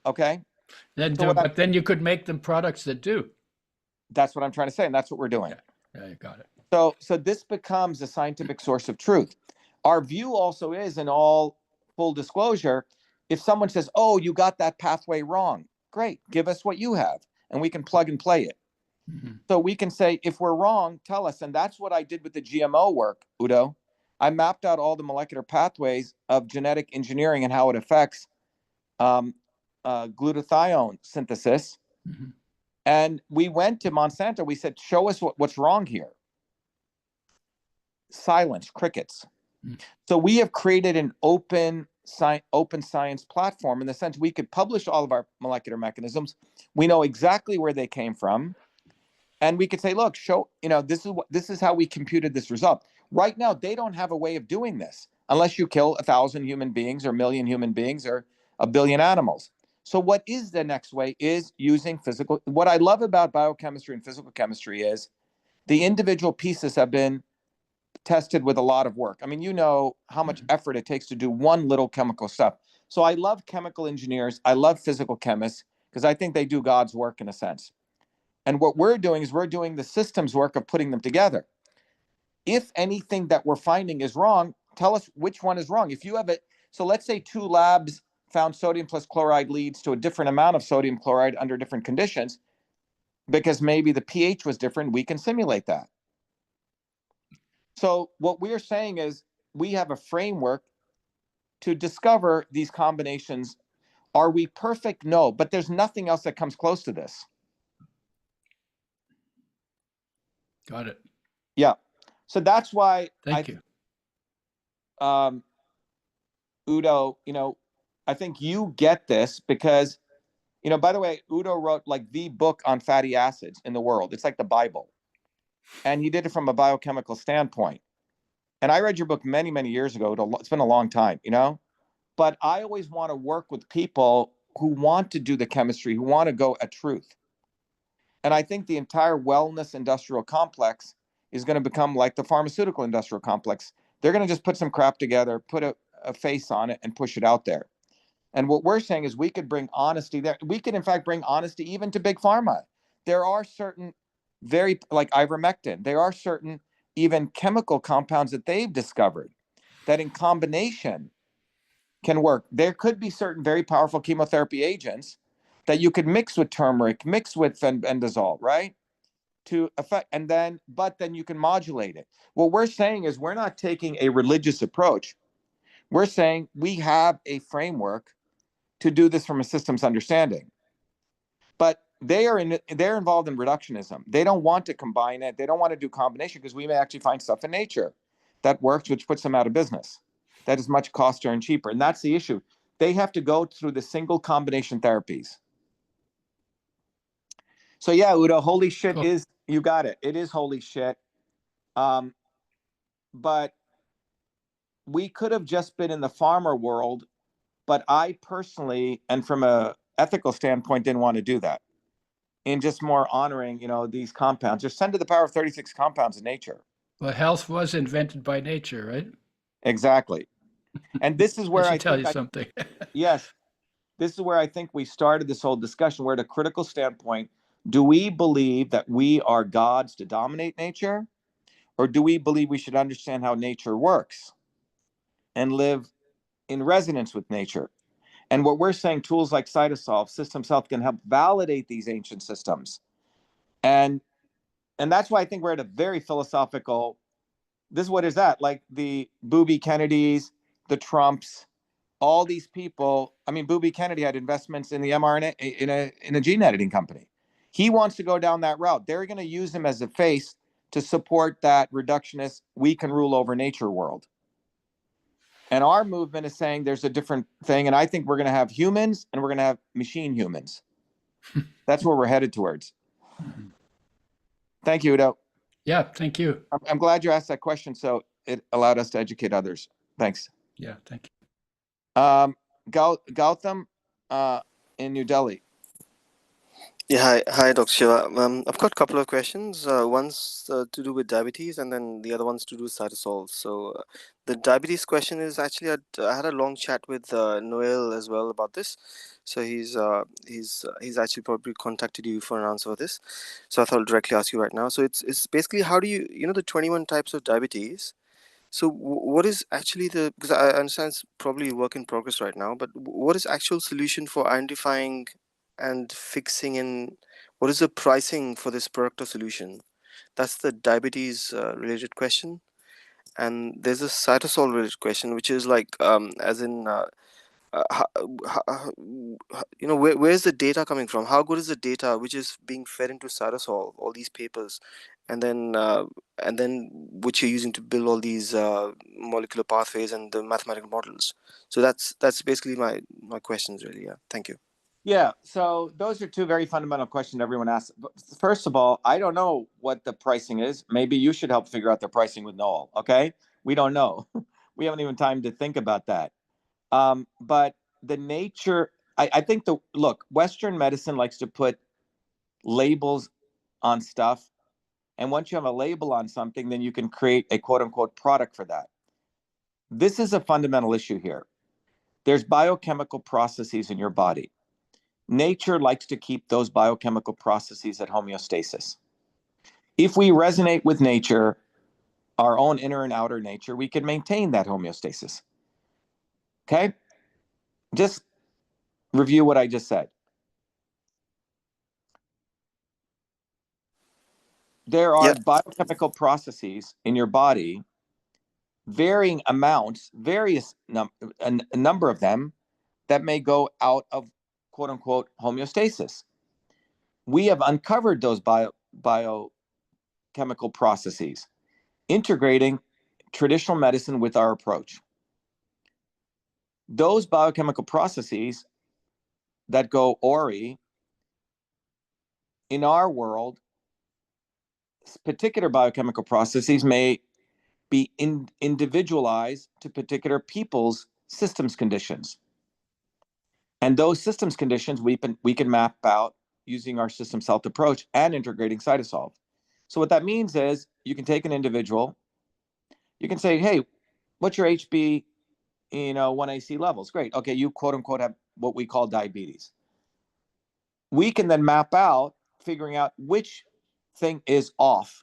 Okay. But then you could make them products that do. That's what I'm trying to say. And that's what we're doing. Yeah, you got it. So this becomes a scientific source of truth. Our view also is, in all full disclosure, if someone says, oh, you got that pathway wrong, great, give us what you have and we can plug and play it. Mm-hmm. So we can say, if we're wrong, tell us. And that's what I did with the GMO work, Udo. I mapped out all the molecular pathways of genetic engineering and how it affects glutathione synthesis. Mm-hmm. And we went to Monsanto. We said, show us what's wrong here. Silence, crickets. Mm-hmm. So we have created an open science platform in the sense we could publish all of our molecular mechanisms. We know exactly where they came from. And we could say, look, this is how we computed this result. Right now, they don't have a way of doing this unless you kill 1,000 human beings or 1 million human beings or 1 billion animals. So what is the next way is using physical. What I love about biochemistry and physical chemistry is the individual pieces have been tested with a lot of work. I mean, you know how much effort it takes to do one little chemical stuff. So I love chemical engineers. I love physical chemists because I think they do God's work in a sense. And what we're doing is we're doing the systems work of putting them together. If anything that we're finding is wrong, tell us which one is wrong. If you have it, so let's say 2 labs found sodium plus chloride leads to a different amount of sodium chloride under different conditions, because maybe the pH was different, we can simulate that. So what we're saying is we have a framework to discover these combinations. Are we perfect? No, but there's nothing else that comes close to this. Got it. Yeah. So that's why Thank you. Udo, I think you get this because, by the way, Udo wrote like the book on fatty acids in the world. It's like the Bible. And he did it from a biochemical standpoint. And I read your book many, many years ago. It's been a long time, but I always want to work with people who want to do the chemistry, who want to go at truth. And I think the entire wellness industrial complex is going to become like the pharmaceutical industrial complex. They're going to just put some crap together, put a face on it, and push it out there. And what we're saying is we could bring honesty there. We could, in fact, bring honesty even to big pharma. There are certain like ivermectin, there are certain even chemical compounds that they've discovered that in combination can work. There could be certain very powerful chemotherapy agents that you could mix with turmeric, mix with bendazole, right? To affect, but then you can modulate it. What we're saying is we're not taking a religious approach. We're saying we have a framework to do this from a systems understanding. But they're involved in reductionism. They don't want to combine it. They don't want to do combination because we may actually find stuff in nature that works, which puts them out of business. That is much costlier and cheaper. And that's the issue. They have to go through the single combination therapies. So yeah, Udo, holy shit is, you got it. It is holy shit. But we could have just been in the pharma world, but I personally, and from a ethical standpoint, didn't want to do that. In just more honoring, these compounds. There's 10 to the power of 36 compounds in nature. Well, health was invented by nature, right? Exactly. And this is where I tell you something. Yes, this is where I think we started this whole discussion. We're at a critical standpoint. Do we believe that we are gods to dominate nature? Or do we believe we should understand how nature works and live in resonance with nature? And what we're saying, tools like CytoSolve, Systems Health, can help validate these ancient systems. And that's why I think we're at a very philosophical, this is what is that, like the Booby Kennedys, the Trumps, all these people. I mean, Booby Kennedy had investments in the mRNA, in a gene editing company. He wants to go down that route. They're going to use him as a face to support that reductionist, we can rule over nature world. And our movement is saying there's a different thing. And I think we're going to have humans and we're going to have machine humans. That's where we're headed towards. Thank you, Udo. Yeah, thank you. I'm glad you asked that question. So it allowed us to educate others. Thanks. Yeah, thank you. Gautam in New Delhi. Yeah, hi, Dr. Shiva. I've got a couple of questions. One's to do with diabetes, and then the other one's to do with CytoSolve. So, the diabetes question is actually I had a long chat with Noel as well about this. So he's actually probably contacted you for an answer for this. So I thought I'll directly ask you right now. So it's basically, how do you the 21 types of diabetes? So what is actually because I understand it's probably work in progress right now, but what is actual solution for identifying and fixing, and what is the pricing for this product or solution? That's the diabetes related question. And there's a cytosol related question, which is like, as in, where's the data coming from? How good is the data which is being fed into cytosol, all these papers, and then which you're using to build all these molecular pathways and the mathematical models? So that's basically my questions, really. Yeah, thank you. Yeah, so those are two very fundamental questions everyone asks. First of all, I don't know what the pricing is. Maybe you should help figure out the pricing with Noel, okay? We don't know. We haven't even time to think about that. But the nature, I think look, Western medicine likes to put labels on stuff. And once you have a label on something, then you can create a quote unquote product for that. This is a fundamental issue here. There's biochemical processes in your body. Nature likes to keep those biochemical processes at homeostasis. If we resonate with nature, our own inner and outer nature, we can maintain that homeostasis. Okay? Just review what I just said. There are biochemical processes in your body, varying amounts, a number of them, that may go out of quote unquote homeostasis. We have uncovered those biochemical processes, integrating traditional medicine with our approach. Those biochemical processes that go ORI, in our world, particular biochemical processes may be individualized to particular people's systems conditions. And those systems conditions we can map out using our systems health approach and integrating CytoSolve. So what that means is you can take an individual, you can say, hey, What's your HB, 1AC levels? Great. Okay, you quote unquote have what we call diabetes. We can then map out, figuring out which thing is off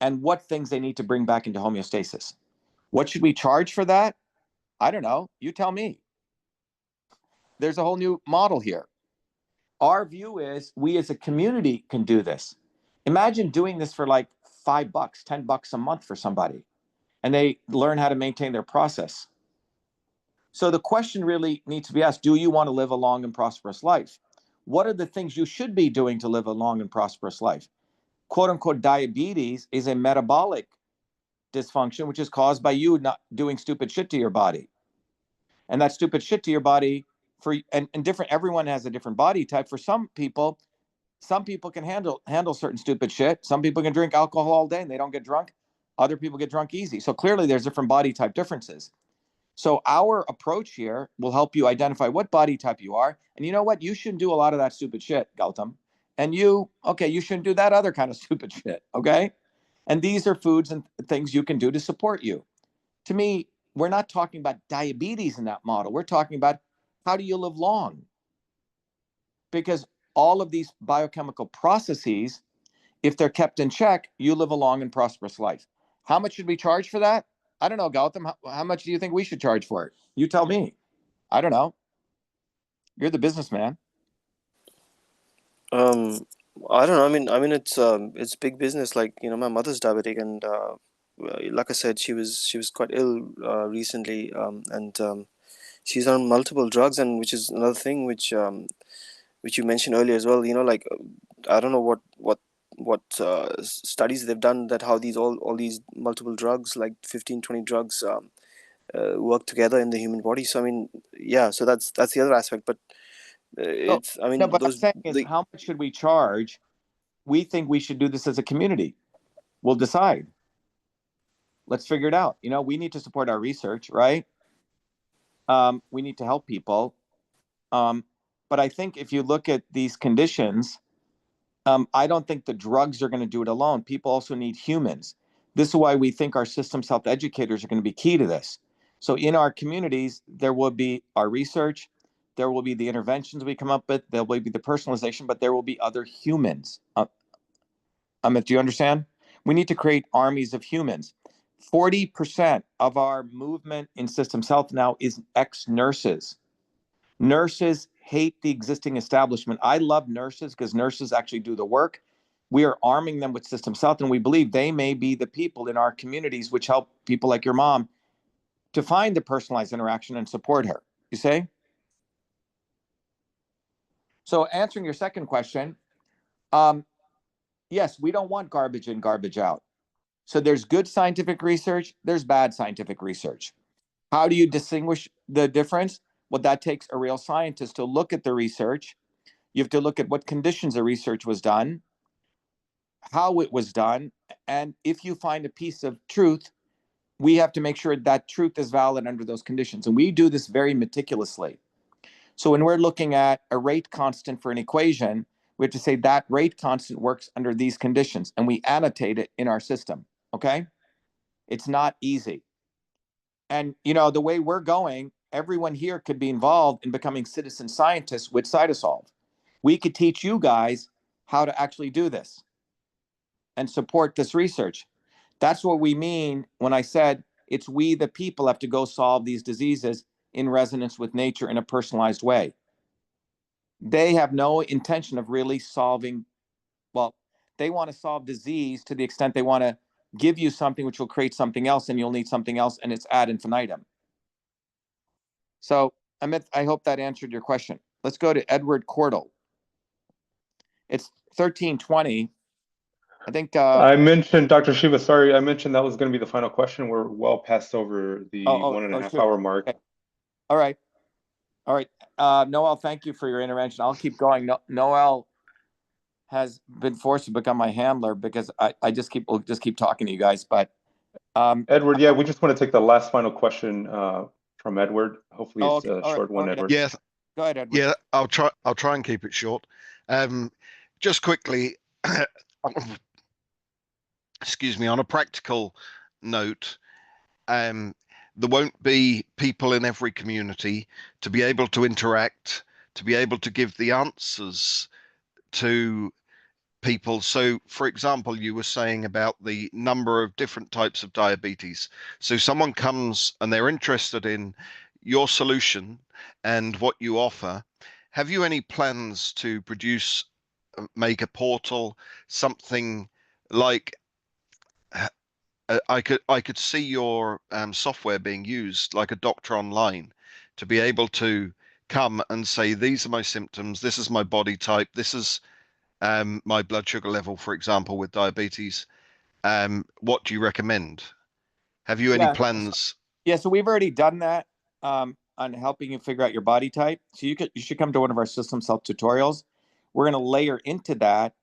and what things they need to bring back into homeostasis. What should we charge for that? I don't know. You tell me. There's a whole new model here. Our view is we as a community can do this. Imagine doing this for like $5, $10 a month for somebody, and they learn how to maintain their process. So the question really needs to be asked, do you want to live a long and prosperous life? What are the things you should be doing to live a long and prosperous life? Quote unquote, diabetes is a metabolic dysfunction, which is caused by you not doing stupid shit to your body. And that stupid shit to your body and different, everyone has a different body type. For some people can handle certain stupid shit. Some people can drink alcohol all day and they don't get drunk. Other people get drunk easy. So clearly there's different body type differences. So our approach here will help you identify what body type you are. And you know what? You shouldn't do a lot of that stupid shit, Gautam. And you shouldn't do that other kind of stupid shit, okay? And these are foods and things you can do to support you. To me, we're not talking about diabetes in that model. We're talking about how do you live long? Because all of these biochemical processes, if they're kept in check, you live a long and prosperous life. How much should we charge for that? I don't know, Gautam. How much do you think we should charge for it? You tell me. I don't know. You're the businessman. I don't know. It's big business. Like, my mother's diabetic, and like I said, she was quite ill recently, and she's on multiple drugs, and which is another thing which you mentioned earlier as well. Like, I don't know what studies they've done, that how all these multiple drugs, like 15, 20 drugs, work together in the human body. So yeah. So that's the other aspect, but. It's No, but I'm those saying is how much should we charge? We think we should do this as a community. We'll decide. Let's figure it out. We need to support our research, right? We need to help people. But I think if you look at these conditions, I don't think the drugs are going to do it alone. People also need humans. This is why we think our systems health educators are going to be key to this. So in our communities, there will be our research, there will be the interventions we come up with, there will be the personalization, but there will be other humans. Amit, do you understand? We need to create armies of humans. 40% of our movement in systems health now is ex-nurses. Nurses hate the existing establishment. I love nurses because nurses actually do the work. We are arming them with systems health, and we believe they may be the people in our communities which help people like your mom to find the personalized interaction and support her. You say? So answering your second question, yes, we don't want garbage in, garbage out. So there's good scientific research, there's bad scientific research. How do you distinguish the difference? Well, that takes a real scientist to look at the research. You have to look at what conditions the research was done, how it was done, and if you find a piece of truth, we have to make sure that truth is valid under those conditions. And we do this very meticulously. So when we're looking at a rate constant for an equation, we have to say that rate constant works under these conditions, and we annotate it in our system, okay? It's not easy. And, the way we're going, everyone here could be involved in becoming citizen scientists with CytoSolve. We could teach you guys how to actually do this and support this research. That's what we mean when I said it's we, the people, have to go solve these diseases in resonance with nature in a personalized way. They have no intention of really solving, they want to solve disease to the extent they want to give you something which will create something else, and you'll need something else, and it's ad infinitum. So, Amit, I hope that answered your question. Let's go to Edward Cordell. It's 1320. I think I mentioned, Dr. Shiva, sorry, I mentioned that was going to be the final question. We're well past over the 1.5 hour mark. Okay. All right. Noel, thank you for your intervention. I'll keep going. Noel has been forced to become my handler because we'll just keep talking to you guys. But Edward, yeah, we just want to take the last final question from Edward. Hopefully it's a short one, Edward. Yeah. Go ahead, Edward. Yeah, I'll try and keep it short. Just quickly, excuse me, on a practical note, there won't be people in every community to be able to interact, to be able to give the answers to people. So, for example, you were saying about the number of different types of diabetes. So someone comes and they're interested in your solution and what you offer. Have you any plans to produce, make a portal, something like I could see your software being used like a doctor online to be able to come and say, these are my symptoms, this is my body type, this is my blood sugar level, for example, with diabetes. What do you recommend? Have you any plans? Yeah, so we've already done that on helping you figure out your body type. So you should come to one of our CytoSolve tutorials. We're going to layer into that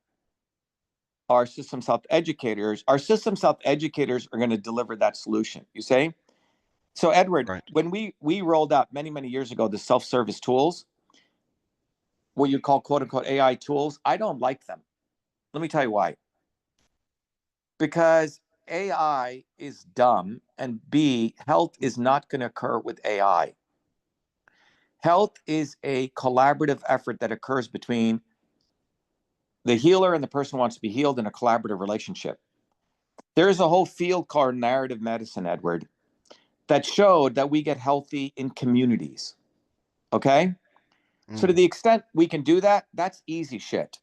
our CytoSolve educators. Our CytoSolve educators are going to deliver that solution. You say? So Edward, when we rolled out many years ago the self-service tools, what you call quote unquote AI tools, I don't like them. Let me tell you why. Because AI is dumb, and B, health is not going to occur with AI. Health is a collaborative effort that occurs between the healer and the person who wants to be healed in a collaborative relationship. There is a whole field called narrative medicine, Edward, that showed that we get healthy in communities. Okay? So to the extent we can do that, that's easy shit.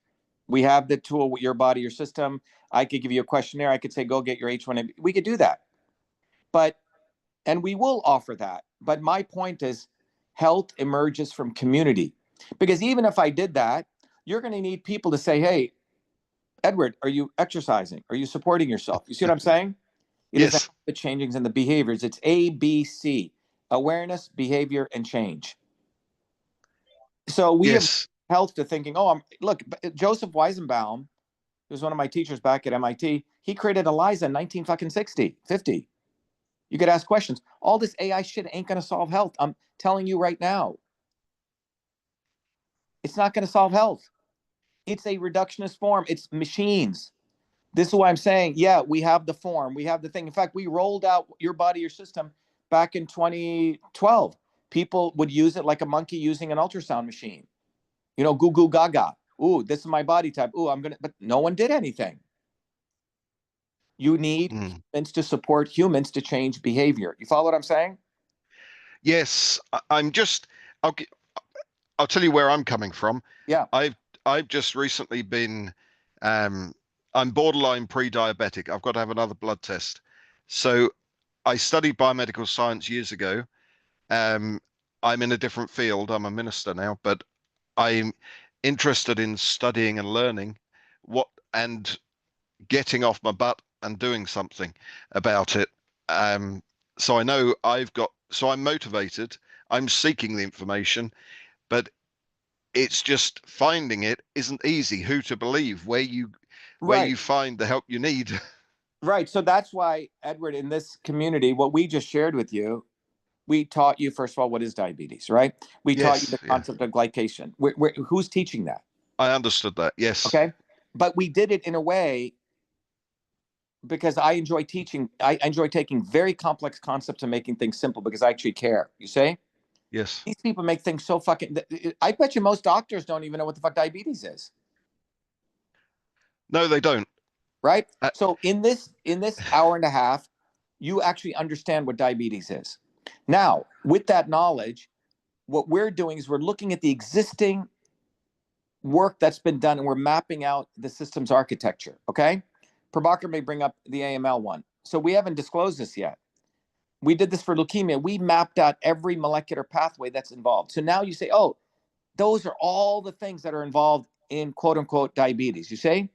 We have the tool with your body, your system. I could give you a questionnaire. I could say, go get your H1N1. We could do that. And we will offer that. But my point is, health emerges from community. Because even if I did that, you're going to need people to say, hey, Edward, are you exercising? Are you supporting yourself? You see what I'm saying? It Yes. isn't the changings and the behaviors. It's A, B, C, awareness, behavior, and change. So we have health to thinking, look, Joseph Weizenbaum, who was one of my teachers back at MIT, he created ELISA in 1950. You could ask questions. All this AI shit ain't going to solve health. I'm telling you right now. It's not going to solve health. It's a reductionist form. It's machines. This is why I'm saying, yeah, we have the form. We have the thing. In fact, we rolled out your body, your system back in 2012. People would use it like a monkey using an ultrasound machine. You know, goo goo gaga. Ooh, this is my body type. Ooh, but no one did anything. You need humans to support humans to change behavior. You follow what I'm saying? Yes, I'm just. I'll tell you where I'm coming from. Yeah. I've just recently been. I'm borderline pre-diabetic. I've got to have another blood test. So I studied biomedical science years ago. I'm in a different field. I'm a minister now, but I'm interested in studying and learning and getting off my butt and doing something about it. So I know so I'm motivated. I'm seeking the information, but it's just finding it isn't easy. Who to believe, where you find the help you need. Right. So that's why, Edward, in this community, what we just shared with you, we taught you, first of all, what is diabetes, right? We taught you the concept of glycation. Who's teaching that? I understood that, yes. Okay. But we did it in a way because I enjoy teaching. I enjoy taking very complex concepts and making things simple because I actually care. You say? Yes. These people make things so fucking. I bet you most doctors don't even know what the fuck diabetes is. No, they don't. Right. So in this hour and a half, you actually understand what diabetes is. Now, with that knowledge, what we're doing is we're looking at the existing work that's been done and we're mapping out the system's architecture. Okay. Prabhakar may bring up the AML one. So we haven't disclosed this yet. We did this for leukemia. We mapped out every molecular pathway that's involved. So now you say, oh, those are all the things that are involved in quote unquote diabetes. You say?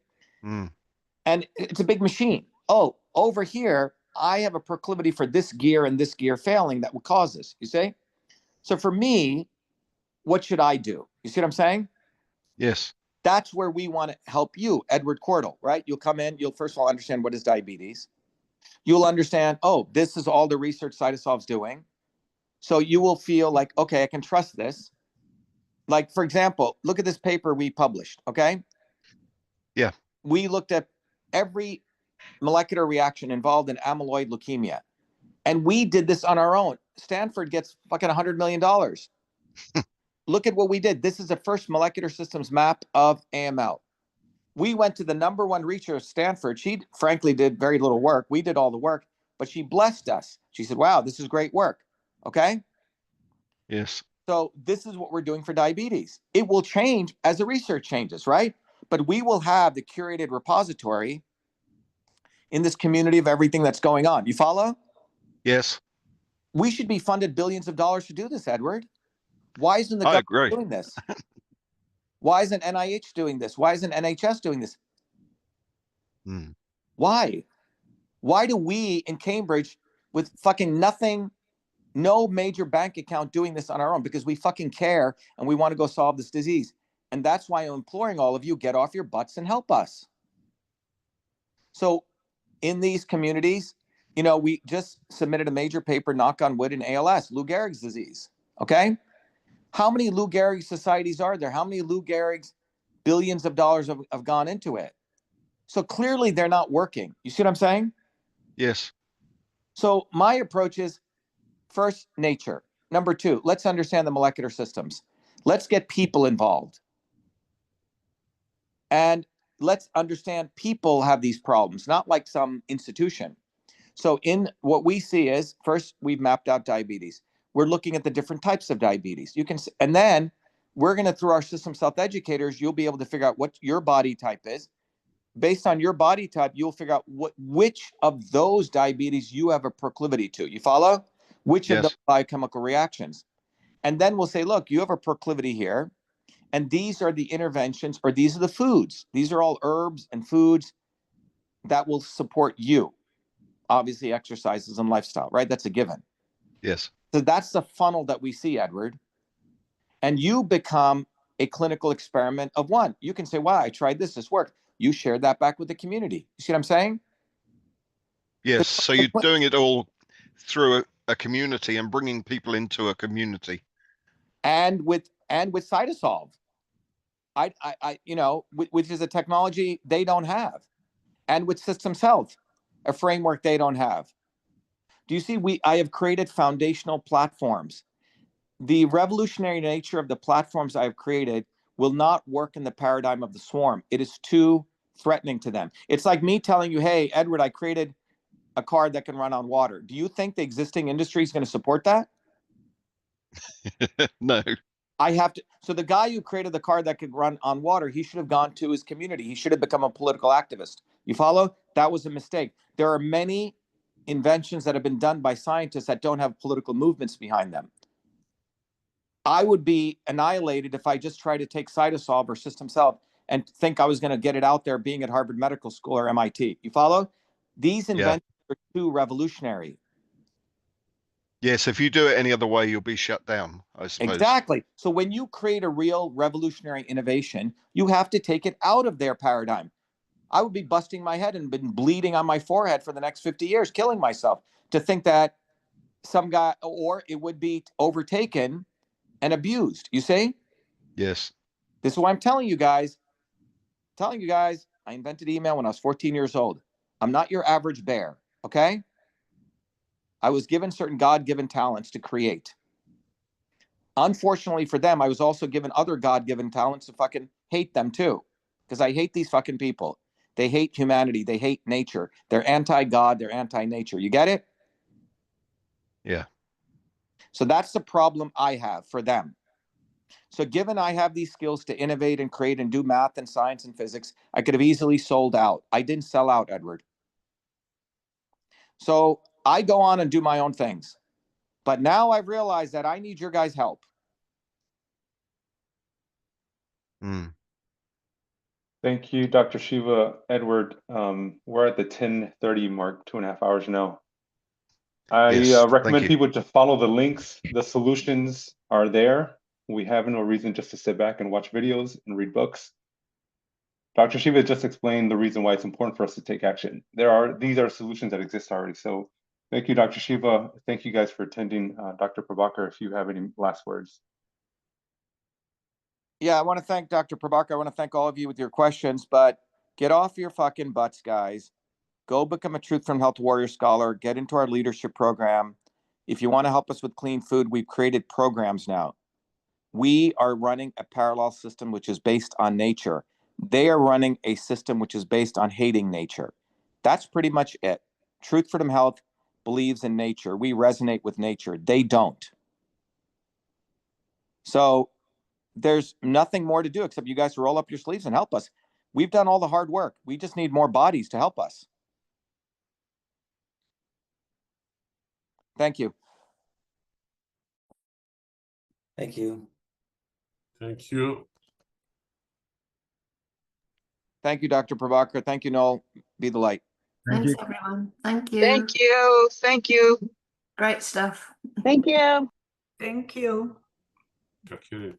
And it's a big machine. Oh, over here, I have a proclivity for this gear and this gear failing that would cause this. You say? So for me, what should I do? You see what I'm saying? Yes. That's where we want to help you, Edward Cordell, right? You'll come in, you'll first of all understand what is diabetes. You'll understand, oh, this is all the research CytoSolve's doing. So you will feel like, okay, I can trust this. Like, for example, look at this paper we published, okay? Yeah. We looked at every molecular reaction involved in amyloid leukemia. And we did this on our own. Stanford gets fucking $100 million. Look at what we did. This is the first molecular systems map of AML. We went to the #1 researcher at Stanford. She frankly did very little work. We did all the work, but she blessed us. She said, wow, this is great work. Okay. Yes. So this is what we're doing for diabetes. It will change as the research changes, right? But we will have the curated repository in this community of everything that's going on. You follow? Yes. We should be funded billions of dollars to do this, Edward. Why isn't the I government agree. doing this? Why isn't NIH doing this? Why isn't NHS doing this? Why? Why do we in Cambridge with fucking nothing, no major bank account doing this on our own? Because we fucking care and we want to go solve this disease. And that's why I'm imploring all of you, get off your butts and help us. So in these communities, you know, we just submitted a major paper, knock on wood, in ALS, Lou Gehrig's disease. Okay. How many Lou Gehrig societies are there? How many Lou Gehrig's billions of dollars have gone into it? So clearly they're not working. You see what I'm saying? Yes. So my approach is first, nature. Number two, let's understand the molecular systems. Let's get people involved. And let's understand people have these problems, not like some institution. So in what we see is, first, we've mapped out diabetes. We're looking at the different types of diabetes. You can, and then we're going to, through our system self-educators, you'll be able to figure out what your body type is. Based on your body type, you'll figure out which of those diabetes you have a proclivity to. You follow? Which of the biochemical reactions. And then we'll say, look, you have a proclivity here. And these are the interventions, or these are the foods. These are all herbs and foods that will support you. Obviously, exercises and lifestyle, right? That's a given. Yes. So that's the funnel that we see, Edward. And you become a clinical experiment of one. You can say, wow, I tried this worked. You share that back with the community. You see what I'm saying? Yes. So you're doing it all through a community and bringing people into a community. And with CytoSolve, I you know, which is a technology they don't have, and with Systems Health, a framework they don't have. Do you see? I have created foundational platforms. The revolutionary nature of the platforms I've created will not work in the paradigm of the swarm. It is too threatening to them. It's like me telling you, hey, Edward, I created a car that can run on water. Do you think the existing industry is going to support that? No. I have to. So the guy who created the car that could run on water, he should have gone to his community. He should have become a political activist. You follow? That was a mistake. There are many inventions that have been done by scientists that don't have political movements behind them. I would be annihilated if I just tried to take CytoSolve or Systems Health and think I was going to get it out there being at Harvard Medical School or MIT. You follow? These inventions are too revolutionary. Yes, if you do it any other way, you'll be shut down, I suppose. Exactly. So when you create a real revolutionary innovation, you have to take it out of their paradigm. I would be busting my head and been bleeding on my forehead for the next 50 years, killing myself to think that some guy, or it would be overtaken and abused. You see? Yes. This is why I'm telling you guys, I invented email when I was 14 years old. I'm not your average bear, okay? I was given certain God-given talents to create. Unfortunately for them, I was also given other God-given talents to fucking hate them too. Because I hate these fucking people. They hate humanity. They hate nature. They're anti-God. They're anti-nature. You get it? Yeah. So that's the problem I have for them. So given I have these skills to innovate and create and do math and science and physics, I could have easily sold out. I didn't sell out, Edward. So I go on and do my own things. But now I've realized that I need your guys' help. Thank you, Dr. Shiva. Edward, we're at the 10:30 mark, 2.5 hours now. I recommend people to follow the links. The solutions are there. We have no reason just to sit back and watch videos and read books. Dr. Shiva just explained the reason why it's important for us to take action. These are solutions that exist already. So thank you, Dr. Shiva. Thank you guys for attending. Dr. Prabhakar, if you have any last words. Yeah, I want to thank Dr. Prabhakar. I want to thank all of you with your questions, but get off your fucking butts, guys. go become a Truth from Health Warrior Scholar, get into our leadership program. If you want to help us with clean food, we've created programs now. We are running a parallel system which is based on nature. They are running a system which is based on hating nature. That's pretty much it. Truth Freedom Health believes in nature. We resonate with nature. They don't. So there's nothing more to do except you guys roll up your sleeves and help us. We've done all the hard work. We just need more bodies to help us. Thank you. Thank you. Thank you. Thank you, Dr. Prabhakar. Thank you, Noel. Be the light. Thanks, everyone. Thank you. Thank you. Thank you. Great stuff. Thank you. Thank you. Thank you.